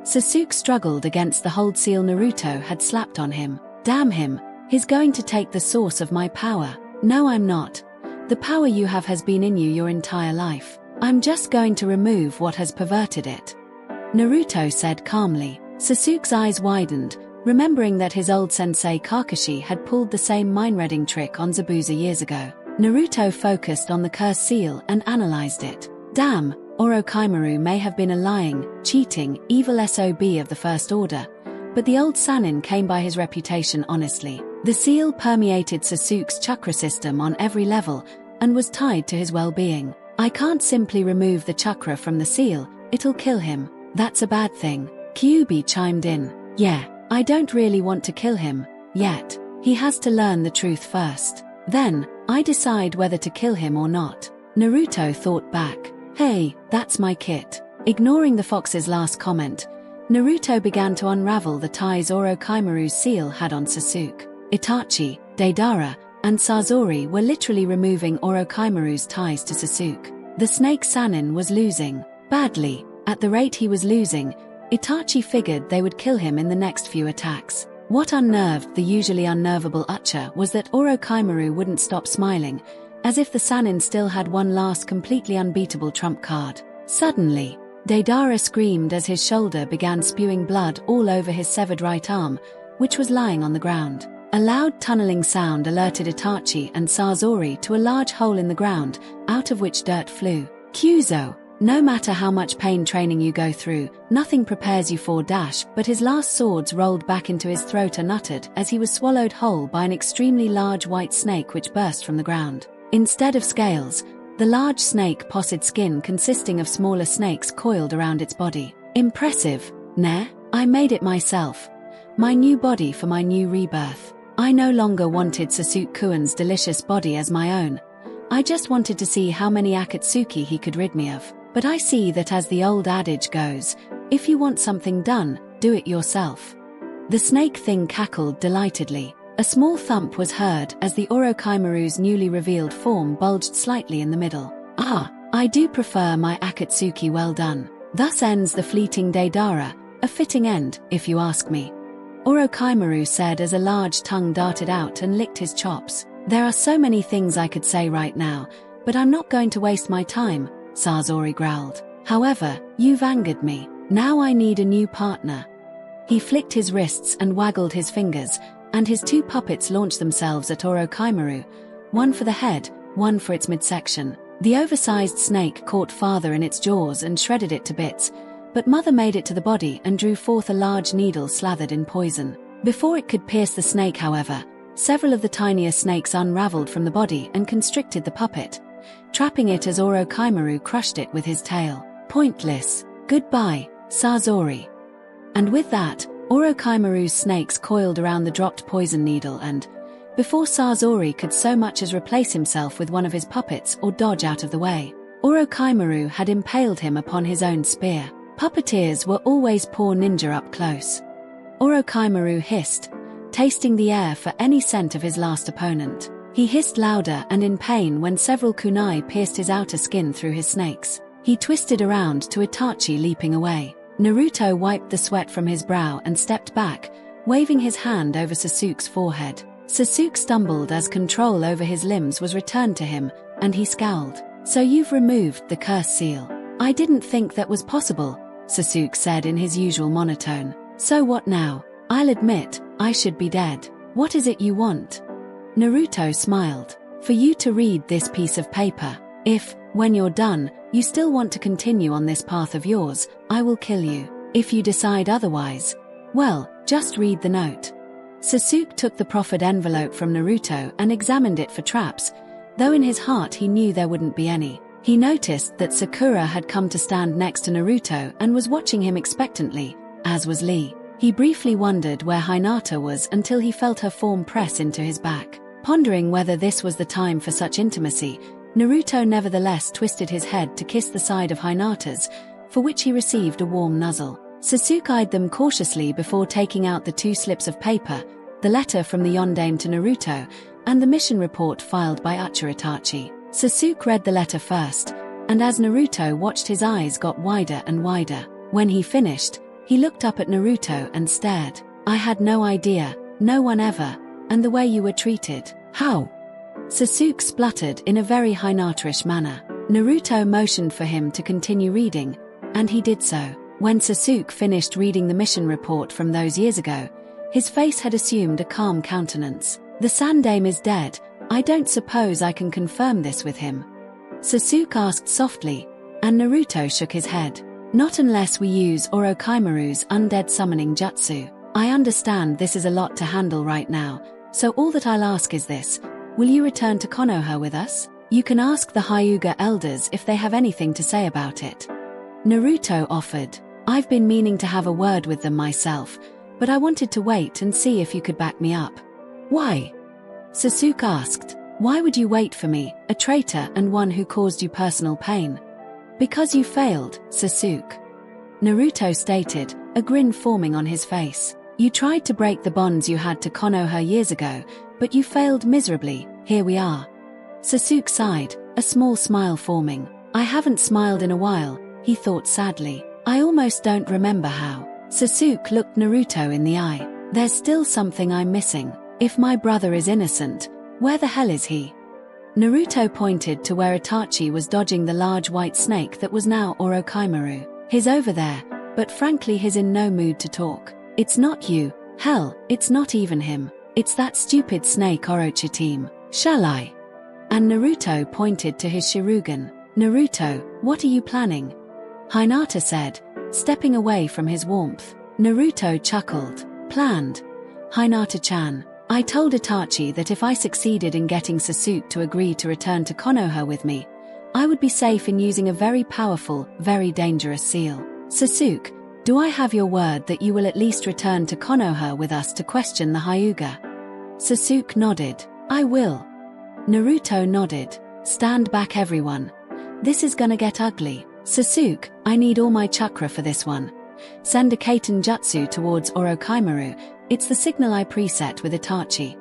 Sasuke struggled against the hold seal Naruto had slapped on him. Damn him, he's going to take the source of my power. No, I'm not. The power you have has been in you your entire life. I'm just going to remove what has perverted it. Naruto said calmly. Sasuke's eyes widened, remembering that his old sensei Kakashi had pulled the same mind-reading trick on Zabuza years ago. Naruto focused on the curse seal and analyzed it. Damn, Orochimaru may have been a lying, cheating, evil SOB of the First Order, but the old Sannin came by his reputation honestly. The seal permeated Sasuke's chakra system on every level and was tied to his well-being. I can't simply remove the chakra from the seal, it'll kill him. That's a bad thing. Kyuubi chimed in. Yeah, I don't really want to kill him, yet. He has to learn the truth first. Then, I decide whether to kill him or not. Naruto thought back. Hey, that's my kit. Ignoring the fox's last comment, Naruto began to unravel the ties Orochimaru's seal had on Sasuke. Itachi, Deidara, and Sasori were literally removing Orochimaru's ties to Sasuke. The snake Sannin was losing. Badly. At the rate he was losing, Itachi figured they would kill him in the next few attacks. What unnerved the usually unnervable Uchiha was that Orochimaru wouldn't stop smiling, as if the Sannin still had one last completely unbeatable trump card. Suddenly, Deidara screamed as his shoulder began spewing blood all over his severed right arm, which was lying on the ground. A loud tunneling sound alerted Itachi and Sasori to a large hole in the ground, out of which dirt flew. Kyuzo, no matter how much pain training you go through, nothing prepares you for but his last swords rolled back into his throat and uttered as he was swallowed whole by an extremely large white snake which burst from the ground. Instead of scales, the large snake possid skin consisting of smaller snakes coiled around its body. Impressive, ne? I made it myself. My new body for my new rebirth. I no longer wanted Sasuke-kun's delicious body as my own. I just wanted to see how many Akatsuki he could rid me of. But I see that as the old adage goes, if you want something done, do it yourself. The snake thing cackled delightedly. A small thump was heard as the Orochimaru's newly revealed form bulged slightly in the middle. Ah, I do prefer my Akatsuki well done. Thus ends the fleeting Deidara, a fitting end, if you ask me. Orochimaru said as a large tongue darted out and licked his chops. There are so many things I could say right now, but I'm not going to waste my time, Sasori growled. However, you've angered me. Now I need a new partner. He flicked his wrists and waggled his fingers, and his two puppets launched themselves at Orochimaru, one for the head, one for its midsection. The oversized snake caught father in its jaws and shredded it to bits, but mother made it to the body and drew forth a large needle slathered in poison. Before it could pierce the snake, however, several of the tinier snakes unraveled from the body and constricted the puppet, trapping it as Orochimaru crushed it with his tail. Pointless. Goodbye, Sasori. And with that, Orochimaru's snakes coiled around the dropped poison needle and, before Sasori could so much as replace himself with one of his puppets or dodge out of the way, Orochimaru had impaled him upon his own spear. Puppeteers were always poor ninja up close. Orochimaru hissed, tasting the air for any scent of his last opponent. He hissed louder and in pain when several kunai pierced his outer skin through his snakes. He twisted around to Itachi leaping away. Naruto wiped the sweat from his brow and stepped back, waving his hand over Sasuke's forehead. Sasuke stumbled as control over his limbs was returned to him, and he scowled. So you've removed the curse seal. I didn't think that was possible, Sasuke said in his usual monotone. So what now? I'll admit, I should be dead. What is it you want? Naruto smiled. For you to read this piece of paper. If, when you're done, you still want to continue on this path of yours, I will kill you. If you decide otherwise, well, just read the note. Sasuke took the proffered envelope from Naruto and examined it for traps, though in his heart he knew there wouldn't be any. He noticed that Sakura had come to stand next to Naruto and was watching him expectantly, as was Lee. He briefly wondered where Hinata was until he felt her form press into his back. Pondering whether this was the time for such intimacy, Naruto nevertheless twisted his head to kiss the side of Hinata's, for which he received a warm nuzzle. Sasuke eyed them cautiously before taking out the two slips of paper, the letter from the Yondaime to Naruto, and the mission report filed by Itachi. Sasuke read the letter first, and as Naruto watched, his eyes got wider and wider. When he finished, he looked up at Naruto and stared. I had no idea, no one ever, and the way you were treated. How? Sasuke spluttered in a very Hinata-ish manner. Naruto motioned for him to continue reading, and he did so. When Sasuke finished reading the mission report from those years ago, his face had assumed a calm countenance. The Sandaime is dead. I don't suppose I can confirm this with him. Sasuke asked softly, and Naruto shook his head. Not unless we use Orochimaru's undead summoning jutsu. I understand this is a lot to handle right now, so all that I'll ask is this. Will you return to Konoha with us? You can ask the Hyuga elders if they have anything to say about it. Naruto offered. I've been meaning to have a word with them myself, but I wanted to wait and see if you could back me up. Why? Sasuke asked. Why would you wait for me, a traitor and one who caused you personal pain? Because you failed, Sasuke. Naruto stated, a grin forming on his face. You tried to break the bonds you had to Konoha years ago, but you failed miserably. Here we are. Sasuke sighed, a small smile forming. I haven't smiled in a while, he thought sadly. I almost don't remember how. Sasuke looked Naruto in the eye. There's still something I'm missing. If my brother is innocent, where the hell is he? Naruto pointed to where Itachi was dodging the large white snake that was now Orochimaru. He's over there, but frankly he's in no mood to talk. It's not you. Hell, it's not even him. It's that stupid snake Orochi team. Shall I? And Naruto pointed to his Sharingan. Naruto, what are you planning? Hinata said, stepping away from his warmth. Naruto chuckled. Planned. Hinata-chan, I told Itachi that if I succeeded in getting Sasuke to agree to return to Konoha with me, I would be safe in using a very powerful, very dangerous seal. Sasuke, do I have your word that you will at least return to Konoha with us to question the Hyuga? Sasuke nodded. I will. Naruto nodded. Stand back everyone. This is gonna get ugly. Sasuke, I need all my chakra for this one. Send a Kaiten Jutsu towards Orochimaru. It's the signal I preset with Itachi.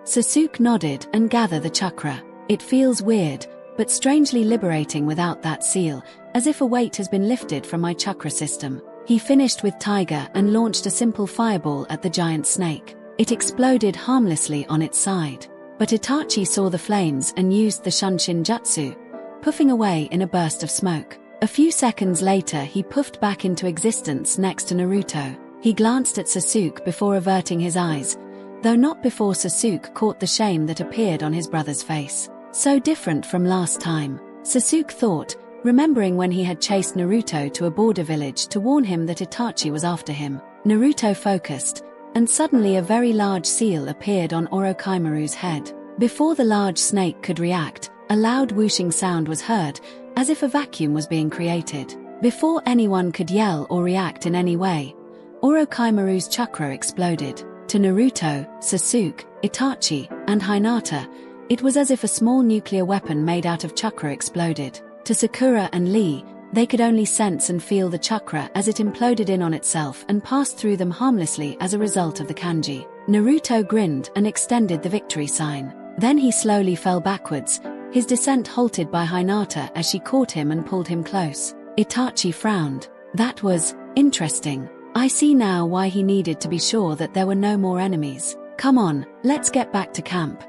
Sasuke nodded and gathered the chakra. It feels weird, but strangely liberating without that seal, as if a weight has been lifted from my chakra system. He finished with Tiger and launched a simple fireball at the giant snake. It exploded harmlessly on its side. But Itachi saw the flames and used the Shunshin Jutsu, puffing away in a burst of smoke. A few seconds later he puffed back into existence next to Naruto. He glanced at Sasuke before averting his eyes, though not before Sasuke caught the shame that appeared on his brother's face. So different from last time, Sasuke thought, remembering when he had chased Naruto to a border village to warn him that Itachi was after him. Naruto focused, and suddenly a very large seal appeared on Orochimaru's head. Before the large snake could react, a loud whooshing sound was heard, as if a vacuum was being created. Before anyone could yell or react in any way, Orochimaru's chakra exploded. To Naruto, Sasuke, Itachi, and Hinata, it was as if a small nuclear weapon made out of chakra exploded. To Sakura and Lee, they could only sense and feel the chakra as it imploded in on itself and passed through them harmlessly as a result of the kanji. Naruto grinned and extended the victory sign. Then he slowly fell backwards, his descent halted by Hinata as she caught him and pulled him close. Itachi frowned. That was interesting. I see now why he needed to be sure that there were no more enemies. Come on, let's get back to camp.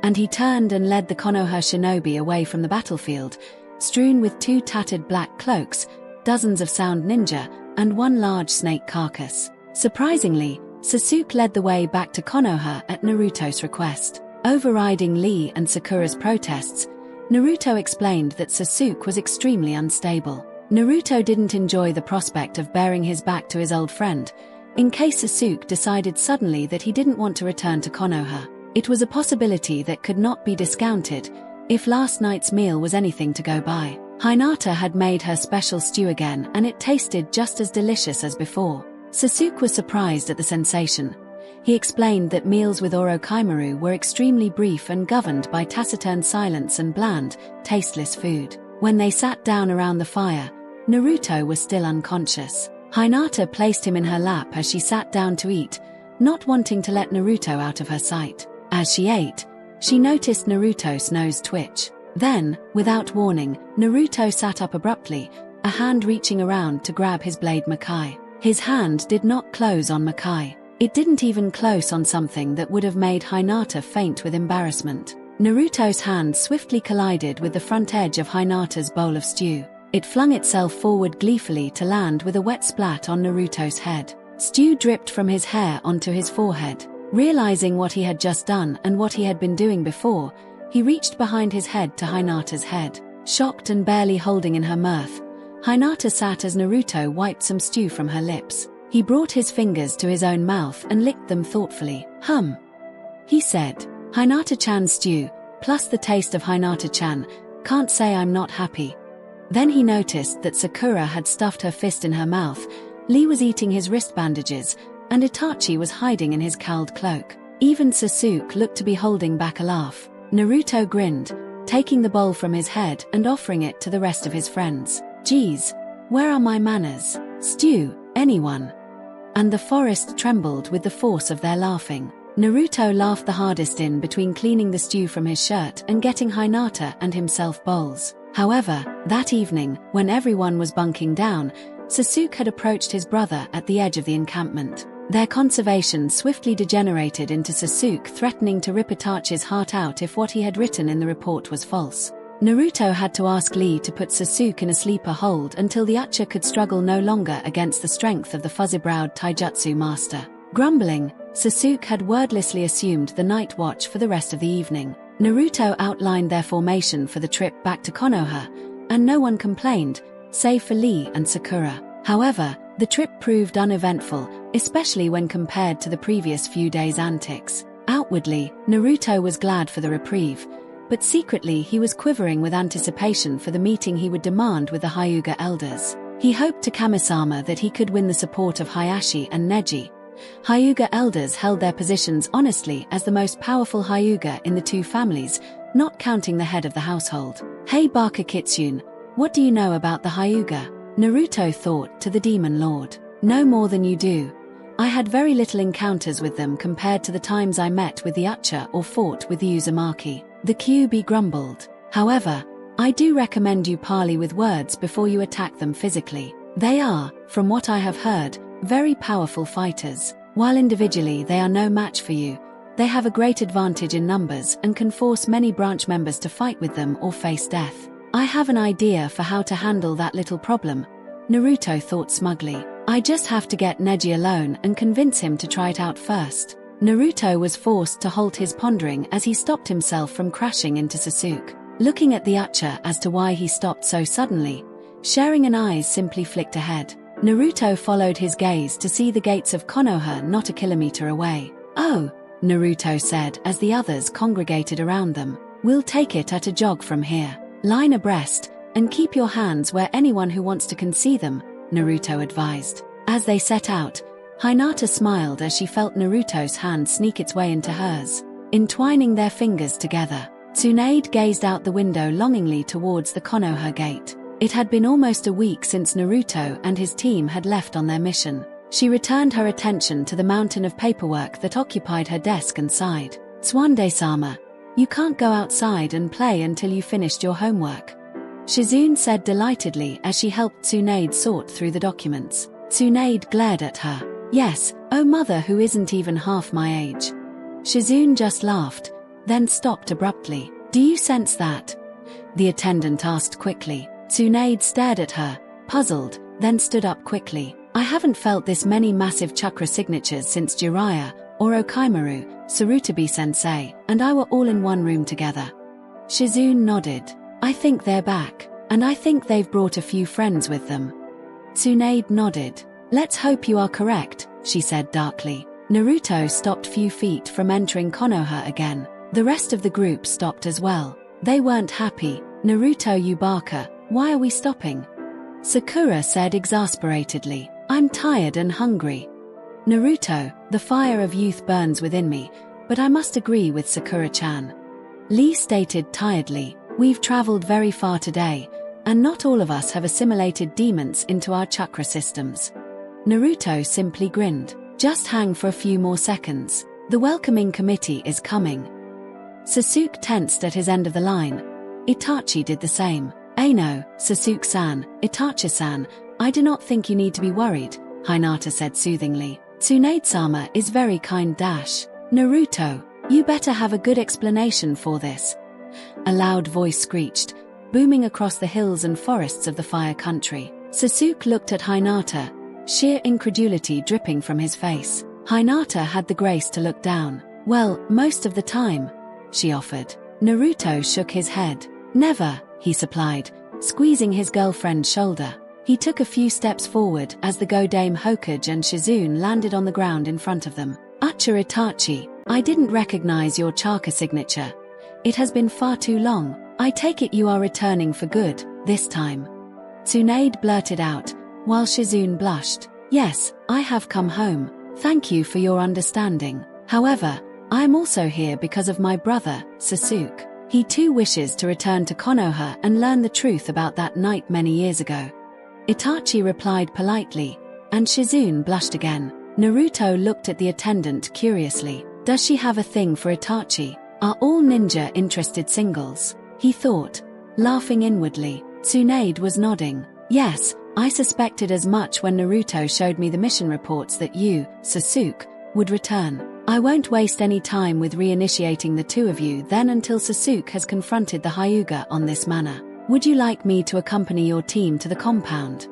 And he turned and led the Konoha shinobi away from the battlefield, strewn with 2 tattered black cloaks, dozens of sound ninja, and 1 large snake carcass. Surprisingly, Sasuke led the way back to Konoha at Naruto's request. Overriding Lee and Sakura's protests, Naruto explained that Sasuke was extremely unstable. Naruto didn't enjoy the prospect of baring his back to his old friend, in case Sasuke decided suddenly that he didn't want to return to Konoha. It was a possibility that could not be discounted, if last night's meal was anything to go by. Hinata had made her special stew again and it tasted just as delicious as before. Sasuke was surprised at the sensation. He explained that meals with Orochimaru were extremely brief and governed by taciturn silence and bland, tasteless food. When they sat down around the fire, Naruto was still unconscious. Hinata placed him in her lap as she sat down to eat, not wanting to let Naruto out of her sight. As she ate, she noticed Naruto's nose twitch. Then, without warning, Naruto sat up abruptly, a hand reaching around to grab his blade Makai. His hand did not close on Makai. It didn't even close on something that would have made Hinata faint with embarrassment. Naruto's hand swiftly collided with the front edge of Hinata's bowl of stew. It flung itself forward gleefully to land with a wet splat on Naruto's head. Stew dripped from his hair onto his forehead. Realizing what he had just done and what he had been doing before, he reached behind his head to Hinata's head. Shocked and barely holding in her mirth, Hinata sat as Naruto wiped some stew from her lips. He brought his fingers to his own mouth and licked them thoughtfully. He said. Hinata-chan's stew, plus the taste of Hinata-chan, can't say I'm not happy. Then he noticed that Sakura had stuffed her fist in her mouth, Lee was eating his wrist bandages, and Itachi was hiding in his cowled cloak. Even Sasuke looked to be holding back a laugh. Naruto grinned, taking the bowl from his head and offering it to the rest of his friends. Geez, where are my manners? Stew, anyone? And the forest trembled with the force of their laughing. Naruto laughed the hardest in between cleaning the stew from his shirt and getting Hinata and himself bowls. However, that evening, when everyone was bunking down, Sasuke had approached his brother at the edge of the encampment. Their conversation swiftly degenerated into Sasuke threatening to rip Itachi's heart out if what he had written in the report was false. Naruto had to ask Lee to put Sasuke in a sleeper hold until the uchiha could struggle no longer against the strength of the fuzzy-browed taijutsu master. Grumbling, Sasuke had wordlessly assumed the night watch for the rest of the evening. Naruto outlined their formation for the trip back to Konoha, and no one complained, save for Lee and Sakura. However, the trip proved uneventful, especially when compared to the previous few days' antics. Outwardly, Naruto was glad for the reprieve, but secretly he was quivering with anticipation for the meeting he would demand with the Hyuga elders. He hoped to Kamisama that he could win the support of Hayashi and Neji. Hyuga elders held their positions honestly as the most powerful Hyuga in the two families, not counting the head of the household. "Hey Baka Kitsune, what do you know about the Hyuga?" Naruto thought to the Demon Lord. "No more than you do. I had very little encounters with them compared to the times I met with the uchiha or fought with the uzumaki." The QB grumbled. "However, I do recommend you parley with words before you attack them physically. They are, from what I have heard, very powerful fighters. While individually they are no match for you, they have a great advantage in numbers and can force many branch members to fight with them or face death." "I have an idea for how to handle that little problem," Naruto thought smugly. "I just have to get Neji alone and convince him to try it out first." Naruto was forced to halt his pondering as he stopped himself from crashing into Sasuke. Looking at the uchiha as to why he stopped so suddenly, Sharingan eyes simply flicked ahead. Naruto followed his gaze to see the gates of Konoha not a kilometer away. "Oh," Naruto said as the others congregated around them. "We'll take it at a jog from here. Line abreast, and keep your hands where anyone who wants to can see them," Naruto advised. As they set out, Hinata smiled as she felt Naruto's hand sneak its way into hers. Entwining their fingers together, Tsunade gazed out the window longingly towards the Konoha gate. It had been almost a week since Naruto and his team had left on their mission. She returned her attention to the mountain of paperwork that occupied her desk and sighed. "Tsuande-sama, you can't go outside and play until you finished your homework," Shizune said delightedly as she helped Tsunade sort through the documents. Tsunade glared at her. "Yes, oh mother who isn't even half my age." Shizune just laughed, then stopped abruptly. "Do you sense that?" the attendant asked quickly. Tsunade stared at her, puzzled, then stood up quickly. "I haven't felt this many massive chakra signatures since Jiraya, or Okaimaru, Sarutobi-sensei, and I were all in one room together." Shizune nodded. "I think they're back, and I think they've brought a few friends with them." Tsunade nodded. "Let's hope you are correct," she said darkly. Naruto stopped few feet from entering Konoha again. The rest of the group stopped as well. They weren't happy. "Naruto Yubaka, why are we stopping?" Sakura said exasperatedly. "I'm tired and hungry." "Naruto, the fire of youth burns within me, but I must agree with Sakura-chan." Lee stated tiredly. "We've traveled very far today, and not all of us have assimilated demons into our chakra systems." Naruto simply grinned. "Just hang for a few more seconds. The welcoming committee is coming." Sasuke tensed at his end of the line. Itachi did the same. "Ano, Sasuke-san, Itachi-san, I do not think you need to be worried," Hinata said soothingly. "Tsunade-sama is very kind dash. Naruto, you better have a good explanation for this." A loud voice screeched, booming across the hills and forests of the Fire Country. Sasuke looked at Hinata, sheer incredulity dripping from his face. Hinata had the grace to look down. "Well, most of the time," she offered. Naruto shook his head. "Never," he supplied, squeezing his girlfriend's shoulder. He took a few steps forward as the Godame Hokage and Shizune landed on the ground in front of them. "Uchiha Itachi, I didn't recognize your chakra signature. It has been far too long. I take it you are returning for good, this time." Tsunade blurted out, while Shizune blushed. "Yes, I have come home. Thank you for your understanding. However, I am also here because of my brother, Sasuke. He too wishes to return to Konoha and learn the truth about that night many years ago." Itachi replied politely, and Shizune blushed again. Naruto looked at the attendant curiously. Does she have a thing for Itachi? Are all ninja interested singles? He thought, laughing inwardly. Tsunade was nodding. "Yes, I suspected as much when Naruto showed me the mission reports that you, Sasuke, would return. I won't waste any time with reinitiating the two of you then until Sasuke has confronted the Hyuga on this manner. Would you like me to accompany your team to the compound?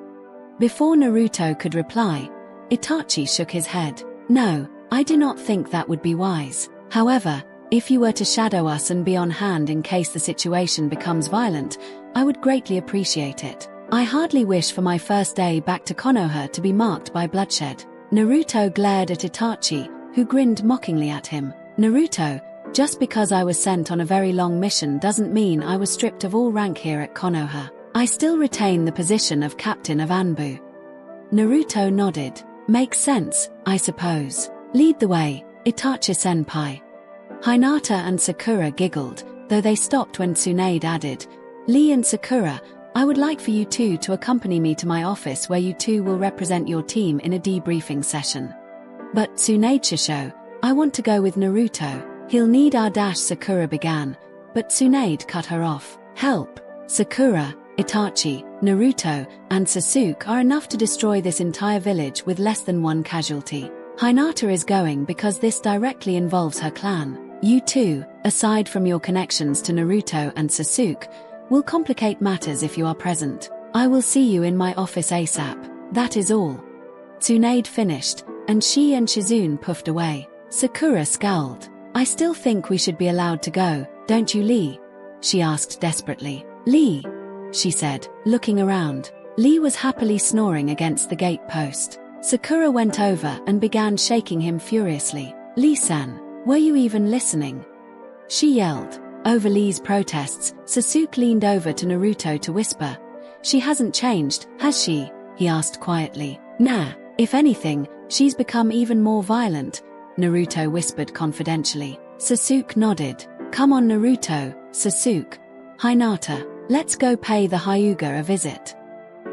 Before Naruto could reply, Itachi shook his head. No, I do not think that would be wise. However, if you were to shadow us and be on hand in case the situation becomes violent, I would greatly appreciate it. I hardly wish for my first day back to Konoha to be marked by bloodshed. Naruto glared at Itachi, who grinned mockingly at him. Naruto, just because I was sent on a very long mission doesn't mean I was stripped of all rank here at Konoha. I still retain the position of captain of Anbu. Naruto nodded. Makes sense, I suppose. Lead the way, Itachi-senpai. Hinata and Sakura giggled, though they stopped when Tsunade added, Lee and Sakura, I would like for you two to accompany me to my office where you two will represent your team in a debriefing session. But Tsunade-shisho, I want to go with Naruto. He'll need our dash Sakura began, but Tsunade cut her off. Help! Sakura, Itachi, Naruto, and Sasuke are enough to destroy this entire village with less than one casualty. Hinata is going because this directly involves her clan. You two, aside from your connections to Naruto and Sasuke, will complicate matters if you are present. I will see you in my office ASAP. That is all. Tsunade finished, and she and Shizune puffed away. Sakura scowled. I still think we should be allowed to go, don't you, Lee? She asked desperately. Lee, she said, looking around. Lee was happily snoring against the gate post. Sakura went over and began shaking him furiously. Lee-san, were you even listening? She yelled. Over Lee's protests, Sasuke leaned over to Naruto to whisper. She hasn't changed, has she? He asked quietly. Nah, if anything, she's become even more violent, Naruto whispered confidentially. Sasuke nodded. Come on Naruto, Sasuke. Hinata, let's go pay the Hyuga a visit.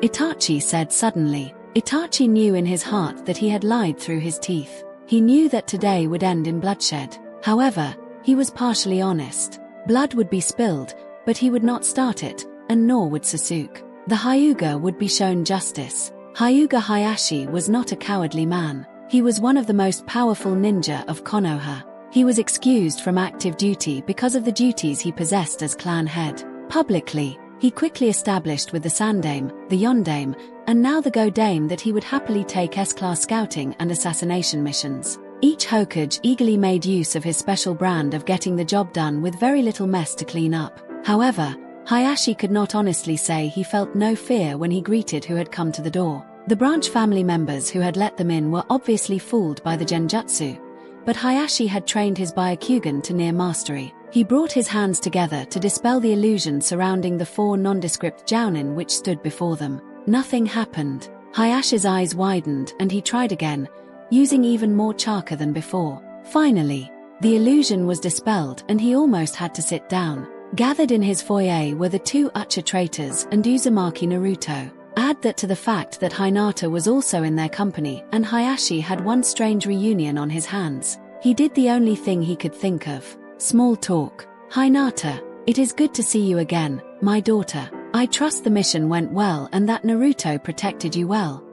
Itachi said suddenly. Itachi knew in his heart that he had lied through his teeth. He knew that today would end in bloodshed. However, he was partially honest. Blood would be spilled, but he would not start it, and nor would Sasuke. The Hyuga would be shown justice. Hyuga Hayashi was not a cowardly man. He was one of the most powerful ninja of Konoha. He was excused from active duty because of the duties he possessed as clan head. Publicly, he quickly established with the Sandame, the Yondame, and now the Godame that he would happily take S-class scouting and assassination missions. Each Hokage eagerly made use of his special brand of getting the job done with very little mess to clean up. However, Hayashi could not honestly say he felt no fear when he greeted who had come to the door. The branch family members who had let them in were obviously fooled by the genjutsu, but Hayashi had trained his Byakugan to near mastery. He brought his hands together to dispel the illusion surrounding the four nondescript jounin which stood before them. Nothing happened. Hayashi's eyes widened and he tried again, using even more chakra than before. Finally, the illusion was dispelled and he almost had to sit down. Gathered in his foyer were the two Uchiha traitors and Uzumaki Naruto. Add that to the fact that Hinata was also in their company and Hayashi had one strange reunion on his hands. He did the only thing he could think of. Small talk. Hinata, it is good to see you again, my daughter. I trust the mission went well and that Naruto protected you well.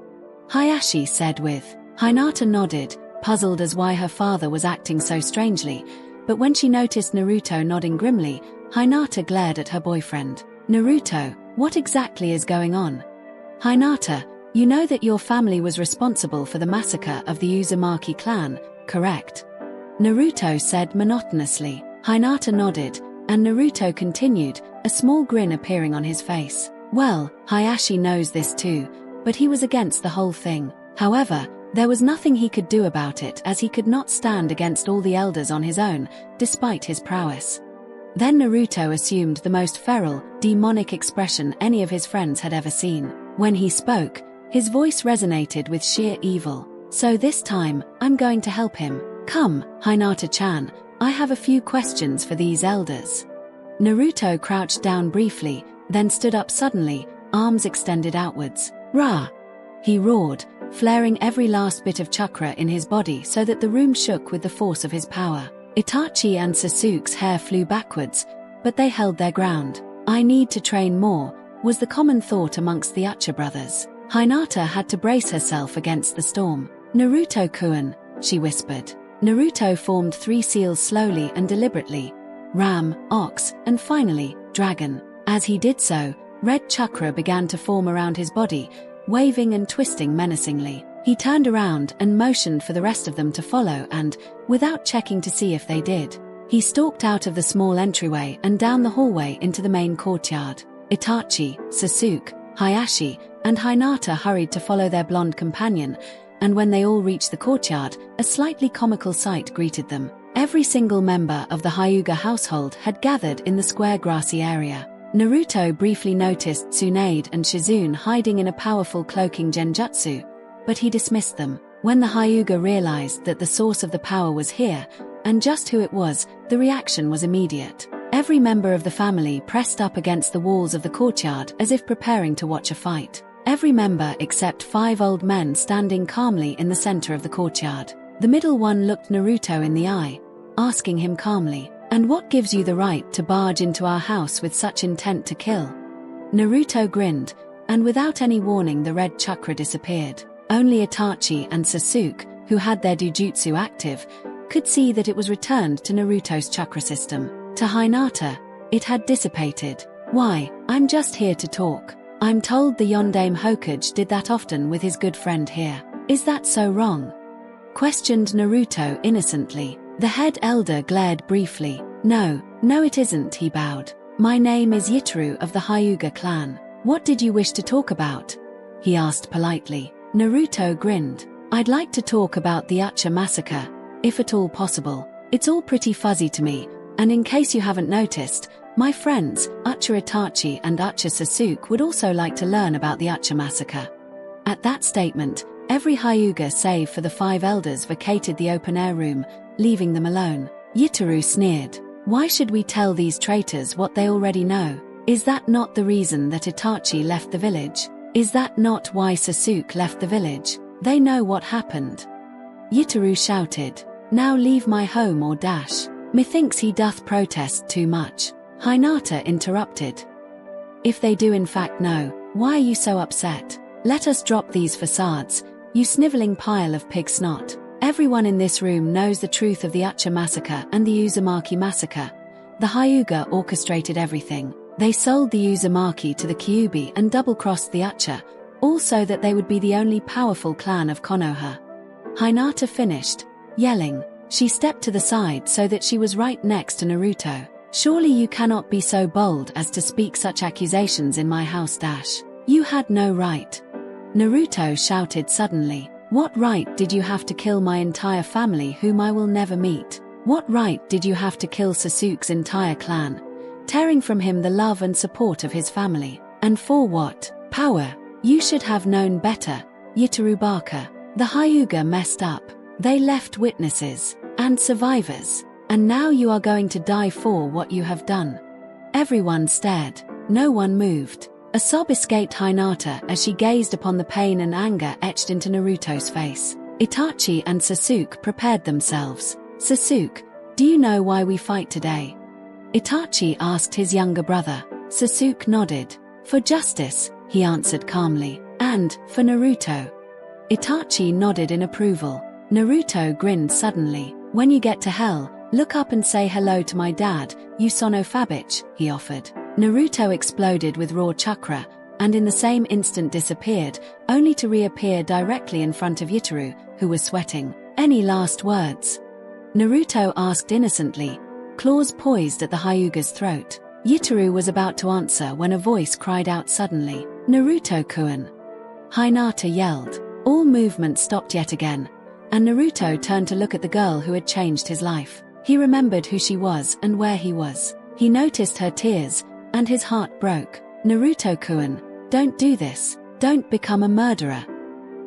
Hayashi said with. Hinata nodded, puzzled as why her father was acting so strangely, but when she noticed Naruto nodding grimly, Hinata glared at her boyfriend. Naruto, what exactly is going on? Hinata, you know that your family was responsible for the massacre of the Uzumaki clan, correct? Naruto said monotonously. Hinata nodded, and Naruto continued, a small grin appearing on his face. Well, Hayashi knows this too, but he was against the whole thing. However, there was nothing he could do about it as he could not stand against all the elders on his own, despite his prowess. Then Naruto assumed the most feral, demonic expression any of his friends had ever seen. When he spoke, his voice resonated with sheer evil. So this time, I'm going to help him. Come, Hinata-chan, I have a few questions for these elders. Naruto crouched down briefly, then stood up suddenly, arms extended outwards. Rah! He roared, flaring every last bit of chakra in his body so that the room shook with the force of his power. Itachi and Sasuke's hair flew backwards, but they held their ground. I need to train more, was the common thought amongst the Uchiha brothers. Hinata had to brace herself against the storm. "Naruto-kun," she whispered. Naruto formed 3 seals slowly and deliberately: ram, ox, and finally, dragon. As he did so, red chakra began to form around his body, waving and twisting menacingly. He turned around and motioned for the rest of them to follow and, without checking to see if they did, he stalked out of the small entryway and down the hallway into the main courtyard. Itachi, Sasuke, Hayashi, and Hinata hurried to follow their blonde companion, and when they all reached the courtyard, a slightly comical sight greeted them. Every single member of the Hyuga household had gathered in the square grassy area. Naruto briefly noticed Tsunade and Shizune hiding in a powerful cloaking genjutsu, but he dismissed them. When the Hyuga realized that the source of the power was here, and just who it was, the reaction was immediate. Every member of the family pressed up against the walls of the courtyard as if preparing to watch a fight. Every member except 5 old men standing calmly in the center of the courtyard. The middle one looked Naruto in the eye, asking him calmly, "And what gives you the right to barge into our house with such intent to kill?" Naruto grinned, and without any warning the red chakra disappeared. Only Itachi and Sasuke, who had their Jujutsu active, could see that it was returned to Naruto's chakra system. To Hinata, it had dissipated. "Why, I'm just here to talk. I'm told the Yondaime Hokage did that often with his good friend here. Is that so wrong?" questioned Naruto innocently. The head elder glared briefly. No it isn't," he bowed. "My name is Yitaru of the Hyuga clan. What did you wish to talk about?" he asked politely. Naruto grinned. "I'd like to talk about the Uchiha massacre, if at all possible. It's all pretty fuzzy to me, and in case you haven't noticed, my friends, Uchiha Itachi and Uchiha Sasuke would also like to learn about the Uchiha massacre." At that statement, every Hyuga save for the 5 elders vacated the open-air room, leaving them alone. Yitaru sneered. "Why should we tell these traitors what they already know? Is that not the reason that Itachi left the village? Is that not why Sasuke left the village? They know what happened." Yitaru shouted. "Now leave my home or dash. Methinks he doth protest too much." Hinata interrupted. "If they do in fact know, why are you so upset? Let us drop these facades, you sniveling pile of pig snot. Everyone in this room knows the truth of the Uchiha massacre and the Uzumaki massacre. The Hyuga orchestrated everything. They sold the Uzumaki to the Kyuubi and double-crossed the Uchiha, all so that they would be the only powerful clan of Konoha." Hinata finished, yelling. She stepped to the side so that she was right next to Naruto. "Surely you cannot be so bold as to speak such accusations in my house dash. You had no right." Naruto shouted suddenly. "What right did you have to kill my entire family whom I will never meet? What right did you have to kill Sasuke's entire clan, tearing from him the love and support of his family? And for what? Power? You should have known better, Yitaru Baka. The Hyuga messed up. They left witnesses and survivors, and now you are going to die for what you have done." Everyone stared. No one moved. A sob escaped Hinata as she gazed upon the pain and anger etched into Naruto's face. Itachi and Sasuke prepared themselves. "Sasuke, do you know why we fight today?" Itachi asked his younger brother. Sasuke nodded. "For justice," he answered calmly. "And, for Naruto." Itachi nodded in approval. Naruto grinned suddenly. "When you get to hell, look up and say hello to my dad, Usono Fabich," he offered. Naruto exploded with raw chakra, and in the same instant disappeared, only to reappear directly in front of Yitaru, who was sweating. "Any last words?" Naruto asked innocently, claws poised at the Hyuga's throat. Yitaru was about to answer when a voice cried out suddenly, "Naruto-kun!" Hinata yelled. All movement stopped yet again, and Naruto turned to look at the girl who had changed his life. He remembered who she was and where he was. He noticed her tears, and his heart broke. "Naruto-kun, don't do this. Don't become a murderer."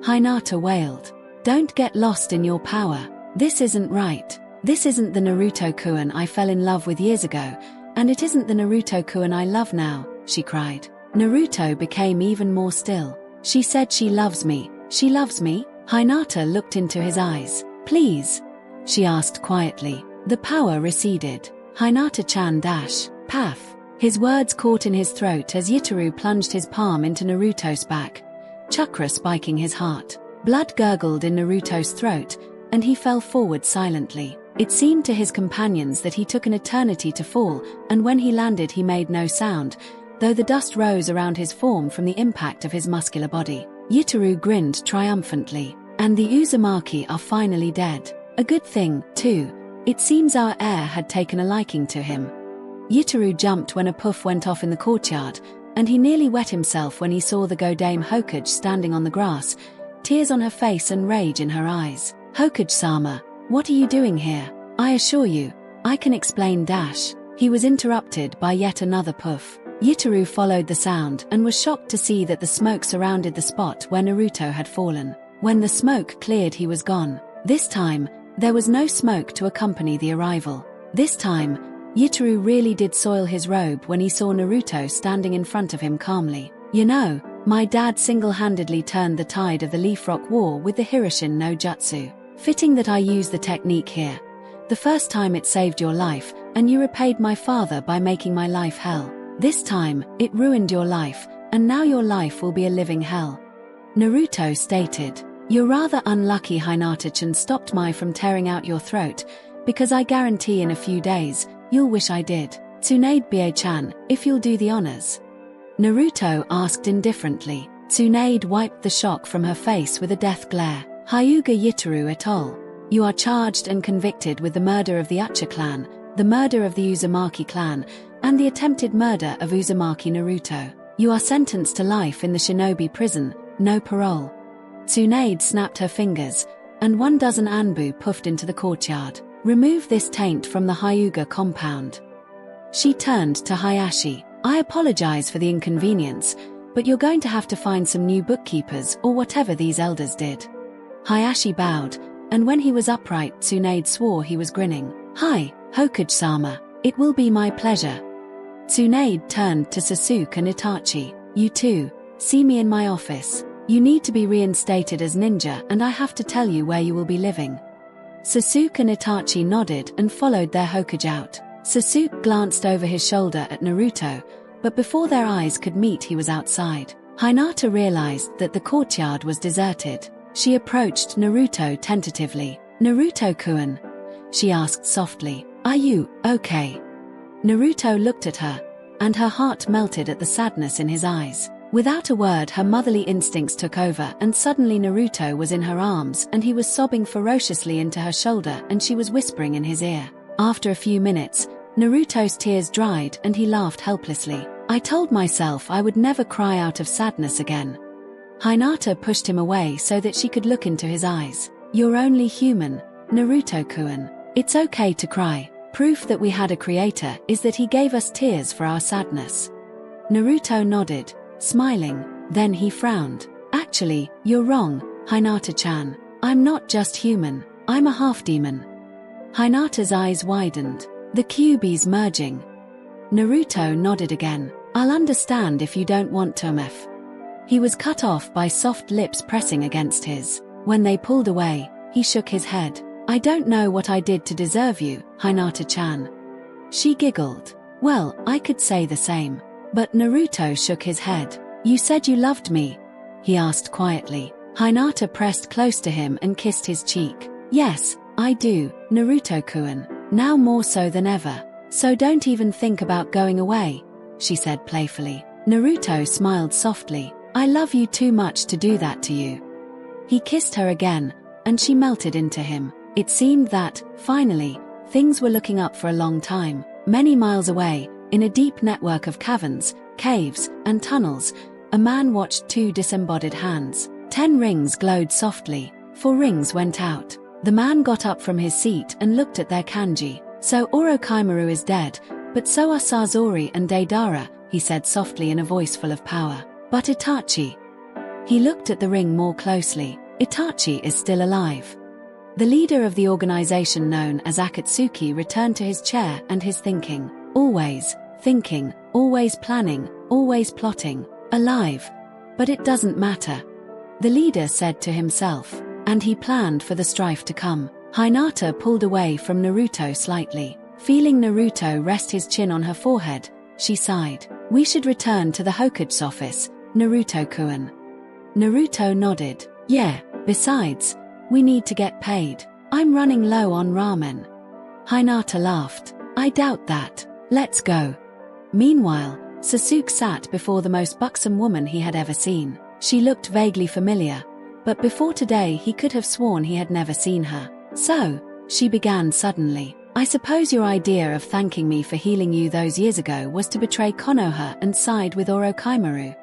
Hinata wailed. "Don't get lost in your power. This isn't right. This isn't the Naruto-kun I fell in love with years ago, and it isn't the Naruto-kun I love now," she cried. Naruto became even more still. "She said she loves me. She loves me?" Hinata looked into his eyes. "Please?" she asked quietly. The power receded. Hinata-chan dash. Path. His words caught in his throat as Yitaru plunged his palm into Naruto's back, chakra spiking his heart. Blood gurgled in Naruto's throat, and he fell forward silently. It seemed to his companions that he took an eternity to fall, and when he landed he made no sound, though the dust rose around his form from the impact of his muscular body. Yutaru grinned triumphantly. And the Uzumaki are finally dead. A good thing, too. It seems our heir had taken a liking to him. Yutaru jumped when a puff went off in the courtyard, and he nearly wet himself when he saw the Godame Hokage standing on the grass, tears on her face and rage in her eyes. Hokage-sama, what are you doing here? I assure you, I can explain dash. He was interrupted by yet another puff. Yutaru followed the sound and was shocked to see that the smoke surrounded the spot where Naruto had fallen. When the smoke cleared, he was gone. This time, there was no smoke to accompany the arrival. This time, Yutaru really did soil his robe when he saw Naruto standing in front of him calmly. You know, my dad single-handedly turned the tide of the Leaf Rock War with the Hiroshin no Jutsu. Fitting that I use the technique here. The first time it saved your life, and you repaid my father by making my life hell. This time, it ruined your life, and now your life will be a living hell. Naruto stated. You're rather unlucky Hinata-chan stopped me from tearing out your throat, because I guarantee in a few days, you'll wish I did. Tsunade Bie-chan, if you'll do the honors. Naruto asked indifferently. Tsunade wiped the shock from her face with a death glare. Hyuga Yutaru et al. You are charged and convicted with the murder of the Uchiha clan, the murder of the Uzumaki clan, and the attempted murder of Uzumaki Naruto. You are sentenced to life in the shinobi prison, no parole. Tsunade snapped her fingers, and 12 anbu puffed into the courtyard. Remove this taint from the Hyuga compound. She turned to Hayashi. I apologize for the inconvenience, but you're going to have to find some new bookkeepers or whatever these elders did. Hayashi bowed, and when he was upright, Tsunade swore he was grinning. Hi, Hokage-sama. It will be my pleasure. Tsunade turned to Sasuke and Itachi. You two, see me in my office. You need to be reinstated as ninja, and I have to tell you where you will be living. Sasuke and Itachi nodded and followed their Hokage out. Sasuke glanced over his shoulder at Naruto, but before their eyes could meet he was outside. Hinata realized that the courtyard was deserted. She approached Naruto tentatively. Naruto-kun, she asked softly, are you okay? Naruto looked at her, and her heart melted at the sadness in his eyes. Without a word, her motherly instincts took over, and suddenly Naruto was in her arms and he was sobbing ferociously into her shoulder, and she was whispering in his ear. After a few minutes, Naruto's tears dried and he laughed helplessly. I told myself I would never cry out of sadness again. Hinata pushed him away so that she could look into his eyes. You're only human, Naruto-kun. It's okay to cry. Proof that we had a creator is that he gave us tears for our sadness. Naruto nodded, smiling, then he frowned. Actually, you're wrong, Hinata-chan. I'm not just human, I'm a half-demon. Hinata's eyes widened, the cubies merging. Naruto nodded again. I'll understand if you don't want to mf. He was cut off by soft lips pressing against his. When they pulled away, he shook his head. I don't know what I did to deserve you, Hinata-chan. She giggled. Well, I could say the same. But Naruto shook his head. You said you loved me? He asked quietly. Hinata pressed close to him and kissed his cheek. Yes, I do, Naruto-kun. Now more so than ever. So don't even think about going away, she said playfully. Naruto smiled softly. I love you too much to do that to you. He kissed her again, and she melted into him. It seemed that, finally, things were looking up for a long time. Many miles away, in a deep network of caverns, caves, and tunnels, a man watched 2 disembodied hands. 10 rings glowed softly, 4 rings went out. The man got up from his seat and looked at their kanji. So Orochimaru is dead, but so are Sasori and Deidara, he said softly in a voice full of power. But Itachi. He looked at the ring more closely. Itachi is still alive. The leader of the organization known as Akatsuki returned to his chair and his thinking. Always thinking, always planning, always plotting. Alive. But it doesn't matter. The leader said to himself. And he planned for the strife to come. Hinata pulled away from Naruto slightly. Feeling Naruto rest his chin on her forehead, she sighed. We should return to the Hokage's office, Naruto-kun. Naruto nodded. Yeah, besides, we need to get paid. I'm running low on ramen. Hinata laughed. I doubt that. Let's go. Meanwhile, Sasuke sat before the most buxom woman he had ever seen. She looked vaguely familiar, but before today he could have sworn he had never seen her. So, she began suddenly. I suppose your idea of thanking me for healing you those years ago was to betray Konoha and side with Orochimaru.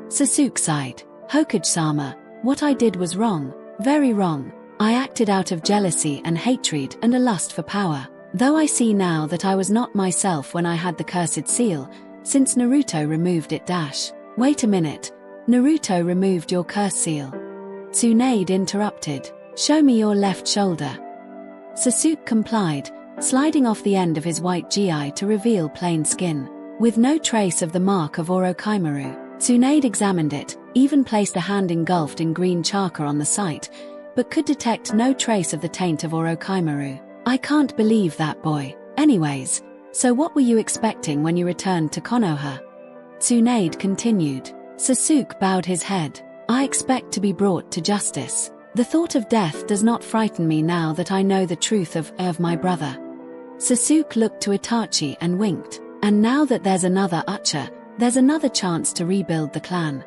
Sasuke sighed. Hokage-sama, what I did was wrong, very wrong. I acted out of jealousy and hatred and a lust for power. Though I see now that I was not myself when I had the cursed seal, since Naruto removed it. Wait a minute, Naruto removed your curse seal. Tsunade interrupted. Show me your left shoulder. Sasuke complied, sliding off the end of his white gi to reveal plain skin. With no trace of the mark of Orochimaru, Tsunade examined it, even placed a hand engulfed in green chakra on the site, but could detect no trace of the taint of Orochimaru. I can't believe that, boy. Anyways, so what were you expecting when you returned to Konoha? Tsunade continued. Sasuke bowed his head. I expect to be brought to justice. The thought of death does not frighten me now that I know the truth of my brother. Sasuke looked to Itachi and winked. And now that there's another Uchiha, there's another chance to rebuild the clan.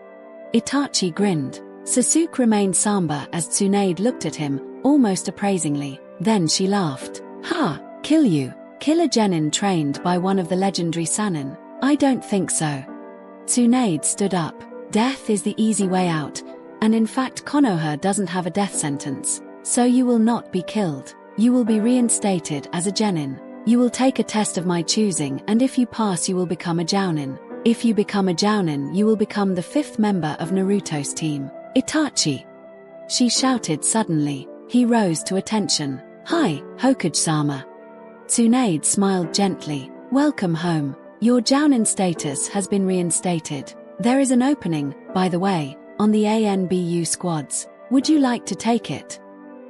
Itachi grinned. Sasuke remained somber as Tsunade looked at him, almost appraisingly. Then she laughed. Ha! Kill you? Kill a genin trained by one of the legendary Sannin? I don't think so. Tsunade stood up. Death is the easy way out, and in fact Konoha doesn't have a death sentence. So you will not be killed. You will be reinstated as a genin. You will take a test of my choosing, and if you pass you will become a jounin. If you become a jounin you will become the 5th member of Naruto's team. Itachi! She shouted suddenly. He rose to attention. Hi, Hokage-sama. Tsunade smiled gently. Welcome home. Your jounin status has been reinstated. There is an opening, by the way, on the ANBU squads. Would you like to take it?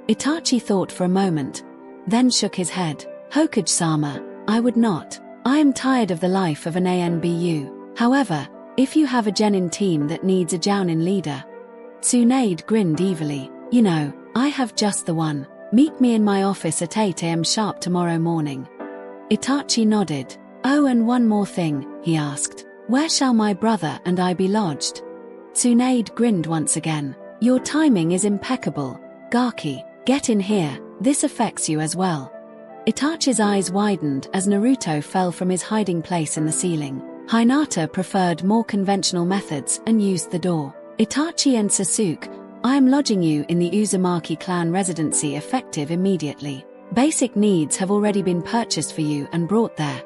Itachi thought for a moment, then shook his head. Hokage-sama, I would not. I am tired of the life of an ANBU. However, if you have a genin team that needs a jounin leader. Tsunade grinned evilly. You know, I have just the one. Meet me in my office at 8 AM sharp tomorrow morning. Itachi nodded. Oh, and one more thing, he asked. Where shall my brother and I be lodged? Tsunade grinned once again. Your timing is impeccable. Gaki, get in here, this affects you as well. Itachi's eyes widened as Naruto fell from his hiding place in the ceiling. Hinata preferred more conventional methods and used the door. Itachi and Sasuke, I am lodging you in the Uzumaki clan residency effective immediately. Basic needs have already been purchased for you and brought there.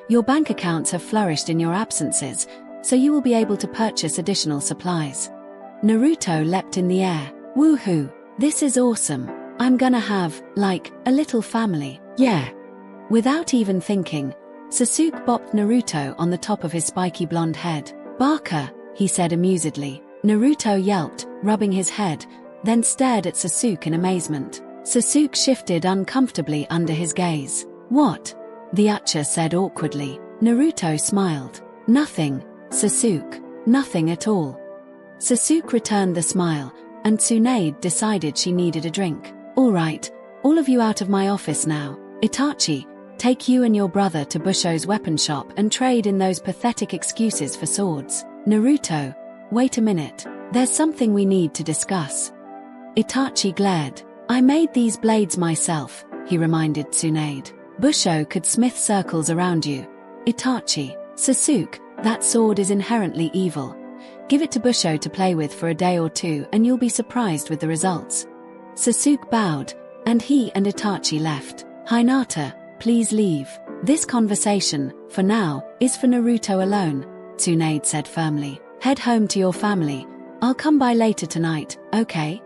Your bank accounts have flourished in your absences, so you will be able to purchase additional supplies. Naruto leapt in the air. Woohoo! This is awesome. I'm gonna have, like, a little family. Yeah. Without even thinking, Sasuke bopped Naruto on the top of his spiky blonde head. Barker, he said amusedly. Naruto yelped, rubbing his head, then stared at Sasuke in amazement. Sasuke shifted uncomfortably under his gaze. What? The Uchiha said awkwardly. Naruto smiled. Nothing, Sasuke. Nothing at all. Sasuke returned the smile, and Tsunade decided she needed a drink. All right, all of you out of my office now. Itachi, take you and your brother to Busho's weapon shop and trade in those pathetic excuses for swords. Naruto, wait a minute. There's something we need to discuss. Itachi glared. I made these blades myself, he reminded Tsunade. Busho could smith circles around you. Itachi, Sasuke, that sword is inherently evil. Give it to Busho to play with for a day or two and you'll be surprised with the results. Sasuke bowed, and he and Itachi left. Hinata, please leave. This conversation, for now, is for Naruto alone, Tsunade said firmly. Head home to your family. I'll come by later tonight, okay?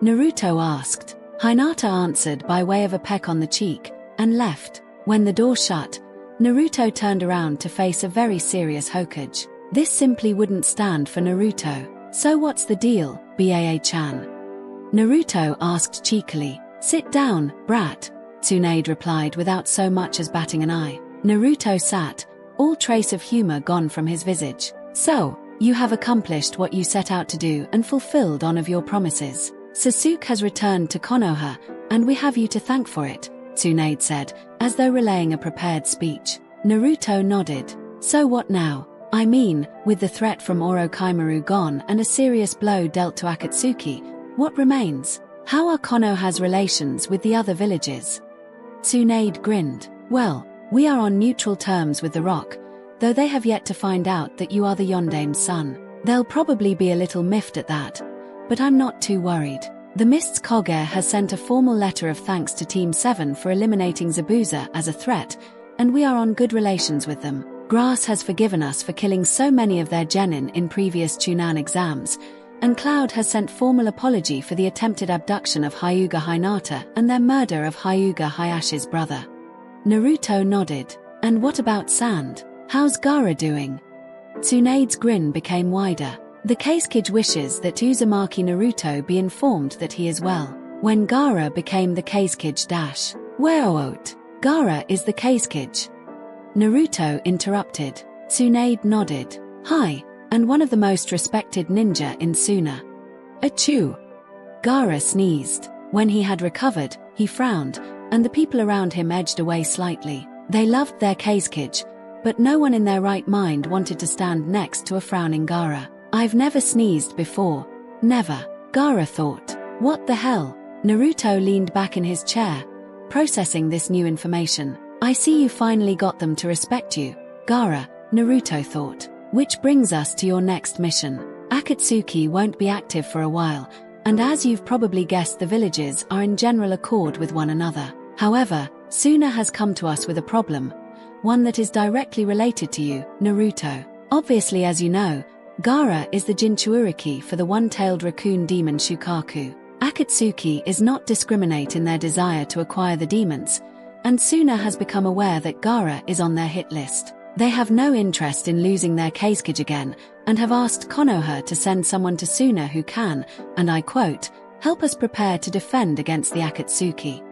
Naruto asked. Hinata answered by way of a peck on the cheek, and left. When the door shut, Naruto turned around to face a very serious Hokage. This simply wouldn't stand for Naruto. So what's the deal, Baa-chan? Naruto asked cheekily. Sit down, brat, Tsunade replied without so much as batting an eye. Naruto sat, all trace of humor gone from his visage. So, You have accomplished what you set out to do and fulfilled one of your promises. Sasuke has returned to Konoha, and we have you to thank for it, Tsunade said, as though relaying a prepared speech. Naruto nodded. So what now? I mean, with the threat from Orochimaru gone and a serious blow dealt to Akatsuki, what remains? How are Konoha's relations with the other villages? Tsunade grinned. Well, we are on neutral terms with the Rock, though they have yet to find out that you are the Yondame's son. They'll probably be a little miffed at that, but I'm not too worried. The Mist's Kage has sent a formal letter of thanks to Team 7 for eliminating Zabuza as a threat, and we are on good relations with them. Grass has forgiven us for killing so many of their genin in previous Chunin exams, and Cloud has sent formal apology for the attempted abduction of Hyuga Hinata and their murder of Hyuga Hayashi's brother. Naruto nodded. And what about Sand? How's Gaara doing? Tsunade's grin became wider. The Kazekage wishes that Uzumaki Naruto be informed that he is well. When Gaara became the Kazekage dash. Weoot. Gaara is the Kazekage. Naruto interrupted. Tsunade nodded. Hi, and one of the most respected ninja in Suna. Achoo. Gaara sneezed. When he had recovered, he frowned, and the people around him edged away slightly. They loved their Kazekage, but no one in their right mind wanted to stand next to a frowning Gaara. I've never sneezed before. Never. Gaara thought. What the hell? Naruto leaned back in his chair, processing this new information. I see you finally got them to respect you, Gaara, Naruto thought. Which brings us to your next mission. Akatsuki won't be active for a while, and as you've probably guessed, the villages are in general accord with one another. However, Suna has come to us with a problem, one that is directly related to you, Naruto. Obviously, as you know, Gaara is the Jinchuuriki for the one-tailed raccoon demon Shukaku. Akatsuki is not discriminate in their desire to acquire the demons, and Suna has become aware that Gaara is on their hit list. They have no interest in losing their Kazekage again, and have asked Konoha to send someone to Suna who can, and I quote, help us prepare to defend against the Akatsuki.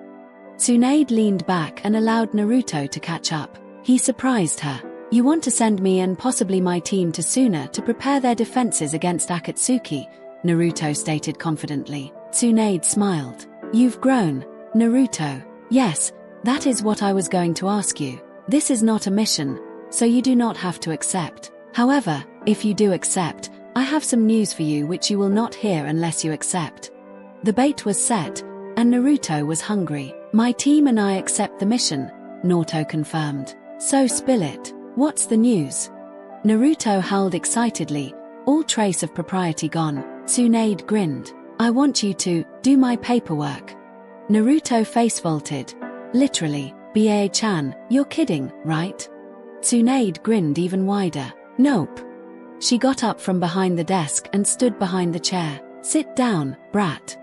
Tsunade leaned back and allowed Naruto to catch up. He surprised her. You want to send me and possibly my team to Suna to prepare their defenses against Akatsuki, Naruto stated confidently. Tsunade smiled. You've grown, Naruto. Yes, that is what I was going to ask you. This is not a mission, so you do not have to accept. However, if you do accept, I have some news for you which you will not hear unless you accept. The bait was set, and Naruto was hungry. My team and I accept the mission, Naruto confirmed. So spill it. What's the news? Naruto howled excitedly, all trace of propriety gone. Tsunade grinned. I want you to do my paperwork. Naruto face vaulted. Literally, Ba-chan, you're kidding, right? Tsunade grinned even wider. Nope. She got up from behind the desk and stood behind the chair. Sit down, brat.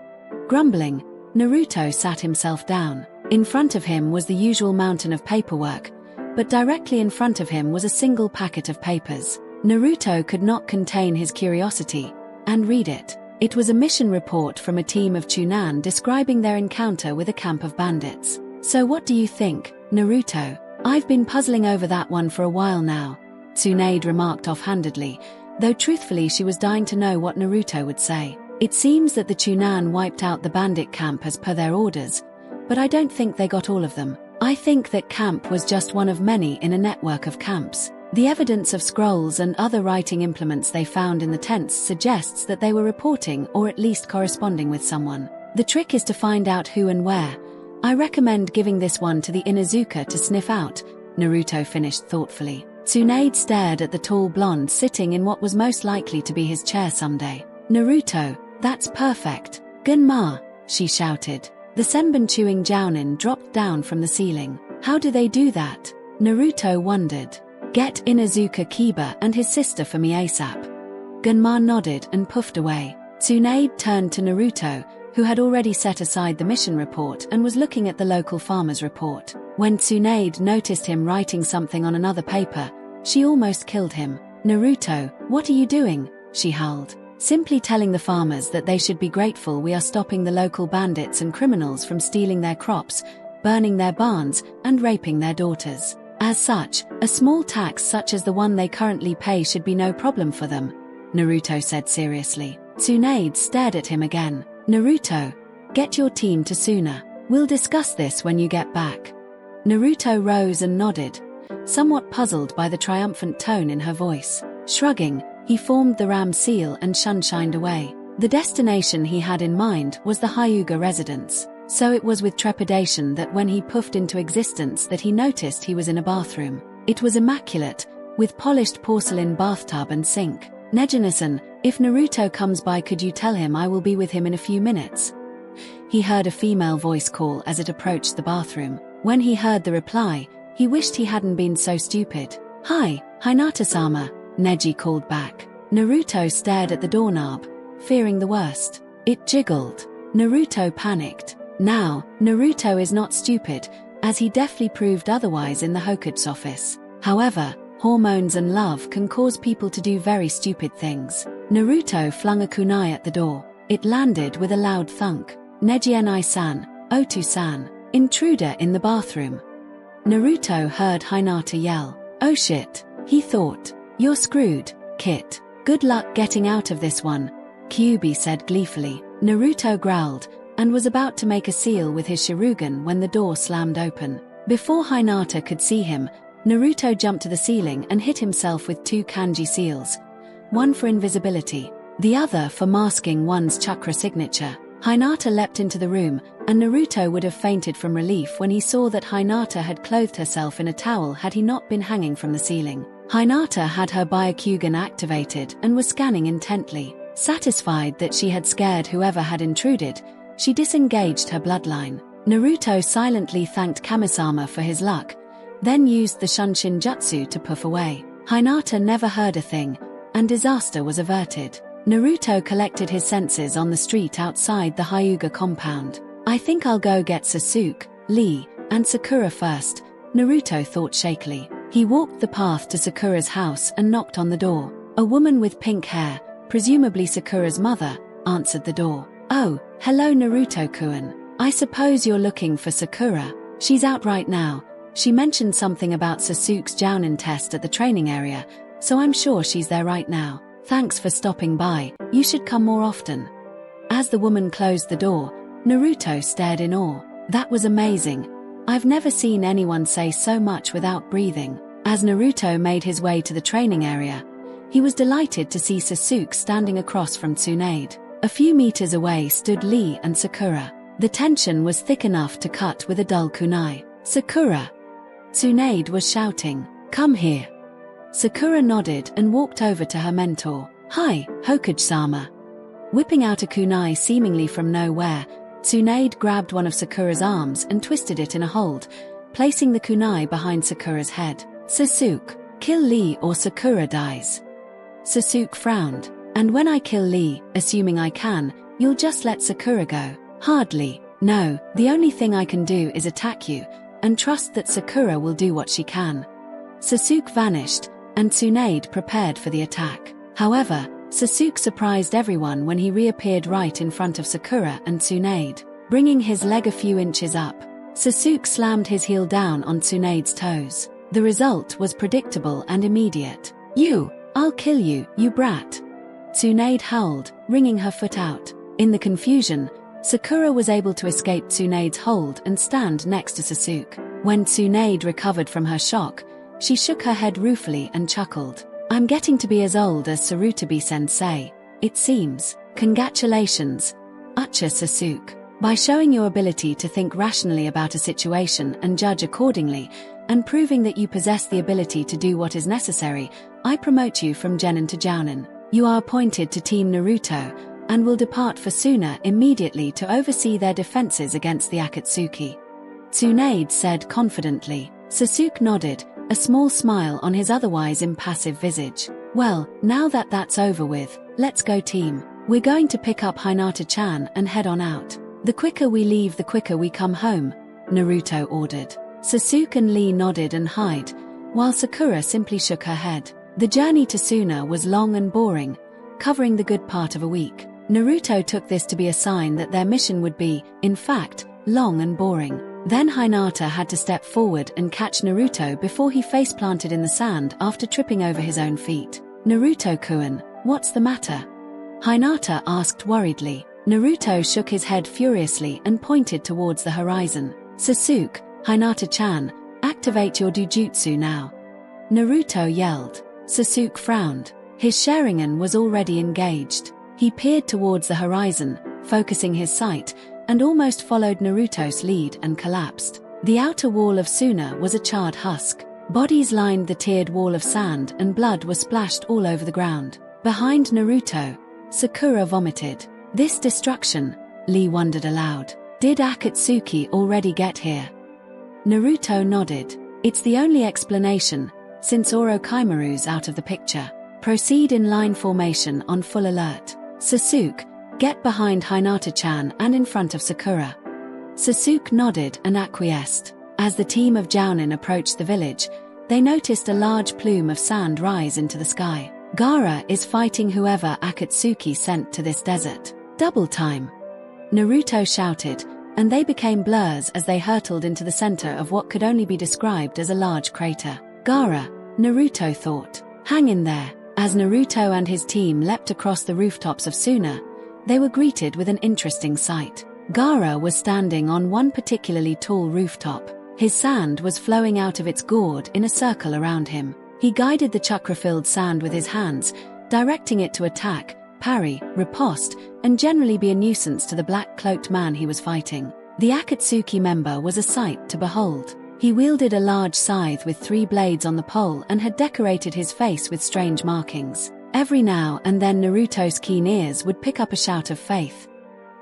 Grumbling, Naruto sat himself down. In front of him was the usual mountain of paperwork, but directly in front of him was a single packet of papers. Naruto could not contain his curiosity, and read it. It was a mission report from a team of Chunin describing their encounter with a camp of bandits. So what do you think, Naruto? I've been puzzling over that one for a while now, Tsunade remarked offhandedly, though truthfully she was dying to know what Naruto would say. It seems that the Chunin wiped out the bandit camp as per their orders, but I don't think they got all of them. I think that camp was just one of many in a network of camps. The evidence of scrolls and other writing implements they found in the tents suggests that they were reporting or at least corresponding with someone. The trick is to find out who and where. I recommend giving this one to the Inuzuka to sniff out, Naruto finished thoughtfully. Tsunade stared at the tall blonde sitting in what was most likely to be his chair someday. Naruto, that's perfect. Gunma, she shouted. The senbon chewing jounin dropped down from the ceiling. How do they do that? Naruto wondered. Get Inuzuka Kiba and his sister for me ASAP. Gunma nodded and puffed away. Tsunade turned to Naruto, who had already set aside the mission report and was looking at the local farmer's report. When Tsunade noticed him writing something on another paper, she almost killed him. Naruto, what are you doing? She howled. Simply telling the farmers that they should be grateful we are stopping the local bandits and criminals from stealing their crops, burning their barns, and raping their daughters. As such, a small tax such as the one they currently pay should be no problem for them, Naruto said seriously. Tsunade stared at him again. Naruto, get your team to Suna. We'll discuss this when you get back. Naruto rose and nodded, somewhat puzzled by the triumphant tone in her voice. Shrugging, he formed the ram seal and shunshined away. The destination he had in mind was the Hyuga residence, so it was with trepidation that when he puffed into existence that he noticed he was in a bathroom. It was immaculate, with polished porcelain bathtub and sink. Neji-san, if Naruto comes by, could you tell him I will be with him in a few minutes? He heard a female voice call as it approached the bathroom. When he heard the reply, he wished he hadn't been so stupid. Hi, Hinata-sama, Neji called back. Naruto stared at the doorknob, fearing the worst. It jiggled. Naruto panicked. Now, Naruto is not stupid, as he deftly proved otherwise in the Hokage's office. However, hormones and love can cause people to do very stupid things. Naruto flung a kunai at the door. It landed with a loud thunk. Neji-san, Otu-san, intruder in the bathroom. Naruto heard Hinata yell. Oh shit, he thought. You're screwed, Kit. Good luck getting out of this one, Kyuubi said gleefully. Naruto growled, and was about to make a seal with his Sharingan when the door slammed open. Before Hinata could see him, Naruto jumped to the ceiling and hit himself with 2 kanji seals, one for invisibility, the other for masking one's chakra signature. Hinata leapt into the room, and Naruto would have fainted from relief when he saw that Hinata had clothed herself in a towel had he not been hanging from the ceiling. Hinata had her Byakugan activated and was scanning intently. Satisfied that she had scared whoever had intruded, she disengaged her bloodline. Naruto silently thanked Kamisama for his luck, then used the Shunshin Jutsu to puff away. Hinata never heard a thing, and disaster was averted. Naruto collected his senses on the street outside the Hyuga compound. I think I'll go get Sasuke, Lee, and Sakura first, Naruto thought shakily. He walked the path to Sakura's house and knocked on the door. A woman with pink hair, presumably Sakura's mother, answered the door. Oh, hello Naruto-kun. I suppose you're looking for Sakura. She's out right now. She mentioned something about Sasuke's Jounin test at the training area, so I'm sure she's there right now. Thanks for stopping by. You should come more often. As the woman closed the door, Naruto stared in awe. That was amazing. I've never seen anyone say so much without breathing. As Naruto made his way to the training area, he was delighted to see Sasuke standing across from Tsunade. A few meters away stood Lee and Sakura. The tension was thick enough to cut with a dull kunai. Sakura! Tsunade was shouting. Come here. Sakura nodded and walked over to her mentor. Hi, Hokage-sama. Whipping out a kunai seemingly from nowhere, Tsunade grabbed one of Sakura's arms and twisted it in a hold, placing the kunai behind Sakura's head. Sasuke, kill Lee or Sakura dies. Sasuke frowned. And when I kill Lee, assuming I can, you'll just let Sakura go? Hardly. No, the only thing I can do is attack you, and trust that Sakura will do what she can. Sasuke vanished, and Tsunade prepared for the attack. However, Sasuke surprised everyone when he reappeared right in front of Sakura and Tsunade, bringing his leg a few inches up. Sasuke slammed his heel down on Tsunade's toes. The result was predictable and immediate. I'll kill you, you brat. Tsunade howled, wringing her foot out. In the confusion, Sakura was able to escape Tsunade's hold and stand next to Sasuke. When Tsunade recovered from her shock, she shook her head ruefully and chuckled. I'm getting to be as old as Sarutobi-sensei, it seems. Congratulations, Uchiha Sasuke. By showing your ability to think rationally about a situation and judge accordingly, and proving that you possess the ability to do what is necessary, I promote you from Genin to Jounin. You are appointed to Team Naruto, and will depart for Suna immediately to oversee their defenses against the Akatsuki. Tsunade said confidently. Sasuke nodded, a small smile on his otherwise impassive visage. Well, now that that's over with, let's go team. We're going to pick up Hinata-chan and head on out. The quicker we leave the quicker we come home, Naruto ordered. Sasuke and Lee nodded and hied, while Sakura simply shook her head. The journey to Suna was long and boring, covering the good part of a week. Naruto took this to be a sign that their mission would be, in fact, long and boring. Then Hinata had to step forward and catch Naruto before he face-planted in the sand after tripping over his own feet. Naruto-kun, What's the matter? Hinata asked worriedly. Naruto shook his head furiously and pointed towards the horizon. Sasuke, Hinata-chan, activate your Dujutsu now. Naruto yelled. Sasuke frowned. His Sharingan was already engaged. He peered towards the horizon, focusing his sight, and almost followed Naruto's lead and collapsed. The outer wall of Suna was a charred husk. Bodies lined the tiered wall of sand and blood was splashed all over the ground. Behind Naruto, Sakura vomited. This destruction, Lee wondered aloud. Did Akatsuki already get here? Naruto nodded. It's the only explanation, since Orochimaru's out of the picture. Proceed in line formation on full alert. Sasuke, get behind Hinata-chan and in front of Sakura. Sasuke nodded and acquiesced. As the team of Jounin approached the village, they noticed a large plume of sand rise into the sky. Gaara is fighting whoever Akatsuki sent to this desert. Double time! Naruto shouted, and they became blurs as they hurtled into the center of what could only be described as a large crater. Gaara, Naruto thought. Hang in there. As Naruto and his team leapt across the rooftops of Suna, they were greeted with an interesting sight. Gaara was standing on one particularly tall rooftop. His sand was flowing out of its gourd in a circle around him. He guided the chakra-filled sand with his hands, directing it to attack, parry, riposte, and generally be a nuisance to the black-cloaked man he was fighting. The Akatsuki member was a sight to behold. He wielded a large scythe with 3 blades on the pole and had decorated his face with strange markings. Every now and then Naruto's keen ears would pick up a shout of faith.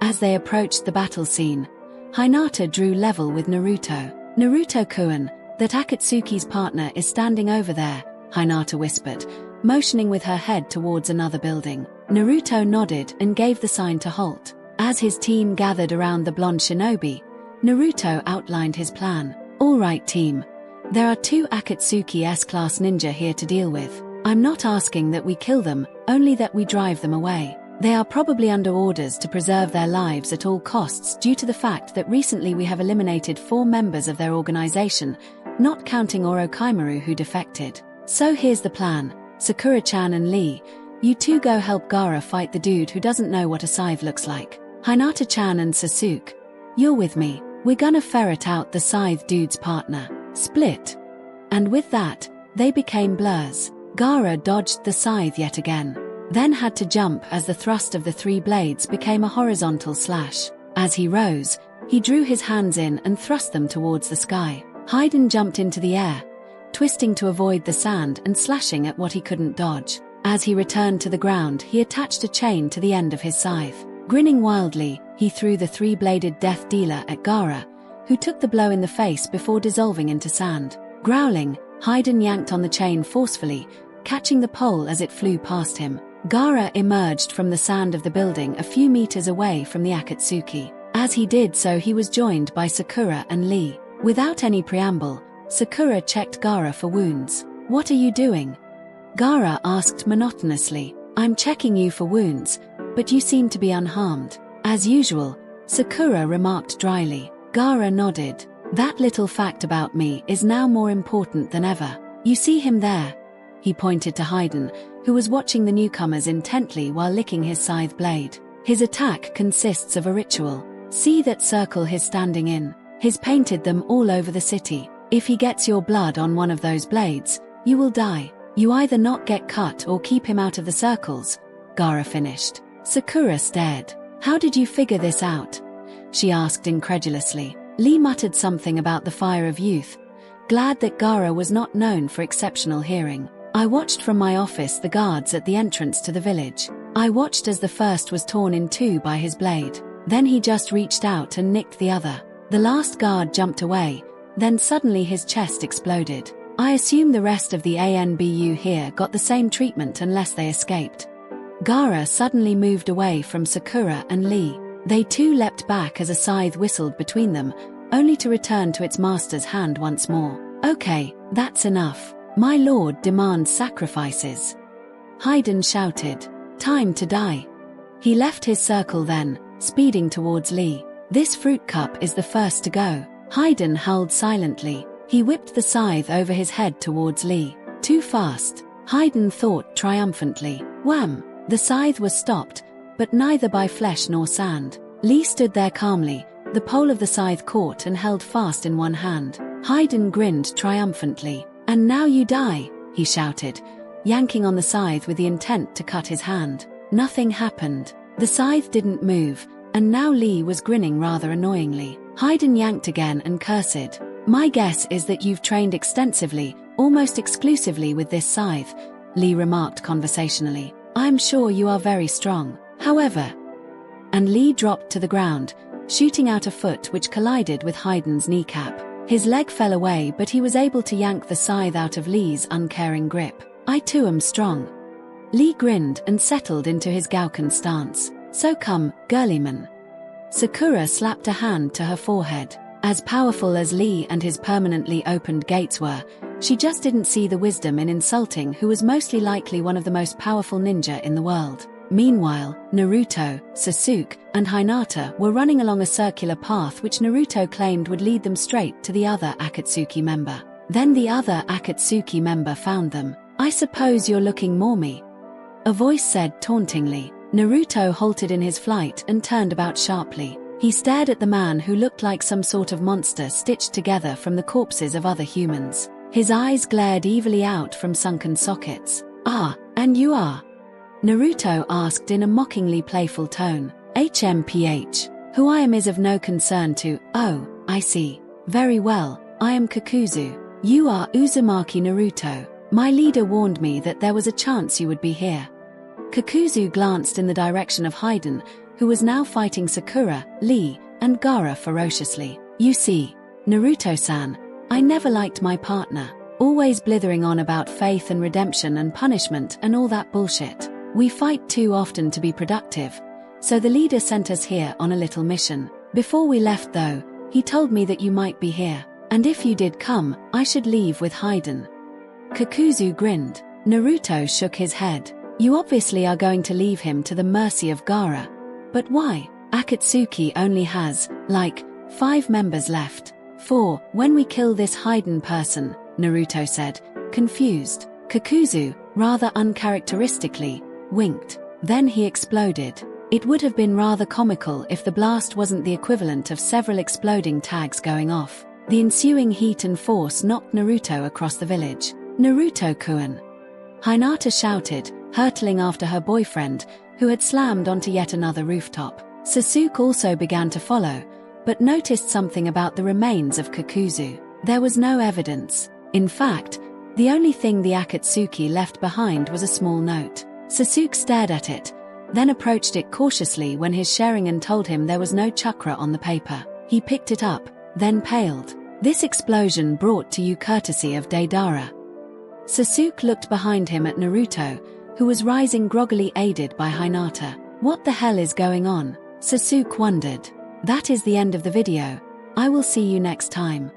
As they approached the battle scene, Hinata drew level with Naruto. Naruto-kun, that Akatsuki's partner is standing over there, Hinata whispered, motioning with her head towards another building. Naruto nodded and gave the sign to halt. As his team gathered around the blonde shinobi, Naruto outlined his plan. All right team, there are 2 Akatsuki S-class ninja here to deal with. I'm not asking that we kill them, only that we drive them away. They are probably under orders to preserve their lives at all costs due to the fact that recently we have eliminated 4 members of their organization, not counting Orochimaru who defected. So here's the plan. Sakura-chan and Lee, you 2 go help Gaara fight the dude who doesn't know what a scythe looks like. Hinata-chan and Sasuke, you're with me. We're gonna ferret out the scythe dude's partner. Split. And with that, they became blurs. Gaara dodged the scythe yet again, then had to jump as the thrust of the 3 blades became a horizontal slash. As he rose, he drew his hands in and thrust them towards the sky. Hayden jumped into the air, twisting to avoid the sand and slashing at what he couldn't dodge. As he returned to the ground, he attached a chain to the end of his scythe. Grinning wildly, he threw the 3-bladed death dealer at Gaara, who took the blow in the face before dissolving into sand. Growling, Hayden yanked on the chain forcefully, catching the pole as it flew past him. Gaara emerged from the sand of the building a few meters away from the Akatsuki. As he did so, he was joined by Sakura and Lee. Without any preamble, Sakura checked Gaara for wounds. What are you doing? Gaara asked monotonously. I'm checking you for wounds, but you seem to be unharmed. As usual, Sakura remarked dryly. Gaara nodded. That little fact about me is now more important than ever. You see him there? He pointed to Hayden, who was watching the newcomers intently while licking his scythe blade. His attack consists of a ritual. See that circle he's standing in? He's painted them all over the city. If he gets your blood on one of those blades, you will die. You either not get cut or keep him out of the circles, Gaara finished. Sakura stared. How did you figure this out? She asked incredulously. Lee muttered something about the fire of youth, glad that Gaara was not known for exceptional hearing. I watched from my office the guards at the entrance to the village. I watched as the first was torn in 2 by his blade. Then he just reached out and nicked the other. The last guard jumped away, then suddenly his chest exploded. I assume the rest of the ANBU here got the same treatment unless they escaped. Gaara suddenly moved away from Sakura and Lee. They too leapt back as a scythe whistled between them, only to return to its master's hand once more. Okay, that's enough. My lord demands sacrifices. Hayden shouted. Time to die. He left his circle then, speeding towards Lee. This fruit cup is the first to go. Hayden howled silently. He whipped the scythe over his head towards Lee. Too fast. Hayden thought triumphantly. Wham! The scythe was stopped, but neither by flesh nor sand. Lee stood there calmly, the pole of the scythe caught and held fast in one hand. Haydn grinned triumphantly. "And now you die," he shouted, yanking on the scythe with the intent to cut his hand. Nothing happened. The scythe didn't move, and now Lee was grinning rather annoyingly. Haydn yanked again and cursed. "My guess is that you've trained extensively, almost exclusively with this scythe," Lee remarked conversationally. "I'm sure you are very strong. However..." And Lee dropped to the ground, shooting out a foot which collided with Haydn's kneecap. His leg fell away, but he was able to yank the scythe out of Lee's uncaring grip. "I too am strong." Lee grinned and settled into his Gauken stance. "So come, girlyman." Sakura slapped a hand to her forehead. As powerful as Lee and his permanently opened gates were, she just didn't see the wisdom in insulting who was mostly likely one of the most powerful ninja in the world. Meanwhile, Naruto, Sasuke, and Hinata were running along a circular path which Naruto claimed would lead them straight to the other Akatsuki member. Then the other Akatsuki member found them. "I suppose you're looking for me," a voice said tauntingly. Naruto halted in his flight and turned about sharply. He stared at the man who looked like some sort of monster stitched together from the corpses of other humans. His eyes glared evilly out from sunken sockets. "Ah, and you are?" Naruto asked in a mockingly playful tone. "HMPH. Who I am is of no concern to..." "Oh, I see. Very well, I am Kakuzu. You are Uzumaki Naruto. My leader warned me that there was a chance you would be here." Kakuzu glanced in the direction of Haydn, who was now fighting Sakura, Lee, and Gaara ferociously. "You see, Naruto-san, I never liked my partner. Always blithering on about faith and redemption and punishment and all that bullshit. We fight too often to be productive, so the leader sent us here on a little mission. Before we left though, he told me that you might be here, and if you did come, I should leave with Haydn." Kakuzu grinned. Naruto shook his head. "You obviously are going to leave him to the mercy of Gaara. But why? Akatsuki only has, like, 5 members left." "4, when we kill this Haydn person," Naruto said, confused. Kakuzu, rather uncharacteristically, winked. Then he exploded. It would have been rather comical if the blast wasn't the equivalent of several exploding tags going off. The ensuing heat and force knocked Naruto across the village. "Naruto-kun!" Hinata shouted, hurtling after her boyfriend, who had slammed onto yet another rooftop. Sasuke also began to follow, but noticed something about the remains of Kakuzu. There was no evidence. In fact, the only thing the Akatsuki left behind was a small note. Sasuke stared at it, then approached it cautiously when his Sharingan told him there was no chakra on the paper. He picked it up, then paled. "This explosion brought to you courtesy of Deidara." Sasuke looked behind him at Naruto, who was rising groggily aided by Hinata. "What the hell is going on?" Sasuke wondered. That is the end of the video. I will see you next time.